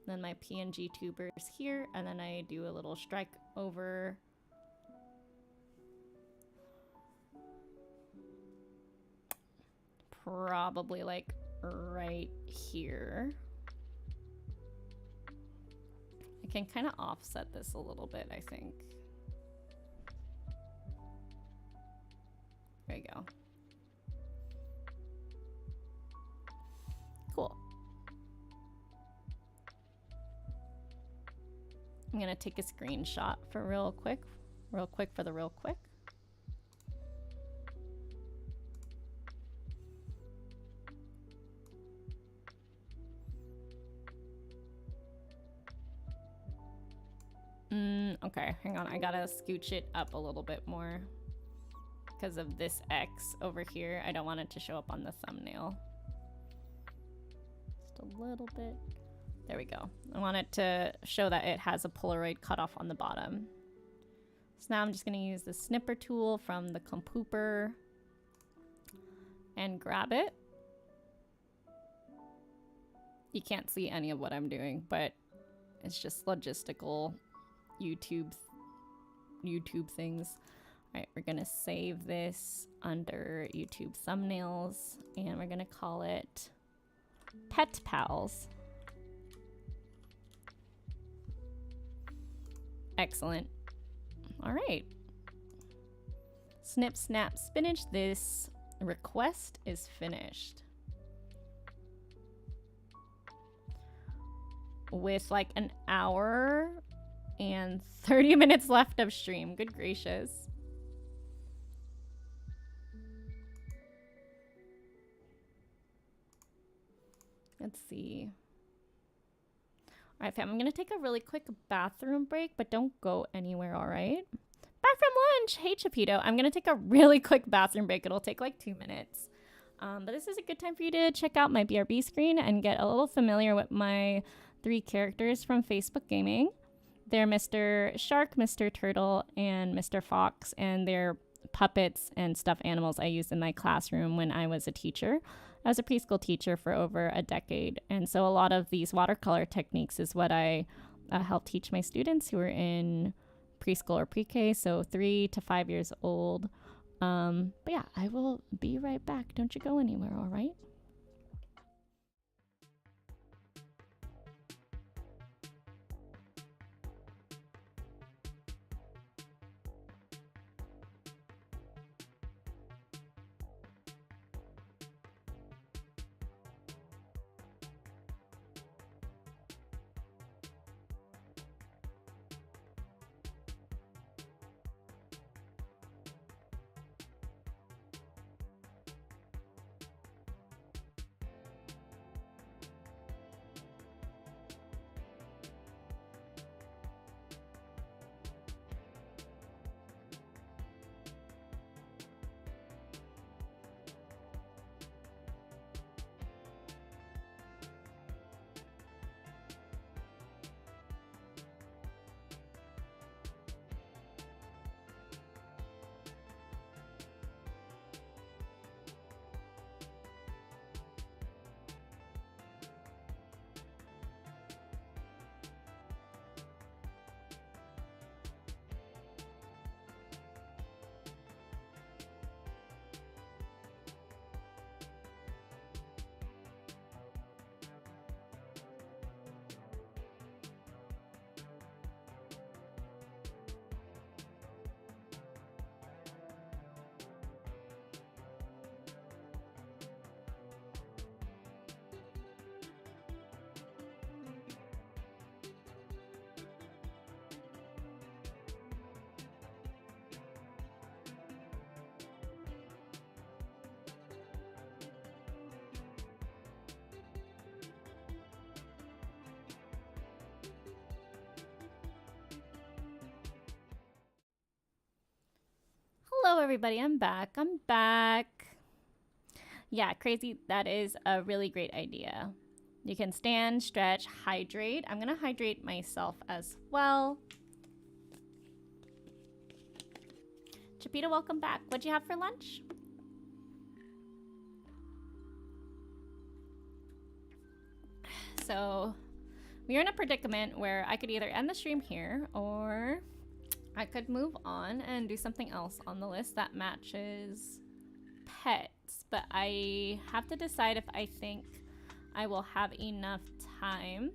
Then my PNG tubers here, and then I do a little strike over. Probably like right here. I can kind of offset this a little bit, I think. There you go. Cool. I'm gonna take a screenshot for real quick for the real quick. Okay, hang on, I gotta scooch it up a little bit more because of this X over here. I don't want it to show up on the thumbnail. Just a little bit. There we go. I want it to show that it has a Polaroid cutoff on the bottom. So now I'm just going to use the snipper tool from the Compooper and grab it. You can't see any of what I'm doing, but it's just logistical YouTube things. All right, we're going to save this under YouTube thumbnails, and we're going to call it Pet Pals. Excellent. All right. Snip, snap, spinach. This request is finished. With like an hour and 30 minutes left of stream. Good gracious. Let's see. All right, fam, I'm going to take a really quick bathroom break, but don't go anywhere, all right? Back from lunch. Hey, Chapito. I'm going to take a really quick bathroom break. It'll take like 2 minutes. But this is a good time for you to check out my BRB screen and get a little familiar with my 3 characters from Facebook Gaming. They're Mr. Shark, Mr. Turtle, and Mr. Fox, and they're puppets and stuffed animals I used in my classroom when I was a teacher. I was a preschool teacher for over a decade, and so a lot of these watercolor techniques is what I help teach my students who are in preschool or pre-K, so 3 to 5 years old. But yeah, I will be right back. Don't you go anywhere, all right? Hello, everybody. I'm back. Yeah, crazy. That is a really great idea. You can stand, stretch, hydrate. I'm going to hydrate myself as well. Chapita, welcome back. What'd you have for lunch? So we're in a predicament where I could either end the stream here or I could move on and do something else on the list that matches pets. But I have to decide if I think I will have enough time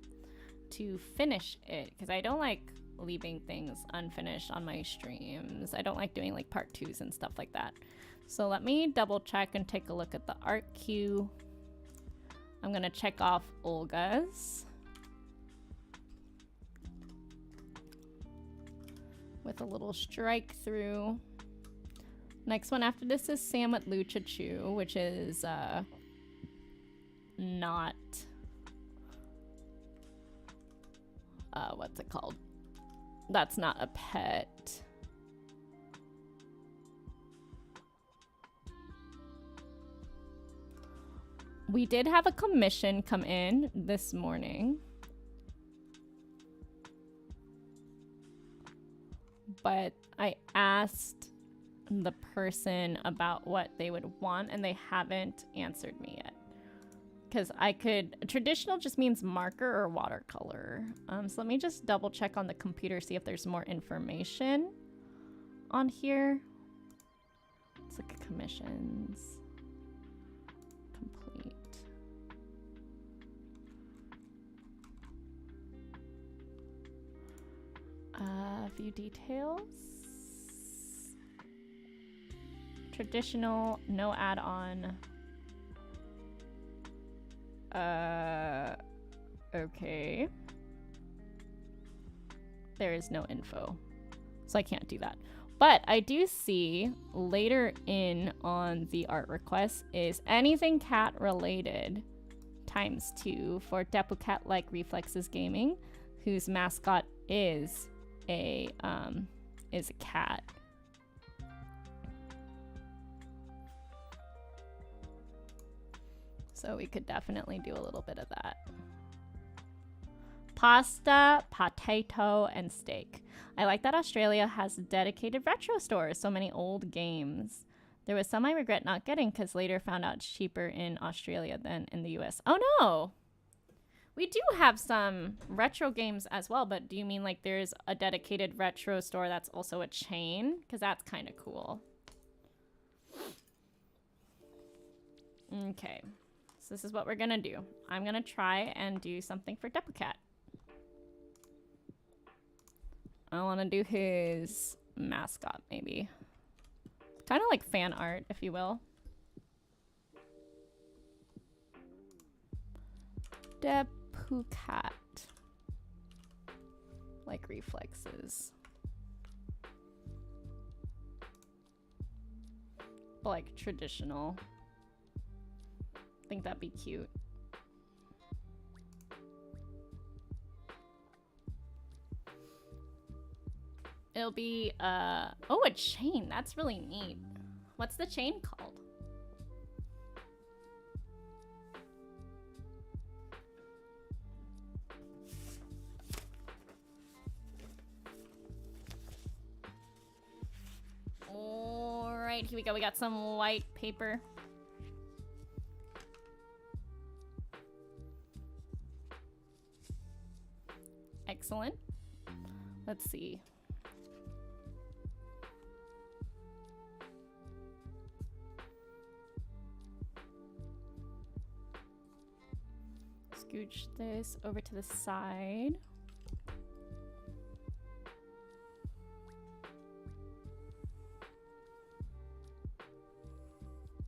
to finish it, because I don't like leaving things unfinished on my streams. I don't like doing like part 2s and stuff like that. So let me double check and take a look at the art queue. I'm gonna check off Olga's with a little strike through. Next one after this is Sam with Lucha Chu, which is not what's it called? That's not a pet. We did have a commission come in this morning, but I asked the person about what they would want and they haven't answered me yet. Because traditional just means marker or watercolor. So let me just double check on the computer, see if there's more information on here. Let's look at commissions. Complete. View details. Traditional, no add-on. Okay. There is no info, so I can't do that. But I do see later in on the art request is anything cat related ×2 for Depu Cat Like Reflexes Gaming, whose mascot is a cat. So we could definitely do a little bit of that. Pasta, potato, and steak. I like that Australia has dedicated retro stores, so many old games. There was some I regret not getting because later found out it's cheaper in Australia than in the US. Oh no! We do have some retro games as well, but do you mean like there's a dedicated retro store that's also a chain? Because that's kind of cool. Okay. So this is what we're gonna do. I'm gonna try and do something for Depu Cat. I want to do his mascot, maybe. Kind of like fan art, if you will. Depu Cat. Like reflexes. But like traditional. I think that'd be cute. It'll be, oh, a chain. That's really neat. What's the chain called? All right, here we go. We got some white paper. Excellent. Let's see. Scooch this over to the side.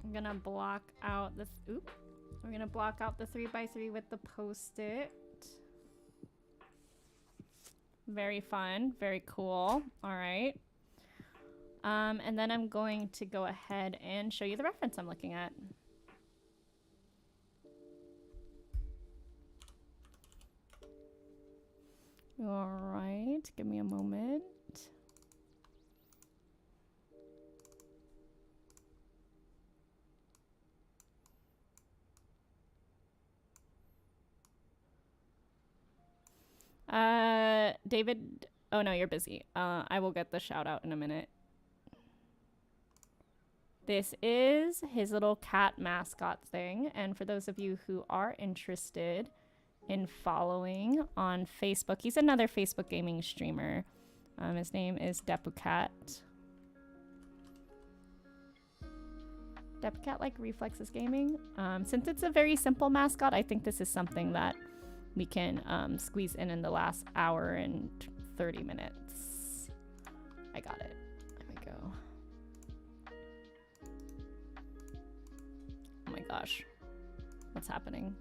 I'm gonna block out the, we're gonna block out the 3x3 with the Post-it. Very fun, very cool. All right. And then I'm going to go ahead and show you the reference I'm looking at. All right, give me a moment. David. Oh no, you're busy. I will get the shout out in a minute. This is his little cat mascot thing. And for those of you who are interested in following on Facebook, he's another Facebook gaming streamer. His name is Depucat. Depucat like Reflexes Gaming. Since it's a very simple mascot, I think this is something that we can squeeze in the last hour and 30 minutes. I got it. There we go. Oh my gosh. What's happening?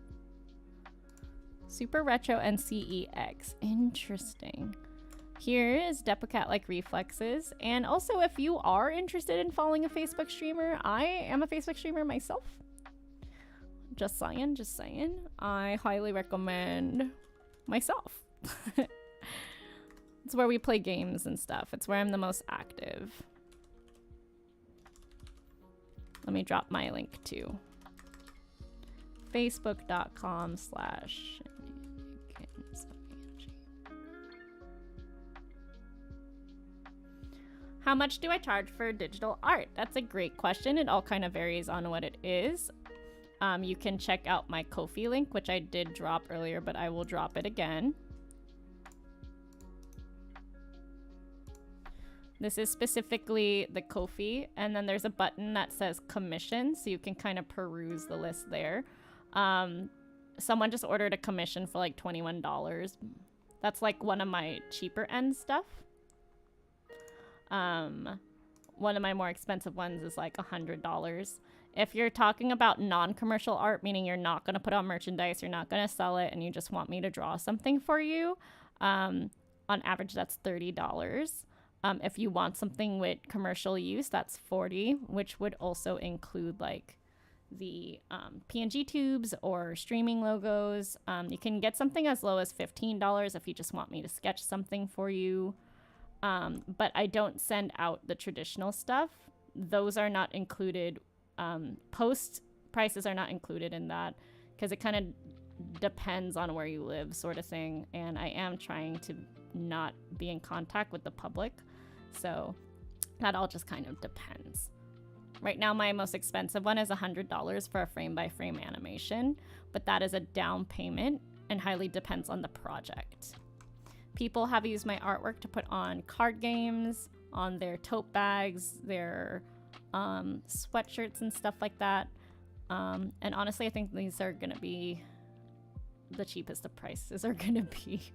Super Retro and CEX. Interesting. Here is Depacat like Reflexes. And also, if you are interested in following a Facebook streamer, I am a Facebook streamer myself. Just saying, just saying. I highly recommend myself. It's where we play games and stuff. It's where I'm the most active. Let me drop my link too. Facebook.com/. How much do I charge for digital art? That's a great question. It all kind of varies on what it is. You can check out my Ko-fi link, which I did drop earlier, but I will drop it again. This is specifically the Ko-fi, and then there's a button that says commission, so you can kind of peruse the list there. Someone just ordered a commission for like $21. That's like one of my cheaper end stuff. One of my more expensive ones is like $100. If you're talking about non-commercial art, meaning you're not going to put on merchandise, you're not going to sell it, and you just want me to draw something for you, on average that's $30. If you want something with commercial use, that's $40, which would also include like the PNG tubes or streaming logos. You can get something as low as $15 if you just want me to sketch something for you. But I don't send out the traditional stuff. Those are not included. Post prices are not included in that because it kind of depends on where you live, sort of thing. And I am trying to not be in contact with the public. So that all just kind of depends. Right now, my most expensive one is $100 for a frame-by-frame animation, but that is a down payment and highly depends on the project. People have used my artwork to put on card games, on their tote bags, their sweatshirts and stuff like that. And honestly, I think these are going to be the cheapest the prices are going to be.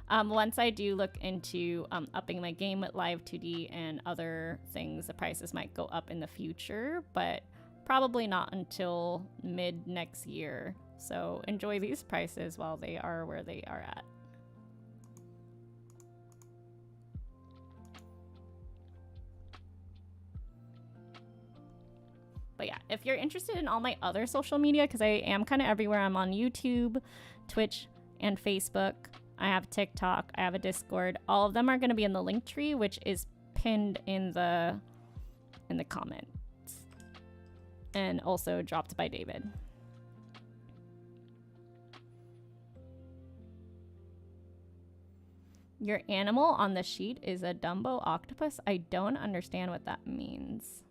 Once I do look into upping my game with Live 2D and other things, the prices might go up in the future, but probably not until mid next year. So enjoy these prices while they are where they are at. But yeah, if you're interested in all my other social media, because I am kind of everywhere. I'm on YouTube, Twitch, and Facebook. I have TikTok. I have a Discord. All of them are going to be in the link tree, which is pinned in the comments. And also dropped by David. Your animal on the sheet is a Dumbo octopus. I don't understand what that means.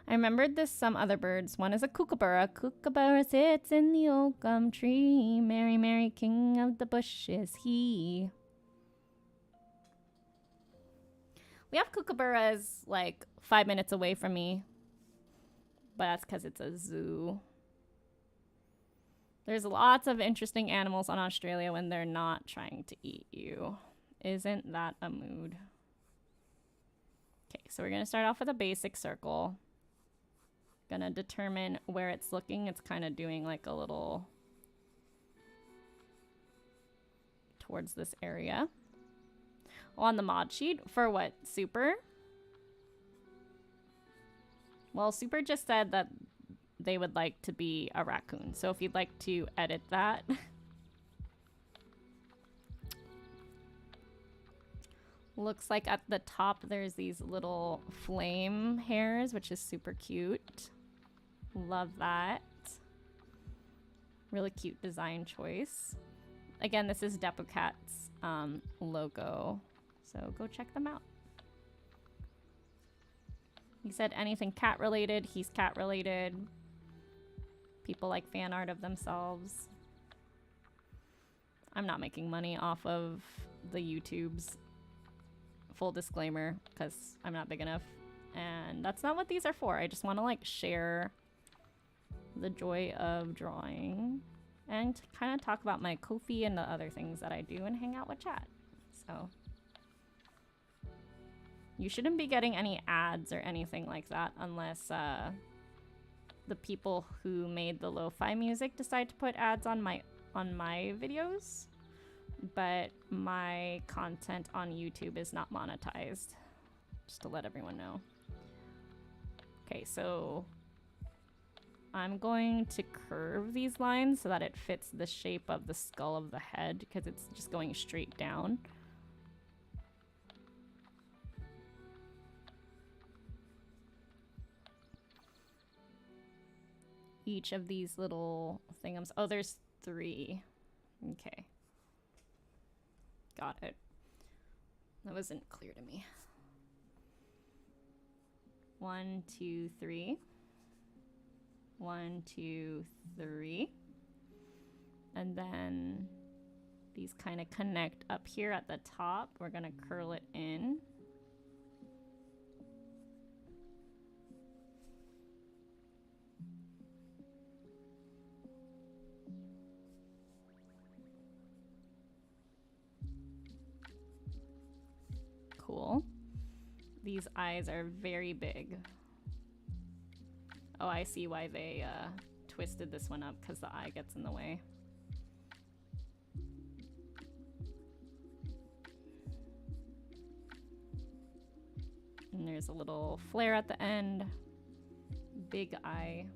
I remembered this some other birds. One is a kookaburra. Kookaburra sits in the old gum tree. Merry, merry king of the bush is he. We have kookaburras like 5 minutes away from me. But that's because it's a zoo. There's lots of interesting animals on Australia when they're not trying to eat you. Isn't that a mood? Okay, so we're going to start off with a basic circle. Gonna determine where it's looking. It's kind of doing like a little towards this area. On the mod sheet for what? Super? Well, Super just said that they would like to be a raccoon. So if you'd like to edit that. Looks like at the top there's these little flame hairs, which is super cute. Love that. Really cute design choice. Again, this is DepoCat's logo, so go check them out. He said anything cat related, he's cat related. People like fan art of themselves. I'm not making money off of the YouTubes. Full disclaimer, because I'm not big enough. And that's not what these are for. I just want to like share the joy of drawing and kind of talk about my Ko-fi and the other things that I do and hang out with chat. So you shouldn't be getting any ads or anything like that unless the people who made the lo-fi music decide to put ads on my videos. But my content on YouTube is not monetized, just to let everyone know. Okay, so I'm going to curve these lines so that it fits the shape of the skull of the head, because it's just going straight down. Each of these little thingums. Oh, there's 3. Okay. Got it. That wasn't clear to me. 1, 2, 3. 1, 2, 3. And then these kind of connect up here at the top. We're gonna curl it in. Cool. These eyes are very big. Oh, I see why they twisted this one up, because the eye gets in the way. And there's a little flare at the end. Big eye.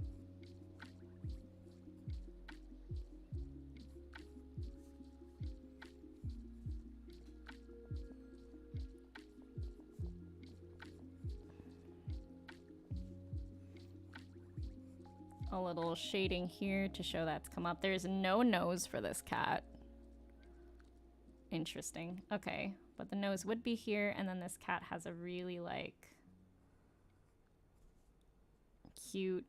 A little shading here to show that's come up. There's no nose for this cat. Interesting. Okay, but the nose would be here, and then this cat has a really like cute,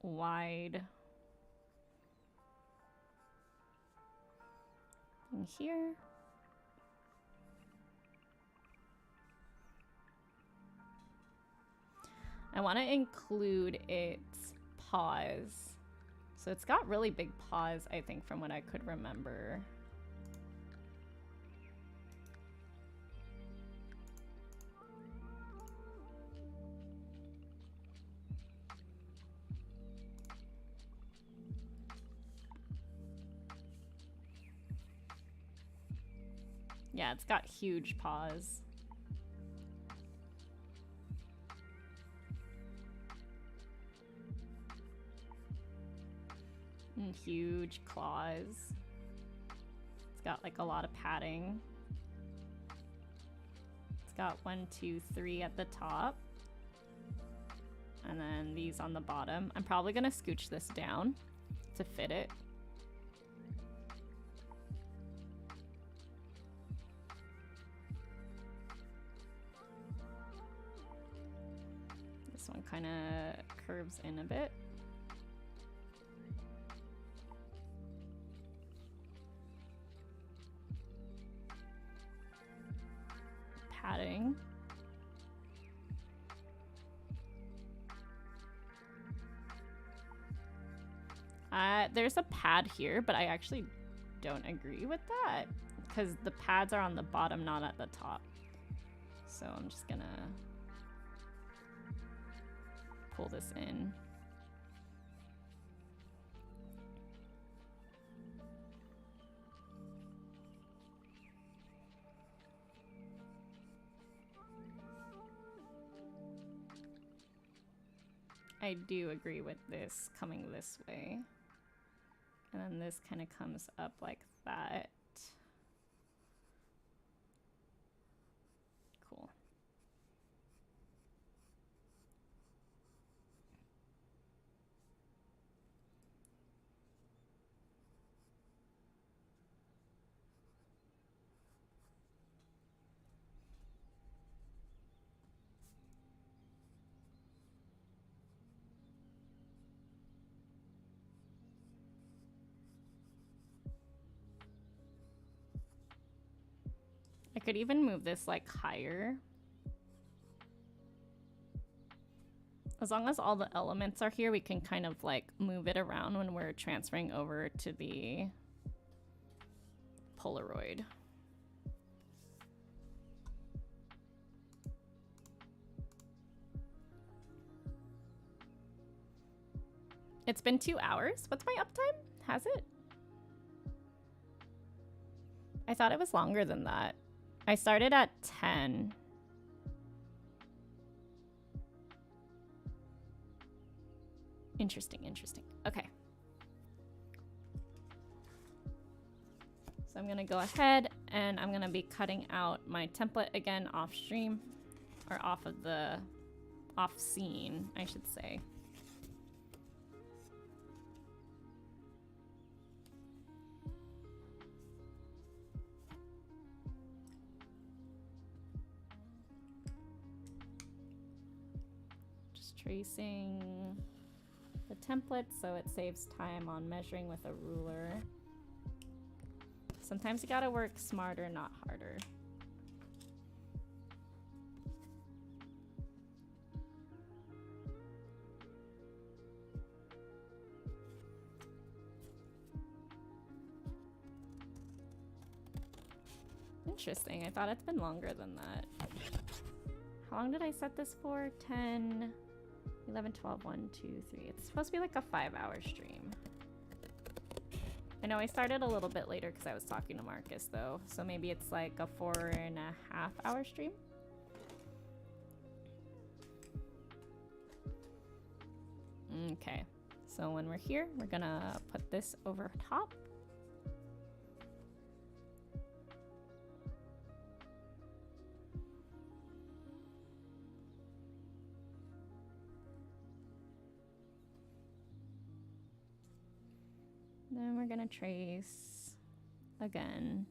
wide thing here. I want to include its paws. So it's got really big paws, I think, from what I could remember. Yeah, it's got huge paws. And huge claws. It's got like a lot of padding. It's got 1, 2, 3 at the top. And then these on the bottom. I'm probably gonna scooch this down to fit it. This one kind of curves in a bit. Padding. There's a pad here, but I actually don't agree with that because the pads are on the bottom, not at the top. So I'm just gonna pull this in. I do agree with this coming this way. And then this kind of comes up like that. Cool. could even move this like higher. As long as all the elements are here, we can kind of like move it around when we're transferring over to the Polaroid. It's been 2 hours. What's my uptime? Has it? I thought it was longer than that. I started at 10. Interesting, interesting. Okay. So I'm gonna go ahead and I'm gonna be cutting out my template again off stream, or off scene, I should say. Just tracing the template so it saves time on measuring with a ruler. Sometimes you gotta work smarter, not harder. Interesting. I thought it's been longer than that. How long did I set this for? 10, 11, 12, 1, 2, 3. It's supposed to be like a 5-hour stream. I know I started a little bit later because I was talking to Marcus though, so maybe it's like a 4.5-hour stream. Okay, so when we're here, we're gonna put this over top. Then we're gonna trace again.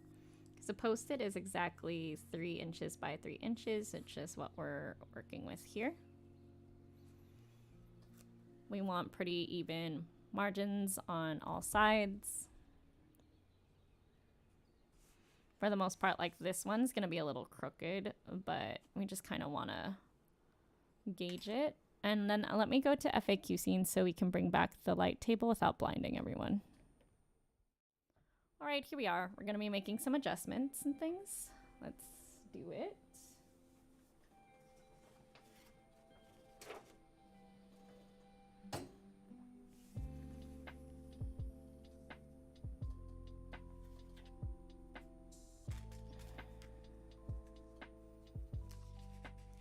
Because the post-it is exactly 3 inches by 3 inches. It's just what we're working with here. We want pretty even margins on all sides. For the most part, like this one's gonna be a little crooked, but we just kind of wanna gauge it. And then let me go to FAQ scene so we can bring back the light table without blinding everyone. All right, here we are. We're gonna be making some adjustments and things. Let's do it.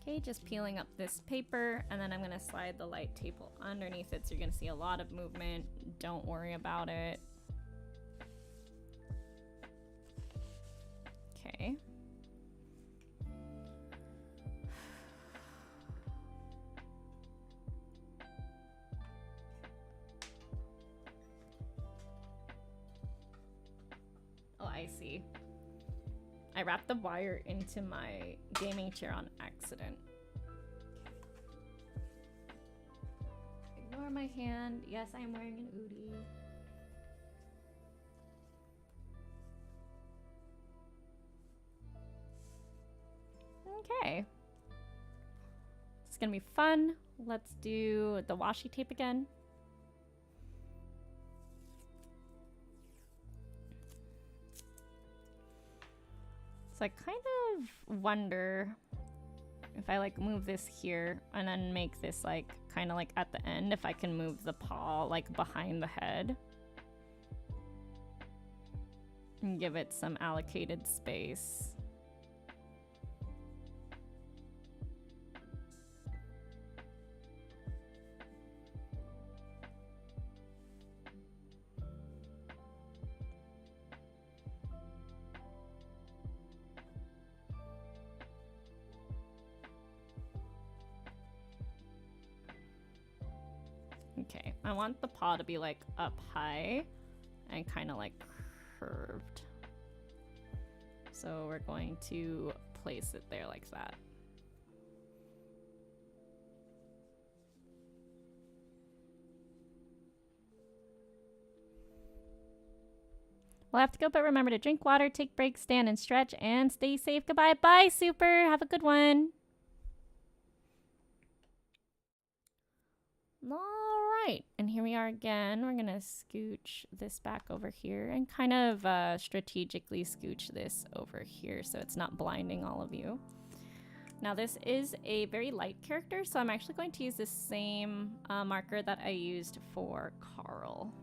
Okay, just peeling up this paper, and then I'm gonna slide the light table underneath it so you're gonna see a lot of movement. Don't worry about it. Okay. Oh, I see. I wrapped the wire into my gaming chair on accident. Ignore my hand. Yes, I am wearing an Udi. Okay. It's gonna be fun. Let's do the washi tape again. So I kind of wonder if I like move this here and then make this like kind of like at the end, if I can move the paw like behind the head and give it some allocated space. Okay, I want the paw to be like up high and kind of like curved. So we're going to place it there like that. We'll have to go, but remember to drink water, take breaks, stand and stretch, and stay safe. Goodbye. Bye, Super. Have a good one. All right. And here we are again. We're going to scooch this back over here and kind of strategically scooch this over here so it's not blinding all of you. Now this is a very light character, so I'm actually going to use the same marker that I used for Carl.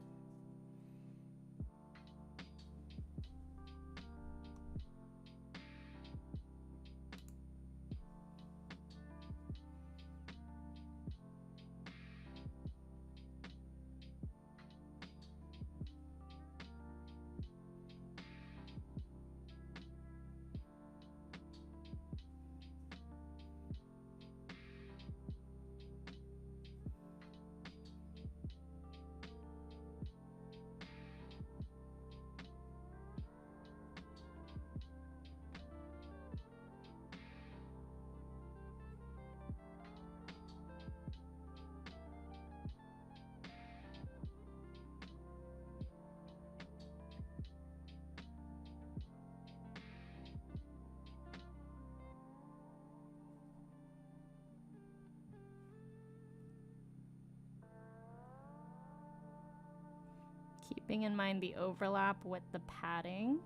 Keeping in mind the overlap with the padding.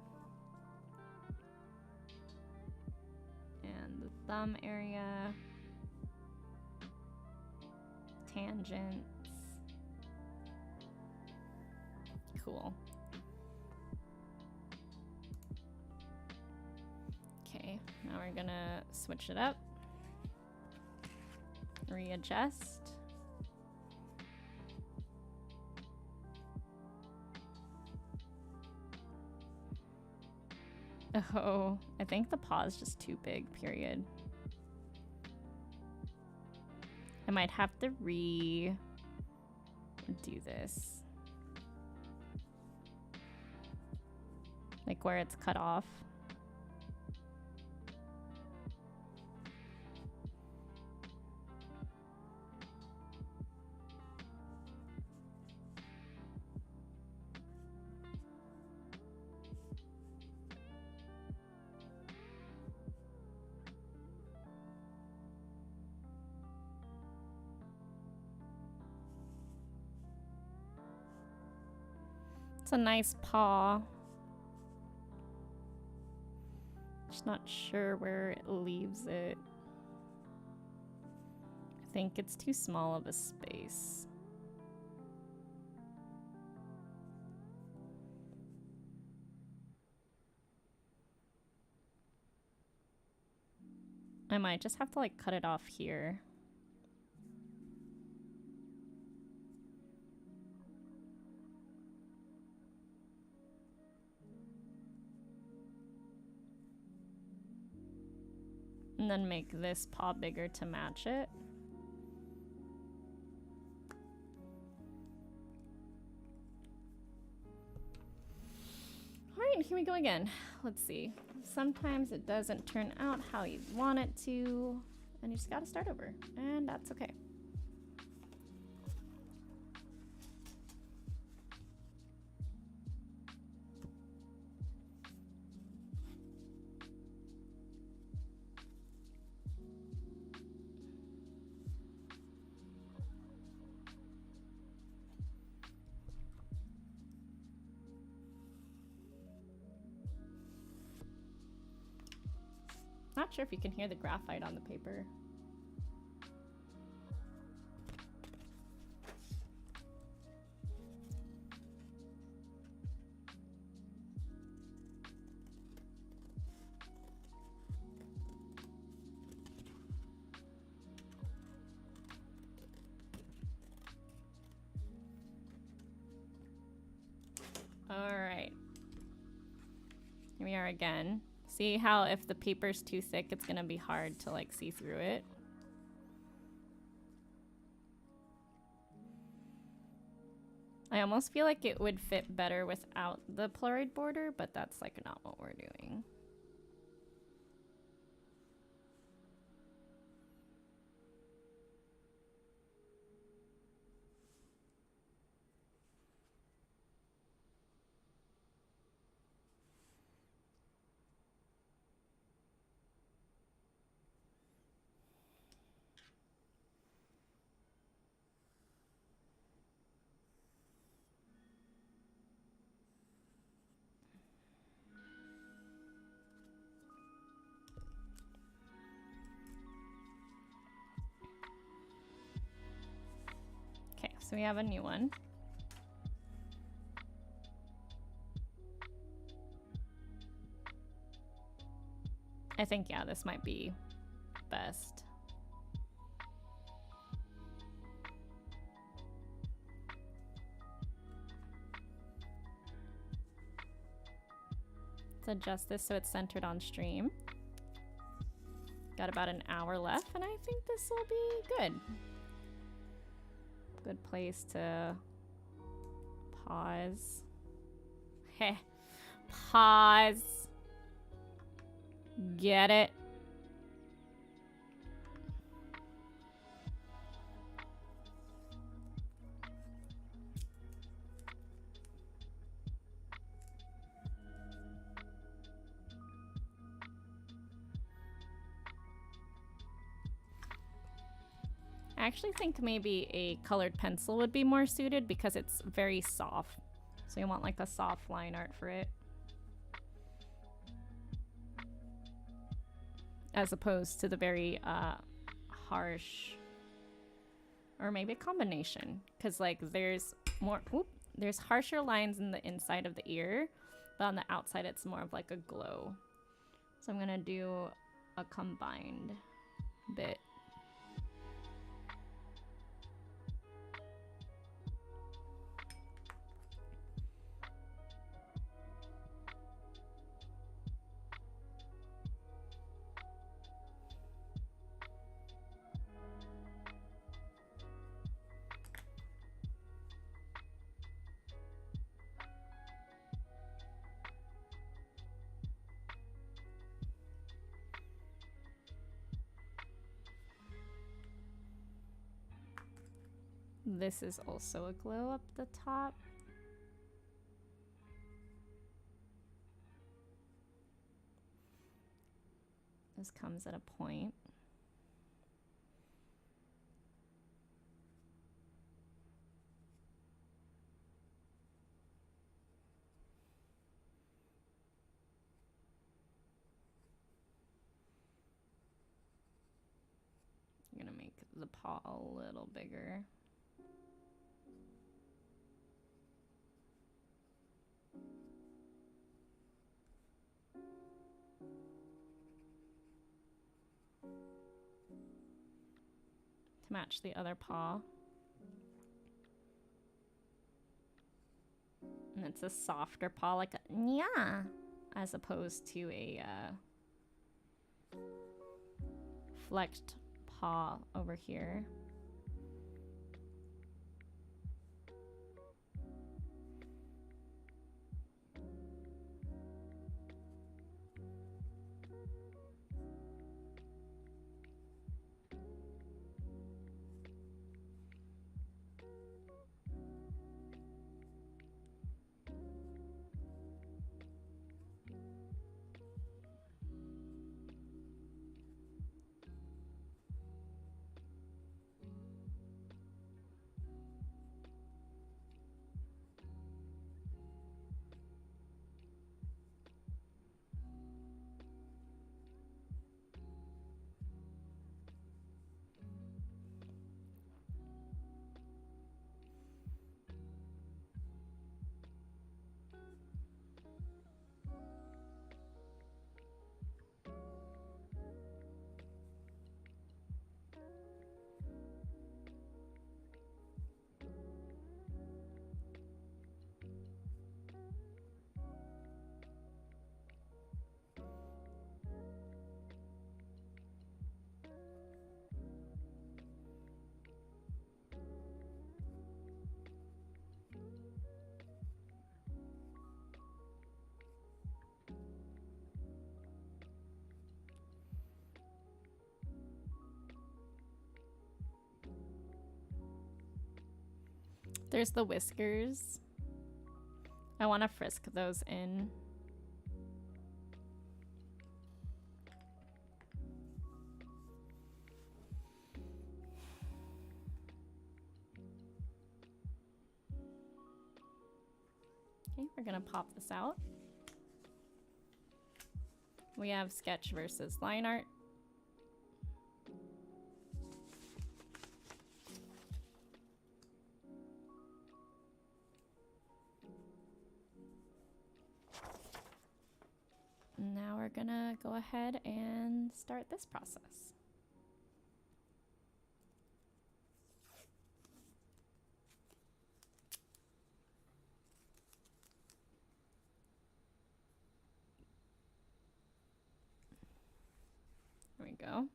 And the thumb area. Tangents. Cool. Okay, now we're gonna switch it up. Readjust. Oh, I think the paw is just too big, period. I might have to do this. Like where it's cut off. It's a nice paw. Just not sure where it leaves it. I think it's too small of a space. I might just have to like cut it off here. And then make this paw bigger to match it. All right, here we go again. Let's see. Sometimes it doesn't turn out how you want it to, and you just gotta start over, and that's okay. Not sure if you can hear the graphite on the paper. All right. Here we are again. See how if the paper's too thick, it's gonna be hard to like see through it. I almost feel like it would fit better without the Polaroid border, but that's like not what we're doing. So we have a new one. I think, yeah, this might be best. Let's adjust this so it's centered on stream. Got about an hour left, and I think this will be good. Good place to pause. Heh. Pause. Get it? I actually think maybe a colored pencil would be more suited because it's very soft. So you want like a soft line art for it. As opposed to the very harsh, or maybe a combination. Because like there's more, there's harsher lines in the inside of the ear, but on the outside it's more of like a glow. So I'm gonna do a combined bit. This is also a glow up the top. This comes at a point. I'm gonna make the paw a little bigger. To match the other paw. And it's a softer paw, like a yeah, as opposed to a flexed paw over here. There's the whiskers. I want to frisk those in. Okay, we're gonna pop this out. We have sketch versus line art. go ahead and start this process. There we go.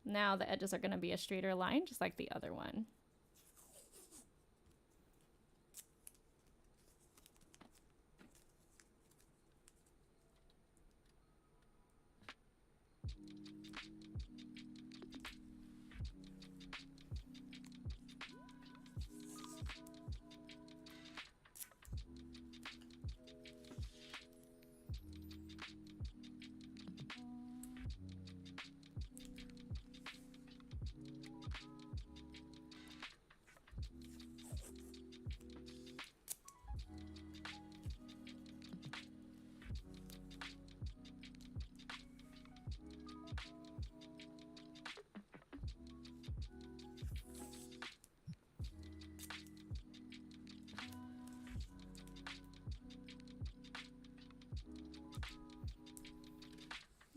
Now the edges are going to be a straighter line, just like the other one.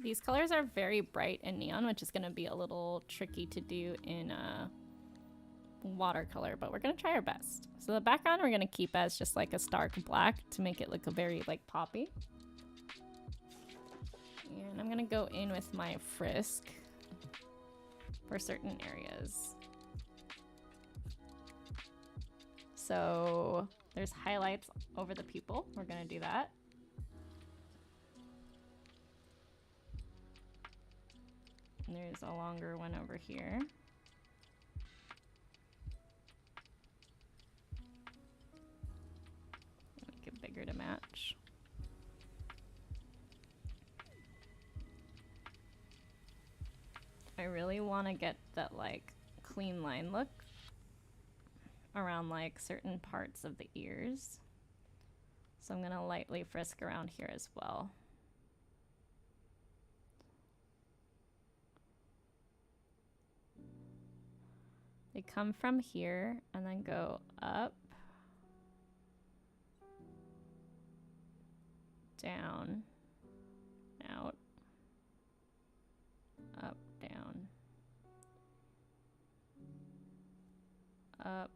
These colors are very bright and neon, which is going to be a little tricky to do in watercolor, but we're going to try our best. So the background we're going to keep as just like a stark black to make it look a very like poppy. And I'm going to go in with my Frisk for certain areas. So there's highlights over the pupil. We're going to do that. And there's a longer one over here. Make it bigger to match. I really want to get that like clean line look around like certain parts of the ears. So I'm going to lightly frisk around here as well. They come from here and then go up, down, out, up, down, up,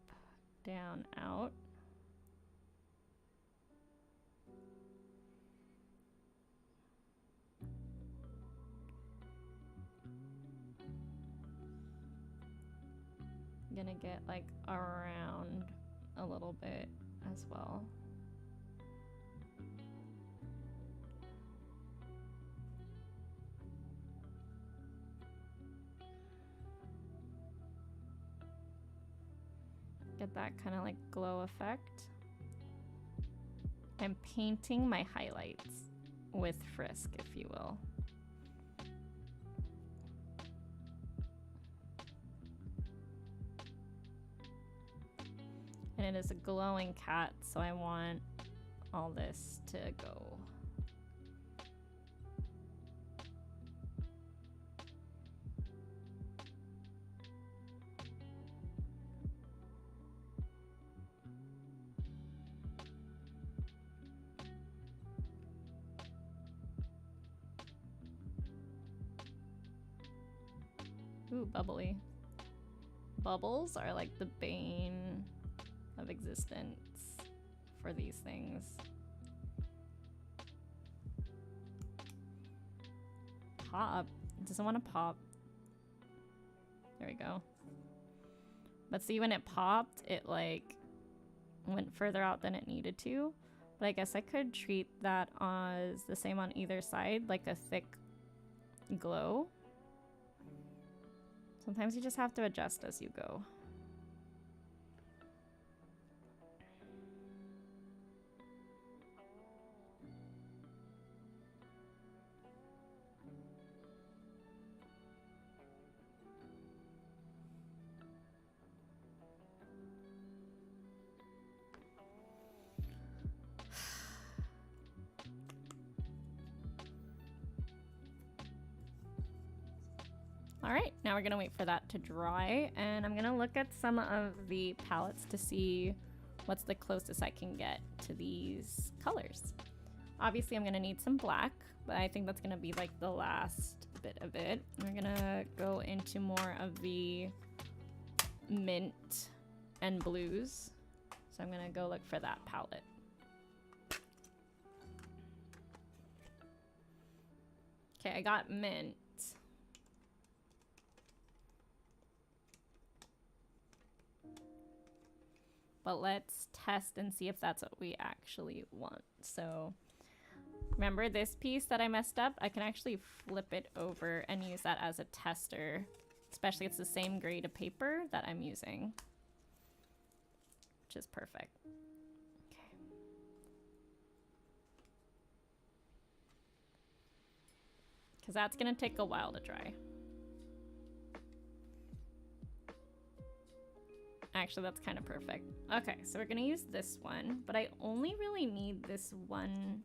down, out. Gonna get like around a little bit as well. Get that kind of like glow effect. I'm painting my highlights with Frisk, if you will. And it is a glowing cat, so I want all this to go. Ooh, bubbly. Bubbles are like the bane of existence for these things. Pop. It doesn't want to pop. There we go. But see, when it popped, it like went further out than it needed to. But I guess I could treat that as the same on either side, like a thick glow. Sometimes you just have to adjust as you go. All right, now we're gonna wait for that to dry, and I'm gonna look at some of the palettes to see what's the closest I can get to these colors. Obviously, I'm gonna need some black, but I think that's gonna be like the last bit of it. We're gonna go into more of the mint and blues. So I'm gonna go look for that palette. Okay, I got mint. But let's test and see if that's what we actually want. So remember this piece that I messed up? I can actually flip it over and use that as a tester. Especially it's the same grade of paper that I'm using. Which is perfect. Okay. Because that's going to take a while to dry. Actually, that's kind of perfect. Okay, so we're going to use this one. But I only really need this one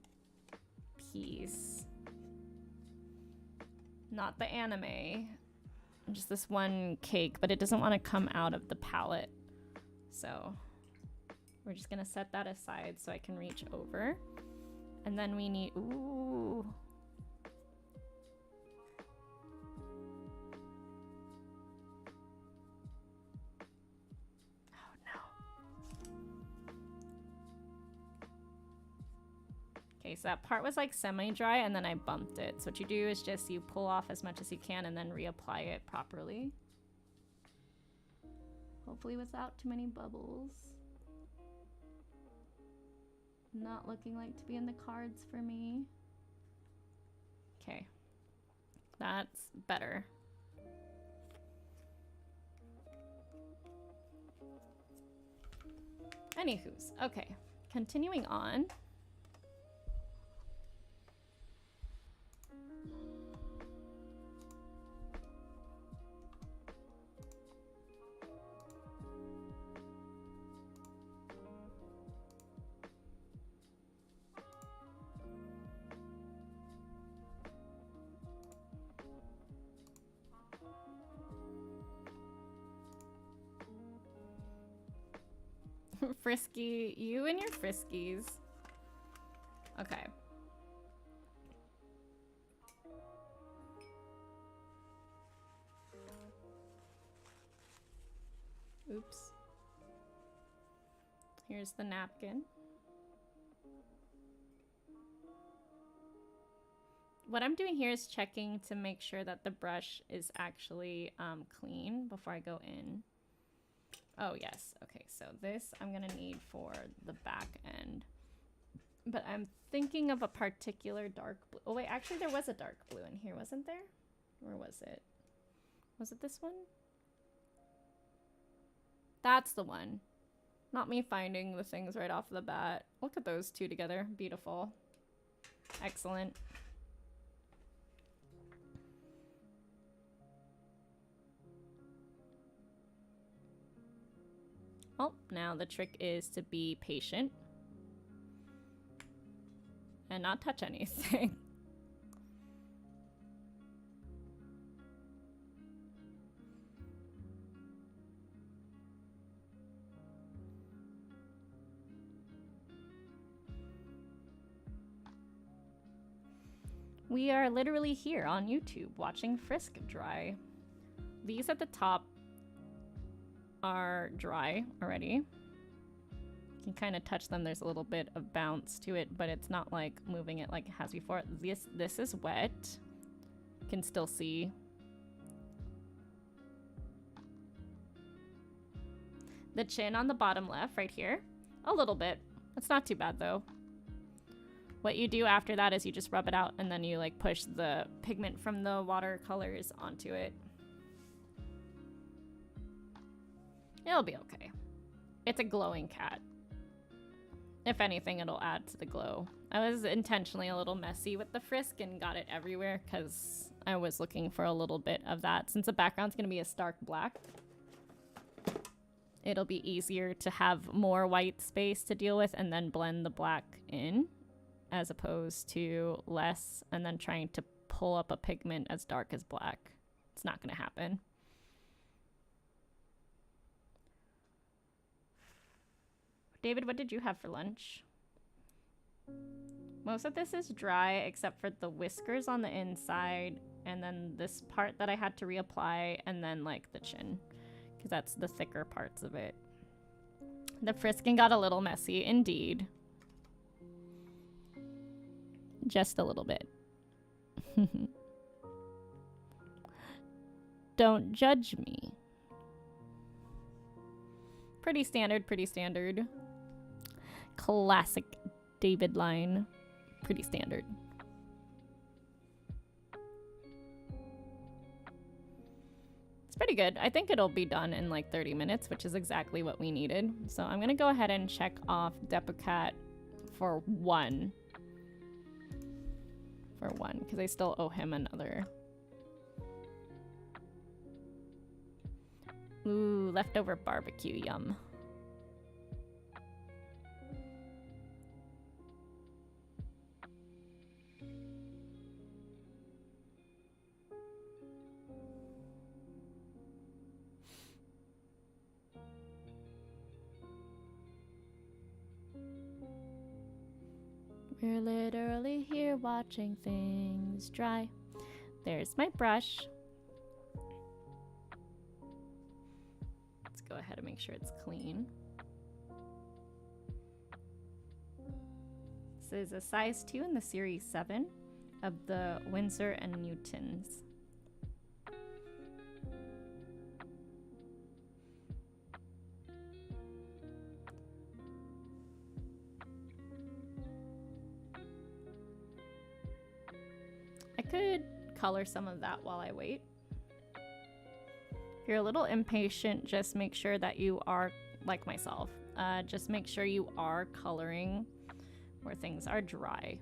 piece. Not the anime. Just this one cake, but it doesn't want to come out of the palette. So we're just gonna set that aside so I can reach over. And then we need, ooh. Oh no. Okay, so that part was like semi-dry and then I bumped it. So what you do is just you pull off as much as you can and then reapply it properly. Hopefully without too many bubbles. Not looking like to be in the cards for me. Okay, that's better. Anywho's, okay, continuing on. Frisky, you and your friskies. Okay. Oops. Here's the napkin. What I'm doing here is checking to make sure that the brush is actually clean before I go in. Oh, yes. Okay, so this I'm going to need for the back end. But I'm thinking of a particular dark blue. Oh, wait, actually there was a dark blue in here, wasn't there? Or was it? Was it this one? That's the one. Not me finding the things right off the bat. Look at those two together. Beautiful. Excellent. Oh, now the trick is to be patient and not touch anything. We are literally here on YouTube watching Frisk dry. These at the top are dry already. You can kind of touch them. There's a little bit of bounce to it, but it's not like moving it like it has before. This is wet. You can still see. The chin on the bottom left right here. A little bit. It's not too bad though. What you do after that is you just rub it out and then you like push the pigment from the watercolors onto it. It'll be okay. It's a glowing cat. If anything, it'll add to the glow. I was intentionally a little messy with the Frisk and got it everywhere because I was looking for a little bit of that. Since the background's going to be a stark black, it'll be easier to have more white space to deal with and then blend the black in, as opposed to less and then trying to pull up a pigment as dark as black. It's not going to happen. David, what did you have for lunch? Most of this is dry except for the whiskers on the inside, and then this part that I had to reapply, and then like the chin, because that's the thicker parts of it. The frisking got a little messy, indeed. Just a little bit. Don't judge me. Pretty standard, pretty standard. Classic David line. Pretty standard. It's pretty good. I think it'll be done in like 30 minutes, which is exactly what we needed. So I'm gonna go ahead and check off Depocat for one. Because I still owe him another. Ooh, leftover barbecue, yum. We're literally here watching things dry. There's my brush. Let's go ahead and make sure it's clean. This is a size 2 in the series 7 of the Winsor & Newtons. I could color some of that while I wait. If you're a little impatient, just make sure that you are, like myself, just make sure you are coloring where things are dry.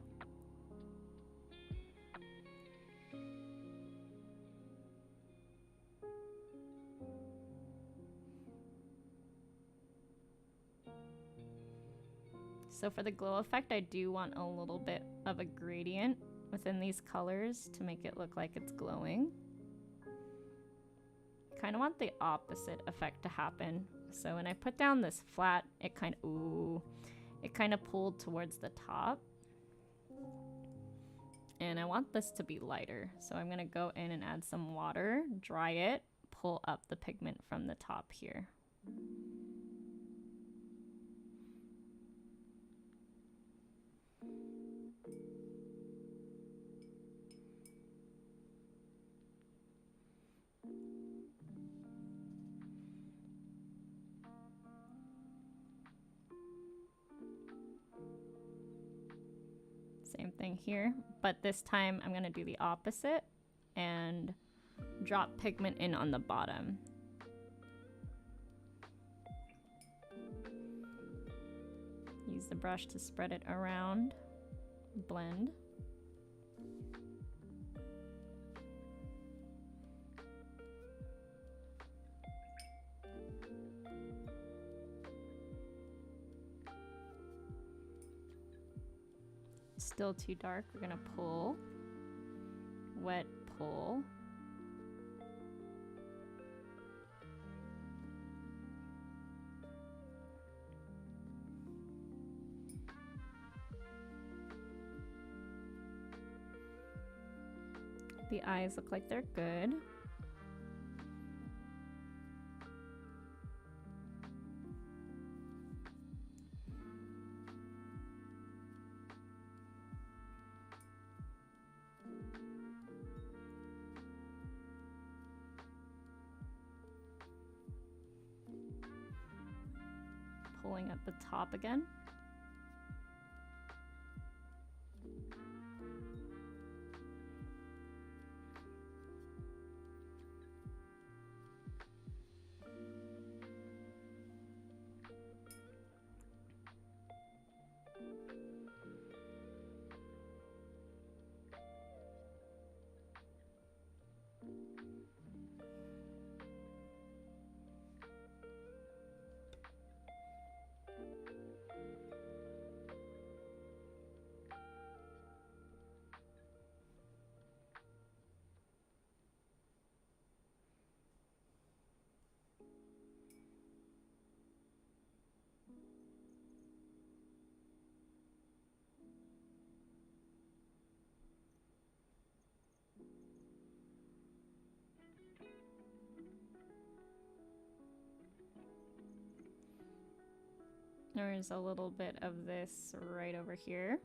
So for the glow effect, I do want a little bit of a gradient within these colors to make it look like it's glowing. Kind of want the opposite effect to happen. So when I put down this flat, it kind of pulled towards the top. And I want this to be lighter. So I'm gonna go in and add some water, dry it, pull up the pigment from the top here. Same thing here, but this time I'm gonna do the opposite and drop pigment in on the bottom. Use the brush to spread it around, blend. Still too dark, we're gonna pull, wet pull. The eyes look like they're good. Pulling at the top again. There's a little bit of this right over here.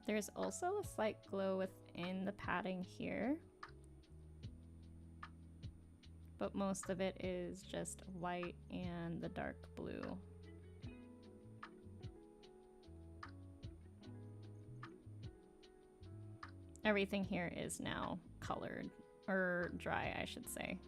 There's also a slight glow within the padding here, but most of it is just white and the dark blue. Everything here is now colored, or dry, I should say.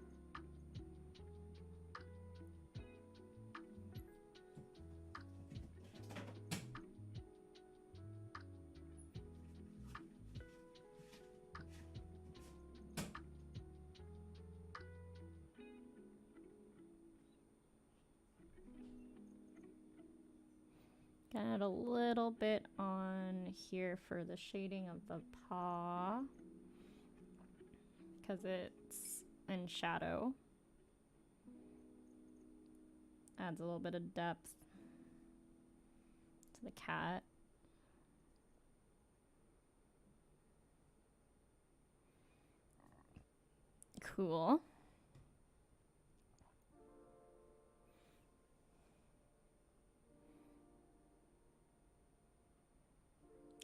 Gonna add a little bit on here for the shading of the paw, because it's in shadow. Adds a little bit of depth to the cat. Cool.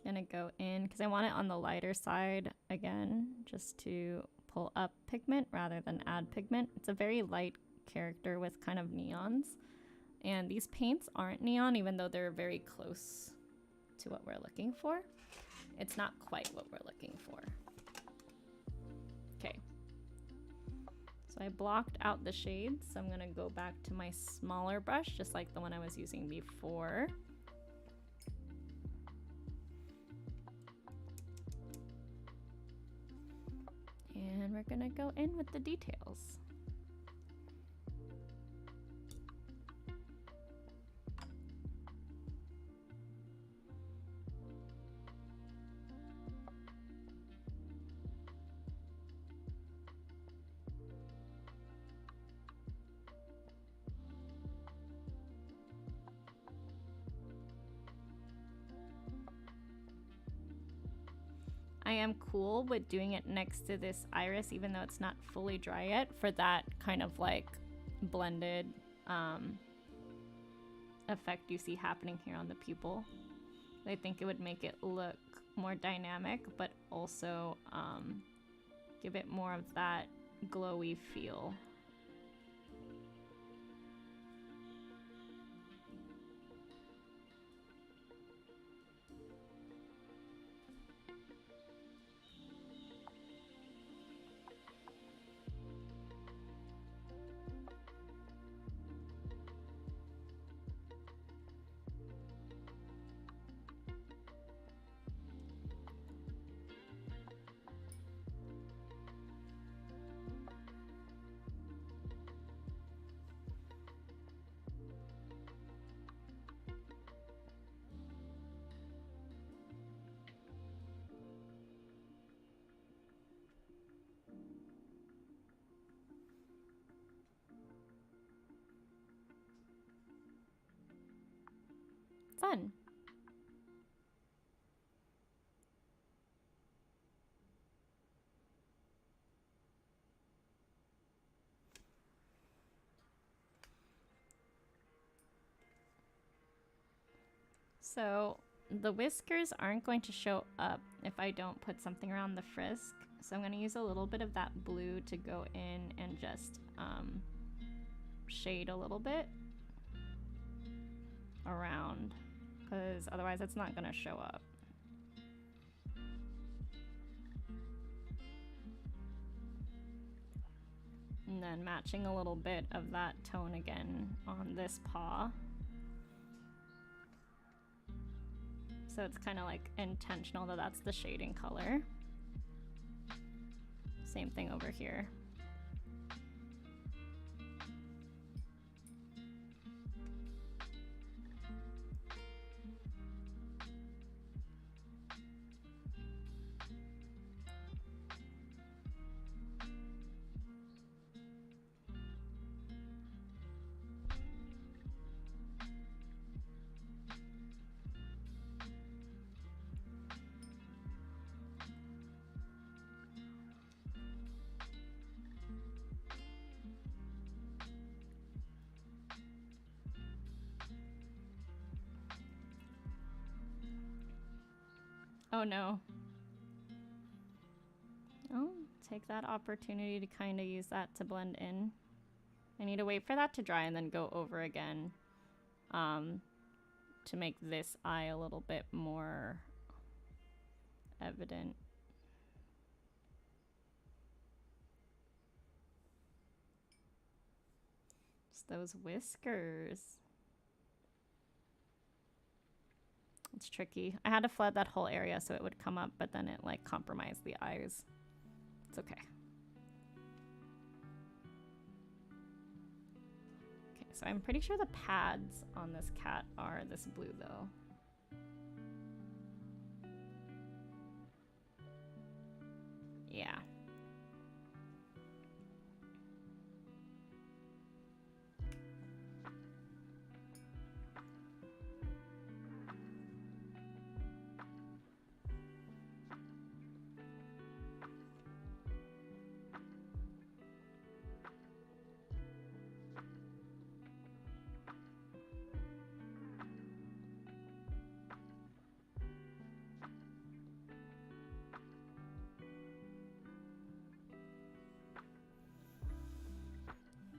Gonna go in because I want it on the lighter side again, just to pull up pigment rather than add pigment. It's a very light character with kind of neons, and these paints aren't neon, even though they're very close to what we're looking for. It's not quite what we're looking for. Okay, so I blocked out the shades, so I'm gonna go back to my smaller brush, just like the one I was using before. And we're gonna go in with the details. I am cool with doing it next to this iris, even though it's not fully dry yet, for that kind of like blended effect you see happening here on the pupil. I think it would make it look more dynamic, but also give it more of that glowy feel. Fun. So the whiskers aren't going to show up if I don't put something around the frisk. So I'm going to use a little bit of that blue to go in and just shade a little bit around, because otherwise it's not going to show up. And then matching a little bit of that tone again on this paw. So it's kind of like intentional that that's the shading color. Same thing over here. Oh no. Oh, take that opportunity to kind of use that to blend in. I need to wait for that to dry and then go over again to make this eye a little bit more evident. Just those whiskers. It's tricky. I had to flood that whole area so it would come up, but then it like compromised the eyes. It's okay. Okay, so I'm pretty sure the pads on this cat are this blue though. Yeah.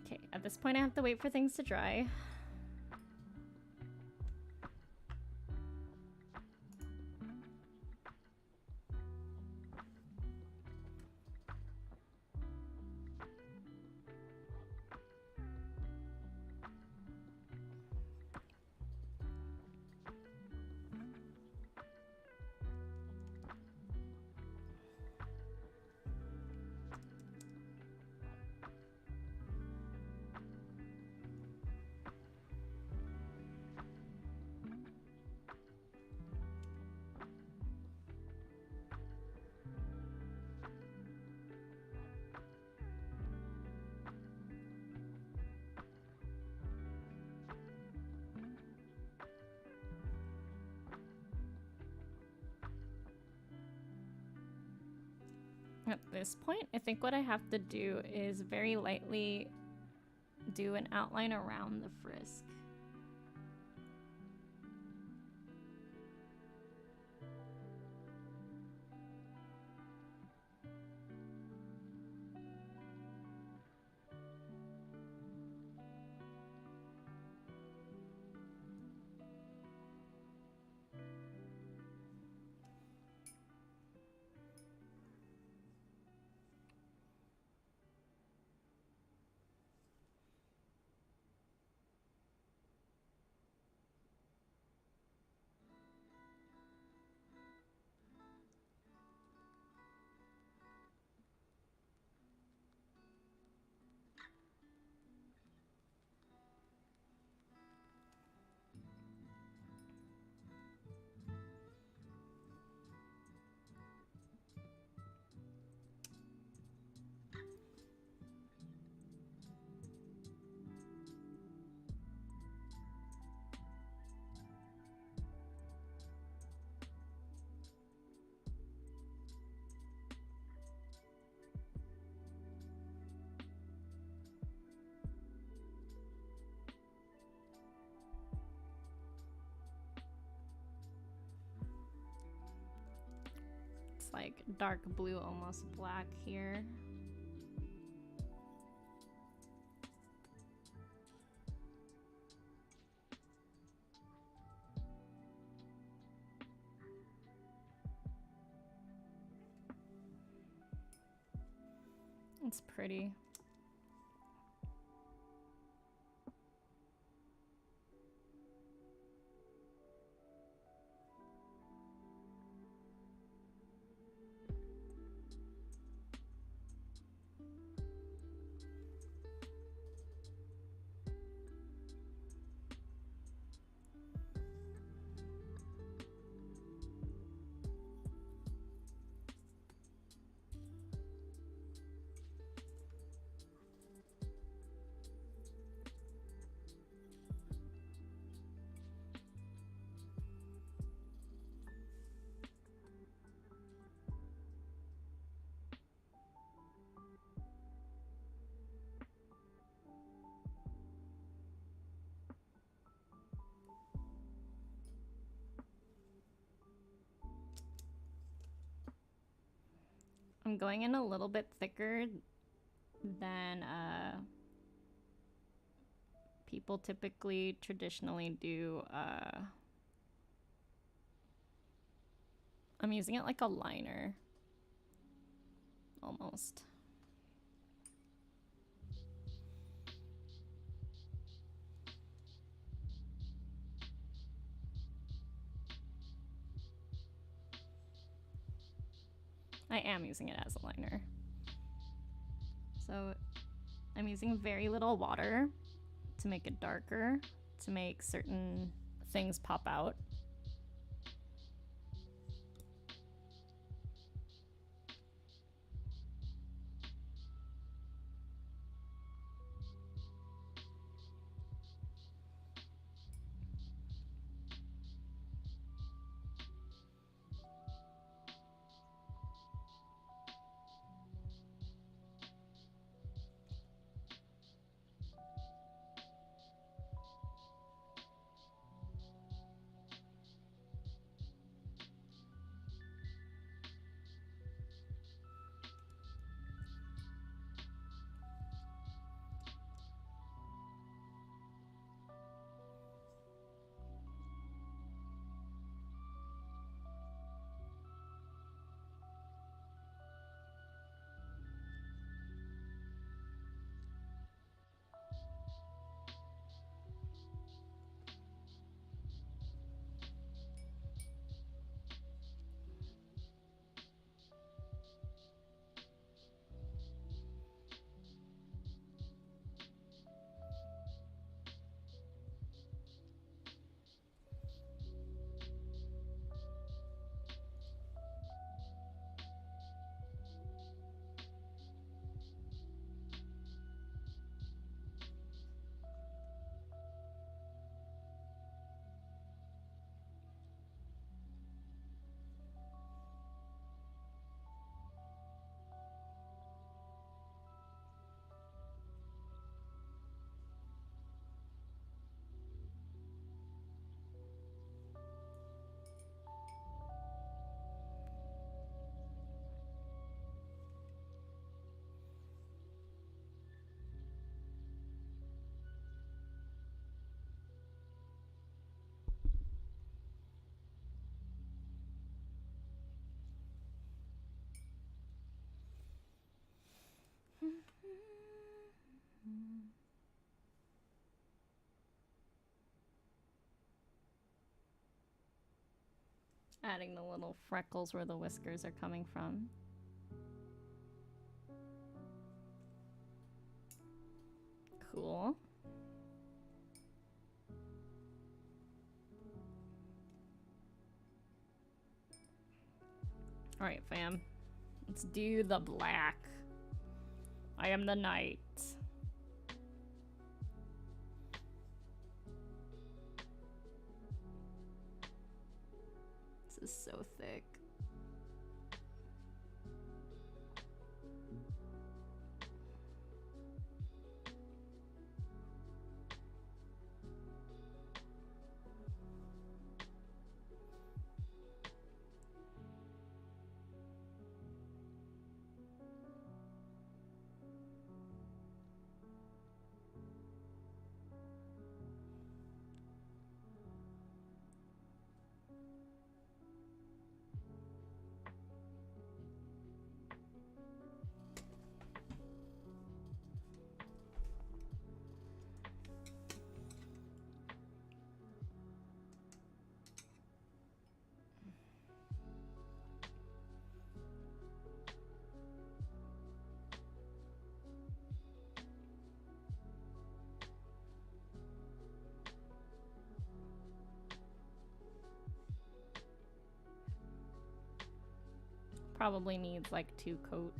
Okay, at this point I have to wait for things to dry. At this point, I think what I have to do is very lightly do an outline around the frisk. Like dark blue, almost black here. It's pretty. I'm going in a little bit thicker than people typically traditionally do. I'm using it like a liner almost. I am using it as a liner. So I'm using very little water to make it darker, to make certain things pop out. Adding the little freckles where the whiskers are coming from. Cool. Alright, fam. Let's do the black. I am the knight. This is so thick. Probably needs like 2 coats.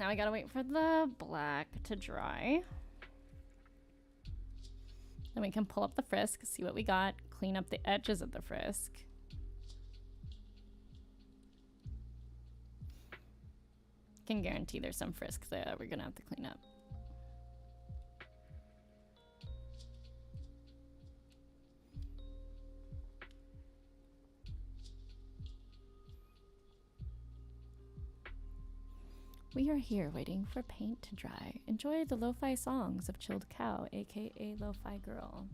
now we gotta wait for the black to dry. Then we can pull up the frisk, see what we got, clean up the edges of the frisk. Can guarantee there's some frisks there that we're gonna have to clean up. We are here waiting for paint to dry. Enjoy the lo-fi songs of Chilled Cow, aka Lofi Girl.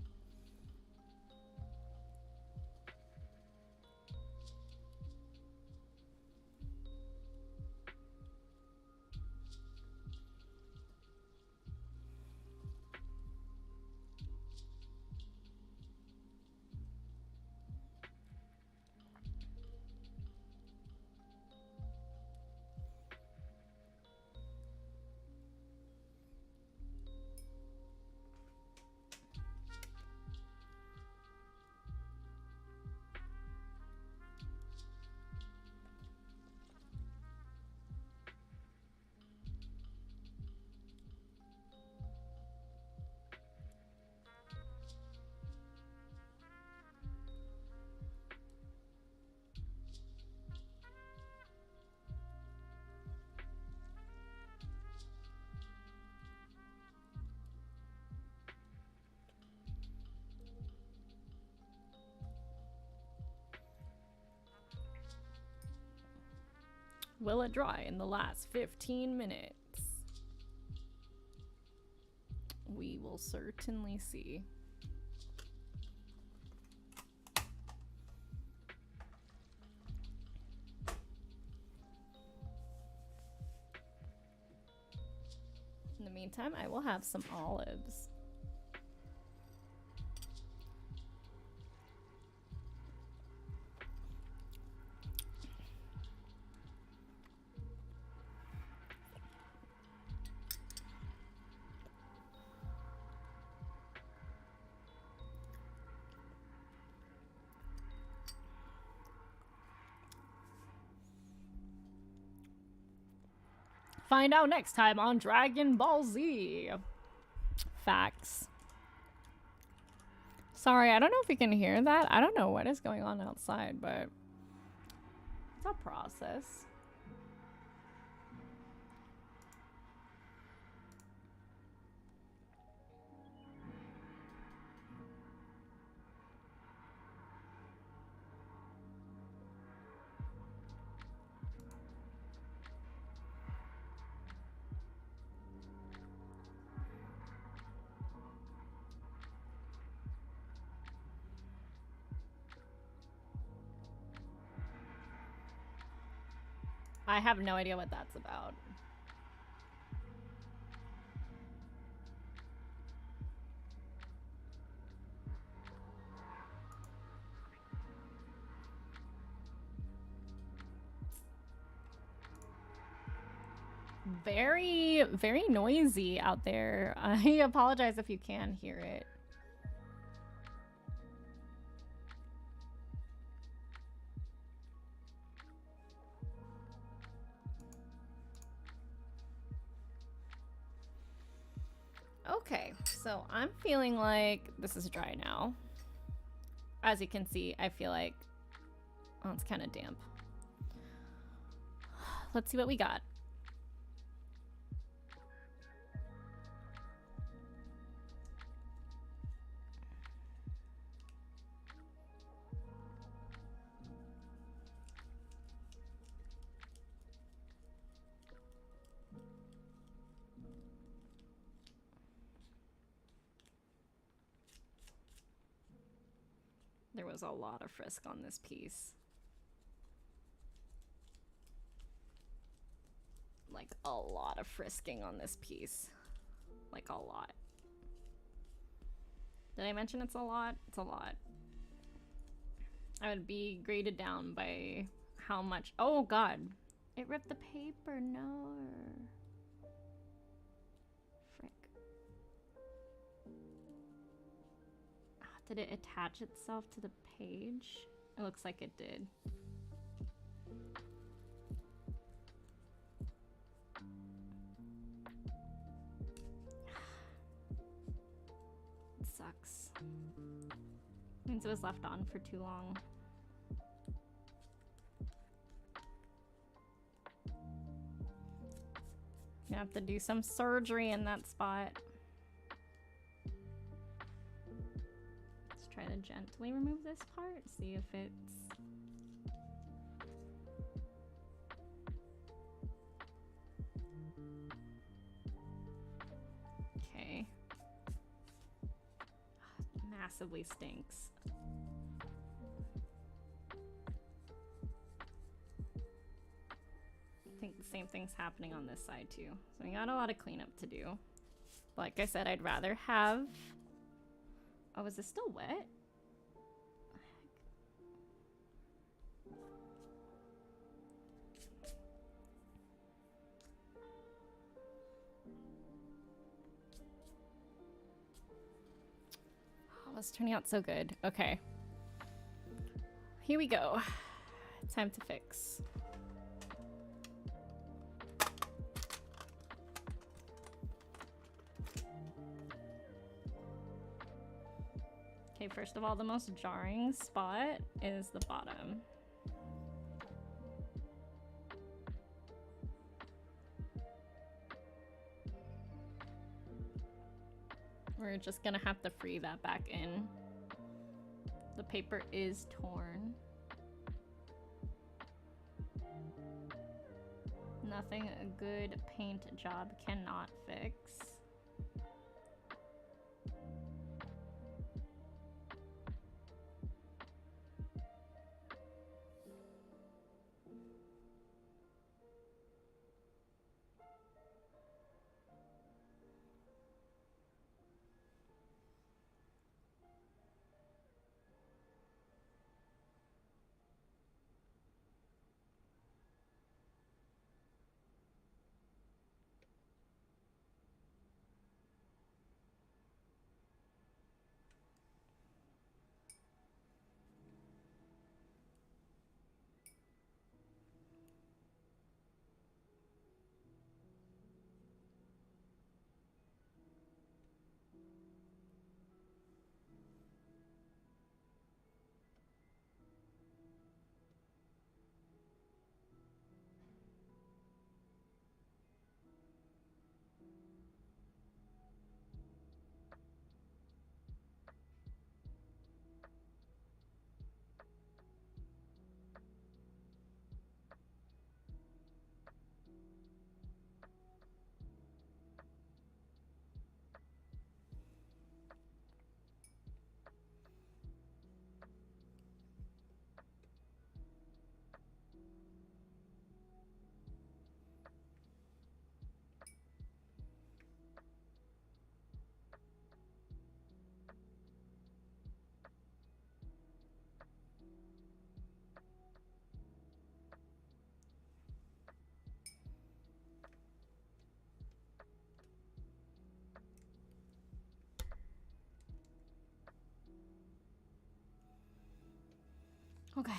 Will it dry in the last 15 minutes? We will certainly see. In the meantime, I will have some olives. Find out next time on Dragon Ball Z. Facts. Sorry, I don't know if you can hear that. I don't know what is going on outside, but it's a process. I have no idea what that's about. Very, very noisy out there. I apologize if you can hear it. Okay, so I'm feeling like this is dry now. As you can see, I feel like, oh, it's kind of damp. Let's see what we got. There was a lot of frisk on this piece. Like a lot of frisking on this piece. Like a lot. Did I mention it's a lot? It's a lot. I would be graded down by how much. Oh god. It ripped the paper. No. Frick. Did it attach itself to the page? It looks like it did. sucks. Means it was left on for too long. You have to do some surgery in that spot. Let's try to gently remove this part, see if it's... Okay. Massively stinks. I think the same thing's happening on this side too. So we got a lot of cleanup to do. Like I said, I'd rather have... Oh, is this still wet? Oh, it's turning out so good. Okay. Here we go. Time to fix. Okay, first of all, the most jarring spot is the bottom. We're just gonna have to free that back in. The paper is torn. Nothing a good paint job cannot fix. Okay.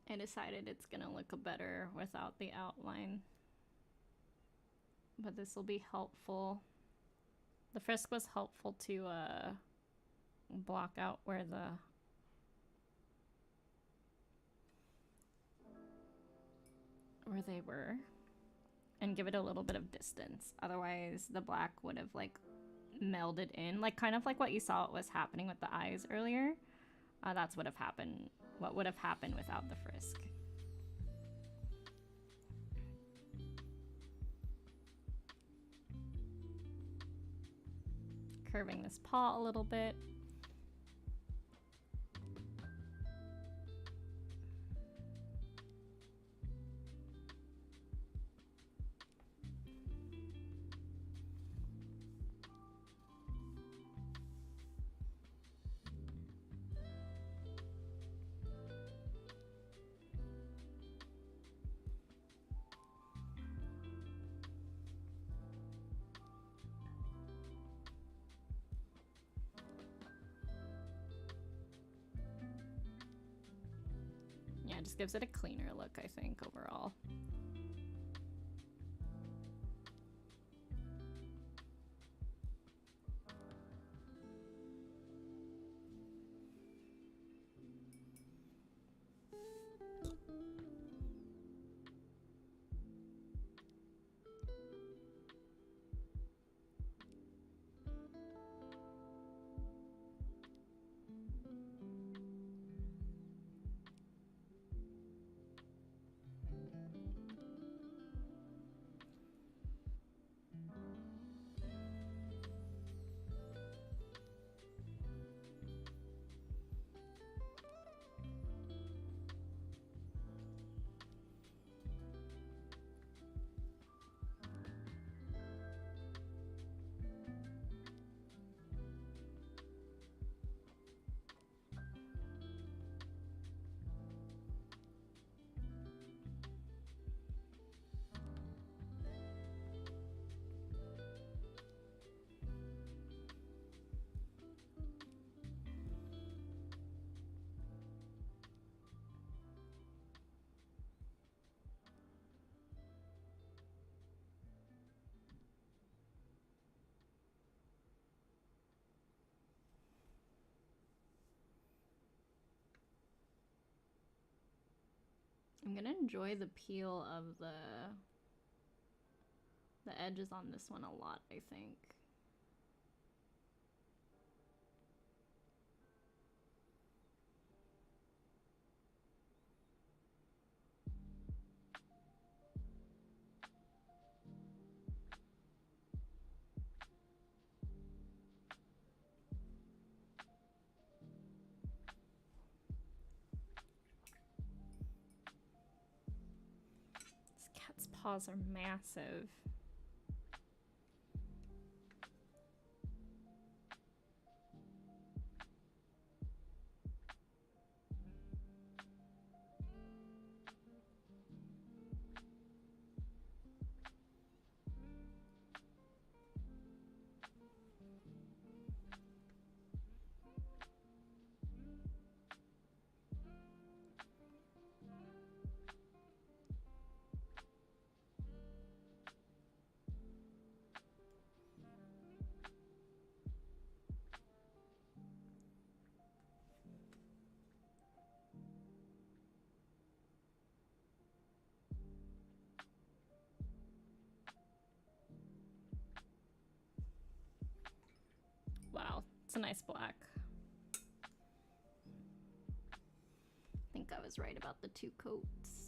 I decided it's gonna look better without the outline. But this will be helpful. The frisk was helpful to block out where they were and give it a little bit of distance. Otherwise the black would have like melded in, like kind of like what you saw was happening with the eyes earlier. That's what would have happened without the frisk. Curving this paw a little bit. Yeah, it just gives it a cleaner look, I think, overall. I'm gonna enjoy the peel of the edges on this one a lot, I think. This cat's paws are massive. Wow, it's a nice black. I think I was right about the two coats.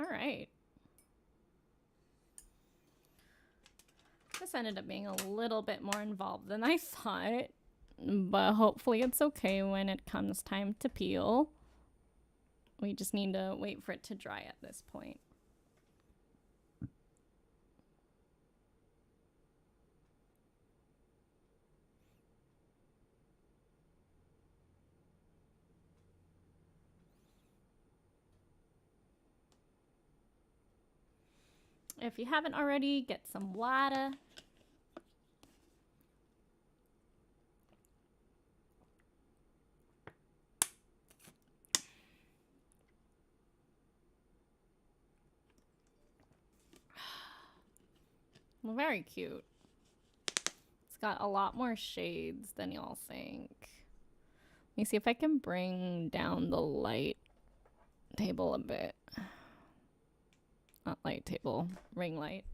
All right. This ended up being a little bit more involved than I thought, but hopefully it's okay when it comes time to peel. We just need to wait for it to dry at this point. If you haven't already, get some water. Very cute. It's got a lot more shades than y'all think. Let me see if I can bring down the light table a bit. Not light table, ring light.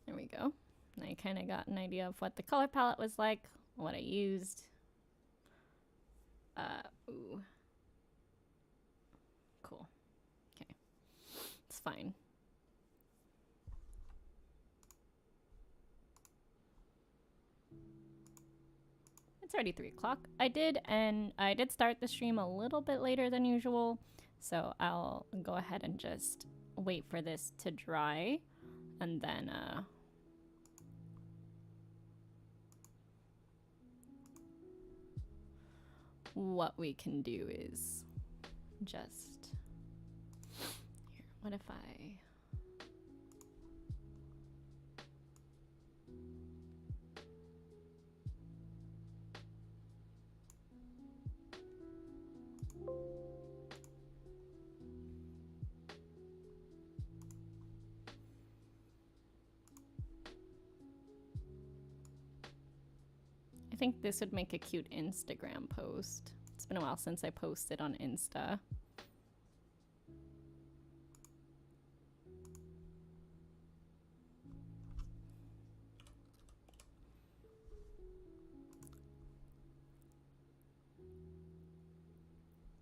There we go. Now you kind of got an idea of what the color palette was like, what I used. Ooh. Cool. Okay. It's fine. It's already 3 o'clock. I did start the stream a little bit later than usual, so I'll go ahead and just wait for this to dry, and then what we can do is just here. What if I think this would make a cute Instagram post. It's been a while since I posted on Insta.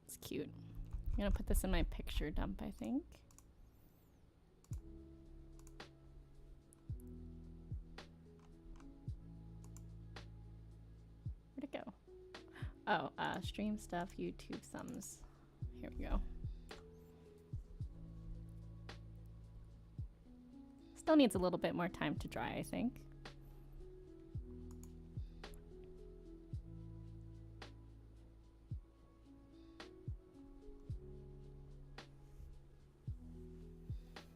It's cute. I'm gonna put this in my picture dump, I think. Where'd it go? Oh, stream stuff, YouTube sums. Here we go. Still needs a little bit more time to dry, I think.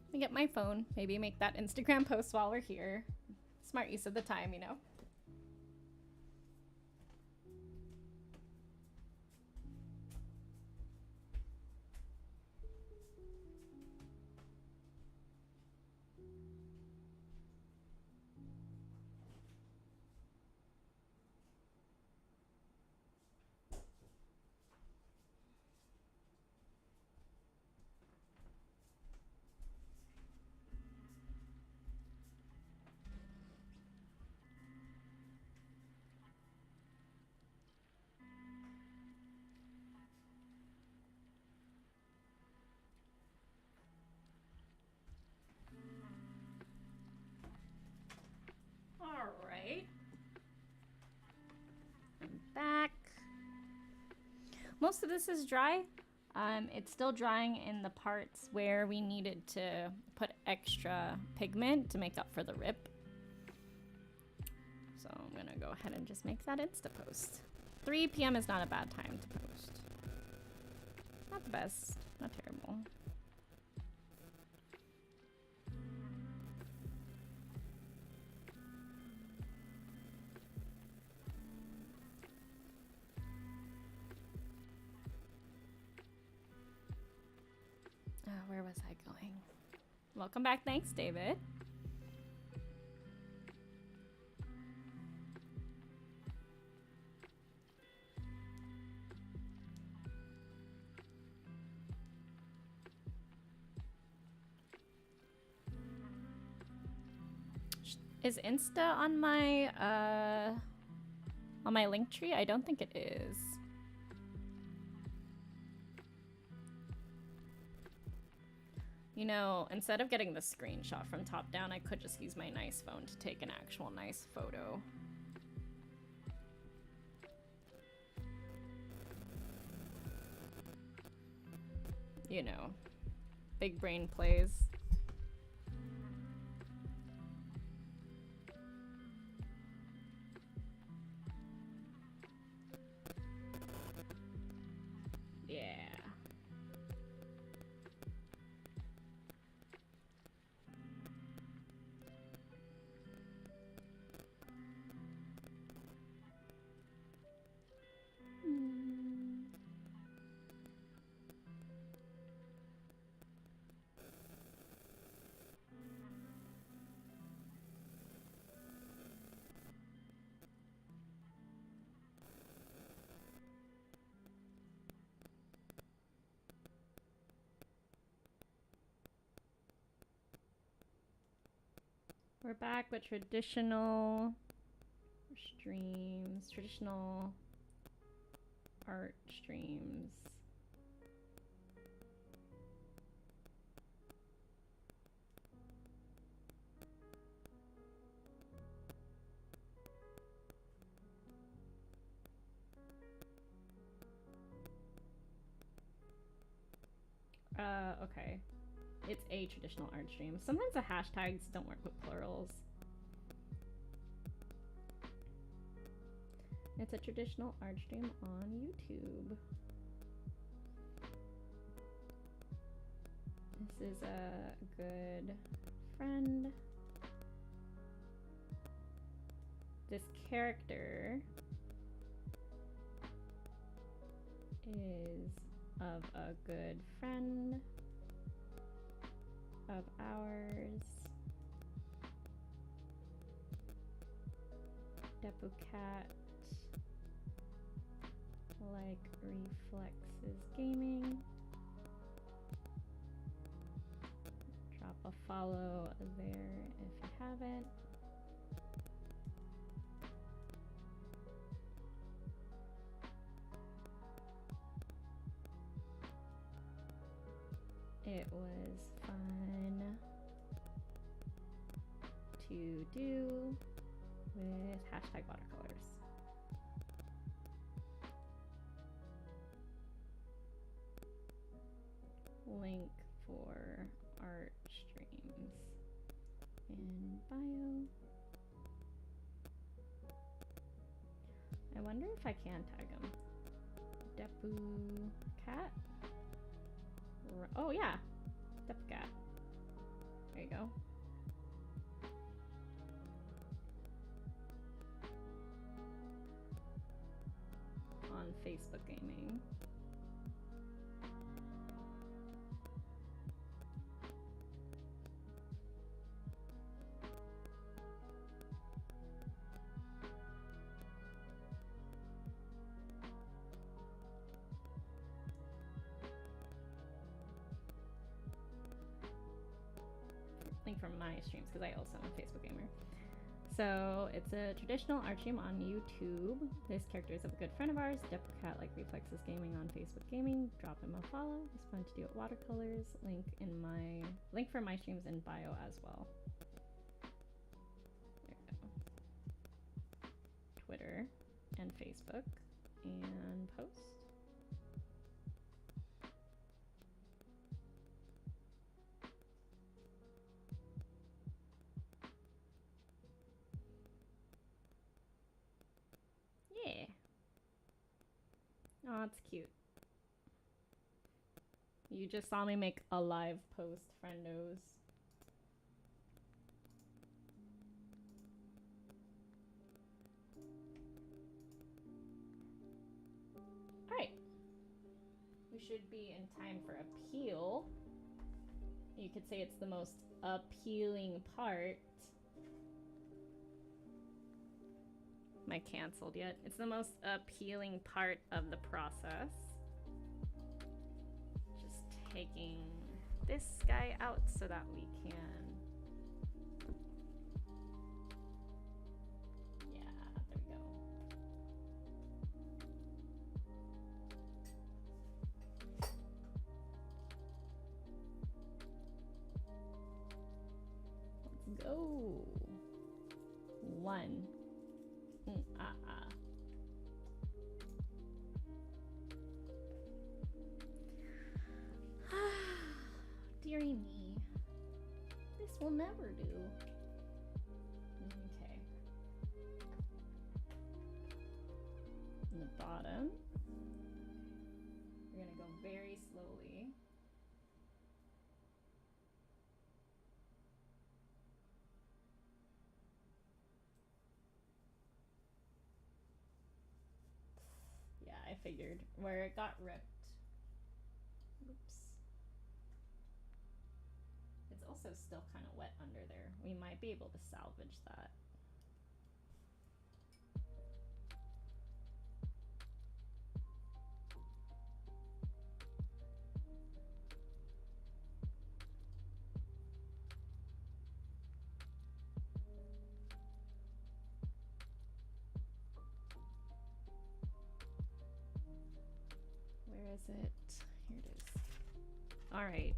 Let me get my phone, maybe make that Instagram post while we're here. Smart use of the time, you know? Alright. I'm back. Most of this is dry. It's still drying in the parts where we needed to put extra pigment to make up for the rip. So I'm gonna go ahead and just make that Insta post. 3 p.m. is not a bad time to post. Not the best, not terrible. Where was I going? Welcome back. Thanks, David. Is Insta on my link tree? I don't think it is. You know, instead of getting the screenshot from top down, I could just use my nice phone to take an actual nice photo. You know, big brain plays. Yeah. We're back with traditional streams, traditional art streams. Okay. It's a traditional art stream. Sometimes the hashtags don't work with plurals. It's a traditional art stream on YouTube. This is a good friend. This character is of a good friend of ours. Depu Cat like Reflexes Gaming. Drop a follow there if you haven't. It was fun to do with hashtag watercolors. Link for art streams in bio. I wonder if I can tag him. Depu Cat. Oh yeah, Depu Cat. There you go. On Facebook Gaming. Link from my streams because I also am a Facebook gamer. So it's a traditional art stream on YouTube. This character is a good friend of ours. Depu Cat like Reflexes Gaming on Facebook Gaming. Drop him a follow. It's fun to do at watercolors. Link for my streams in bio as well. There we go. Twitter and Facebook and post. Yeah. Oh, it's cute. You just saw me make a live post, friendos. Alright. We should be in time for appeal. You could say it's the most appealing part. Am I canceled yet? It's the most appealing part of the process. Just taking this guy out so that we can... Yeah, there we go. Let's go. 1. Dearie me. This will never do. Okay. In the bottom, we're gonna go very slowly. Yeah, I figured where it got ripped. Oops. It's also still kind of wet under there. We might be able to salvage that. Where is it? Here it is. All right.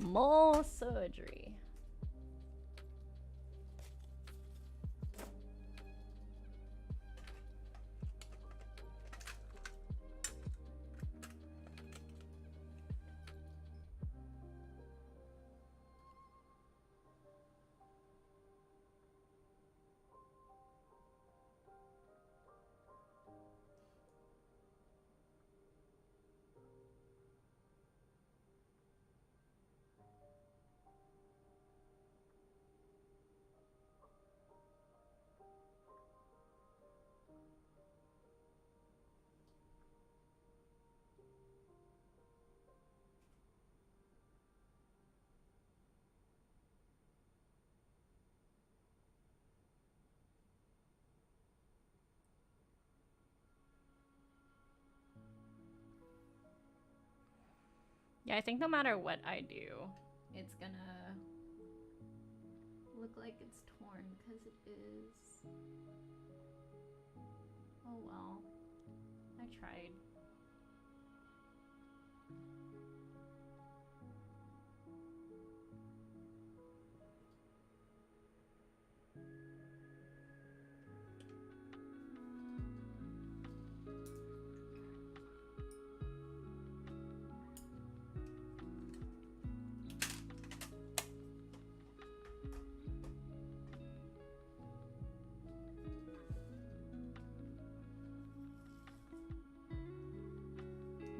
More surgery. Yeah, I think no matter what I do, it's gonna look like it's torn because it is. Oh well, I tried.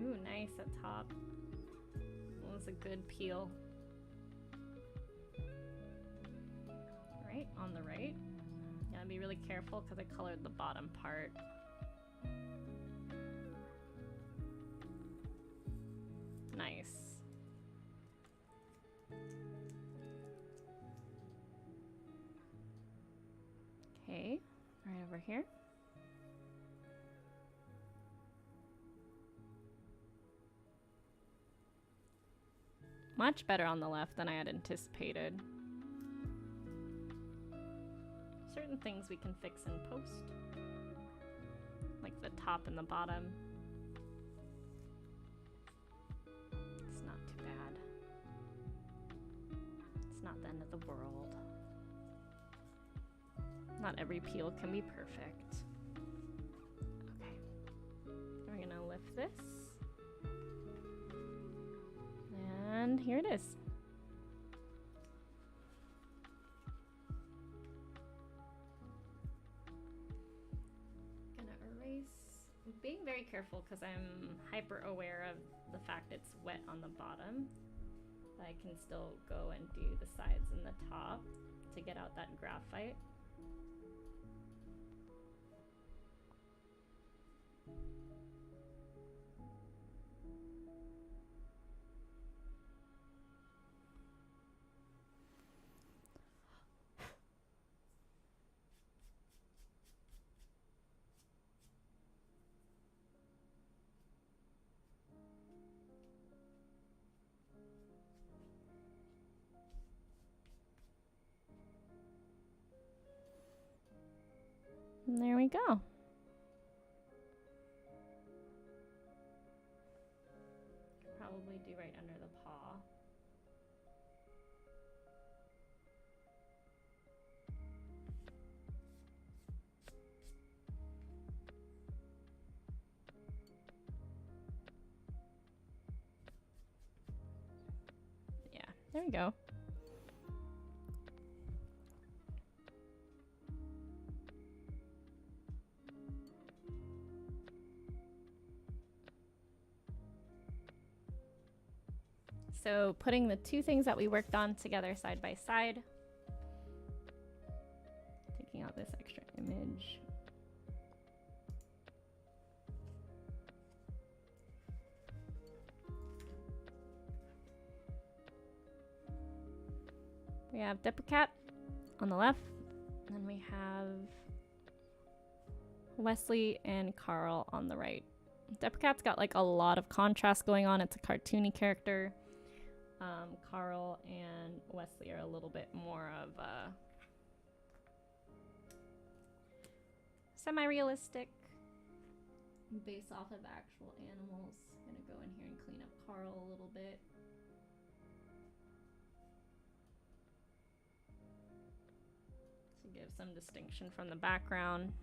Ooh, nice at top. That was a good peel. Right, on the right. Gotta be really careful because I colored the bottom part. Nice. Okay, right over here. Much better on the left than I had anticipated. Certain things we can fix in post, like the top and the bottom. It's not too bad. It's not the end of the world. Not every peel can be perfect. Okay, we're gonna lift this. And here it is. Gonna erase. I'm being very careful because I'm hyper aware of the fact it's wet on the bottom. But I can still go and do the sides and the top to get out that graphite. And there we go. Probably do right under the paw. There we go. So putting the two things that we worked on together side by side. Taking out this extra image. We have Deprecat on the left, and then we have Wesley and Carl on the right. Deprecat's got like a lot of contrast going on. It's a cartoony character. Carl and Wesley are a little bit more of semi-realistic, based off of actual animals. I'm gonna go in here and clean up Carl a little bit. To give some distinction from the background.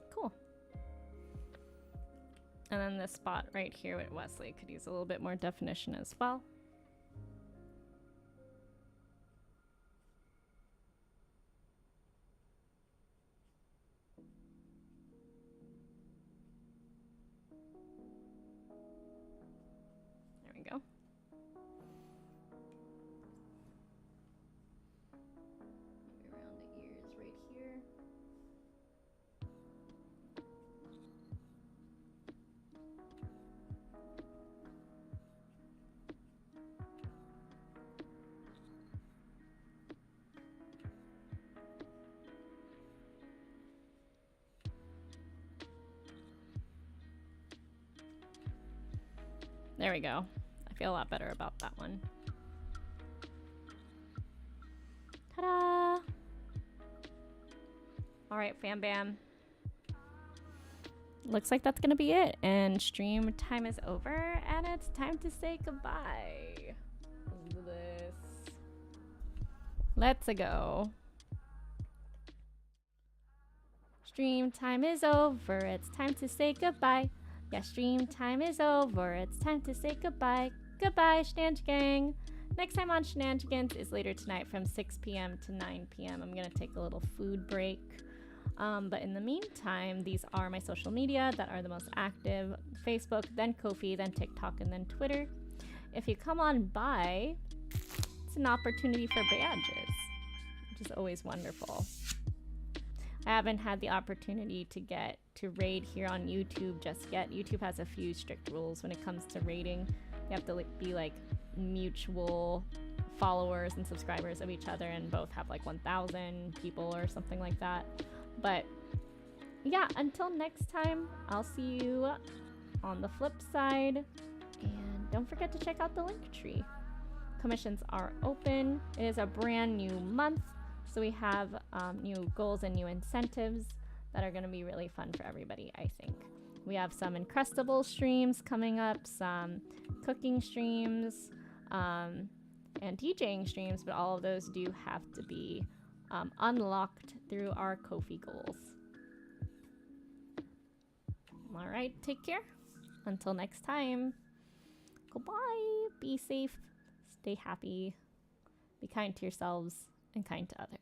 Cool. And then this spot right here with Wesley could use a little bit more definition as well. There we go. Maybe around the ears right here. There we go. I feel a lot better about that one. Ta-da! All right, fam bam. Looks like that's gonna be it, and stream time is over, and it's time to say goodbye. Let's do this. Let's go. Stream time is over. It's time to say goodbye. Yeah, stream time is over. It's time to say goodbye. Goodbye, Shenanigans. Next time on Shenanigans is later tonight from 6 p.m. to 9 p.m. I'm going to take a little food break. But in the meantime, these are my social media that are the most active. Facebook, then Ko-fi, then TikTok, and then Twitter. If you come on by, it's an opportunity for badges, which is always wonderful. I haven't had the opportunity to get to raid here on YouTube just yet. YouTube has a few strict rules when it comes to raiding. You have to be like mutual followers and subscribers of each other and both have like 1,000 people or something like that. But yeah, until next time, I'll see you on the flip side. And don't forget to check out the link tree. Commissions are open. It is a brand new month. So we have new goals and new incentives that are going to be really fun for everybody, I think. We have some Encrustable streams coming up, some cooking streams, and DJing streams, but all of those do have to be unlocked through our Ko-fi goals. All right, take care. Until next time. Goodbye. Be safe. Stay happy. Be kind to yourselves and kind to others.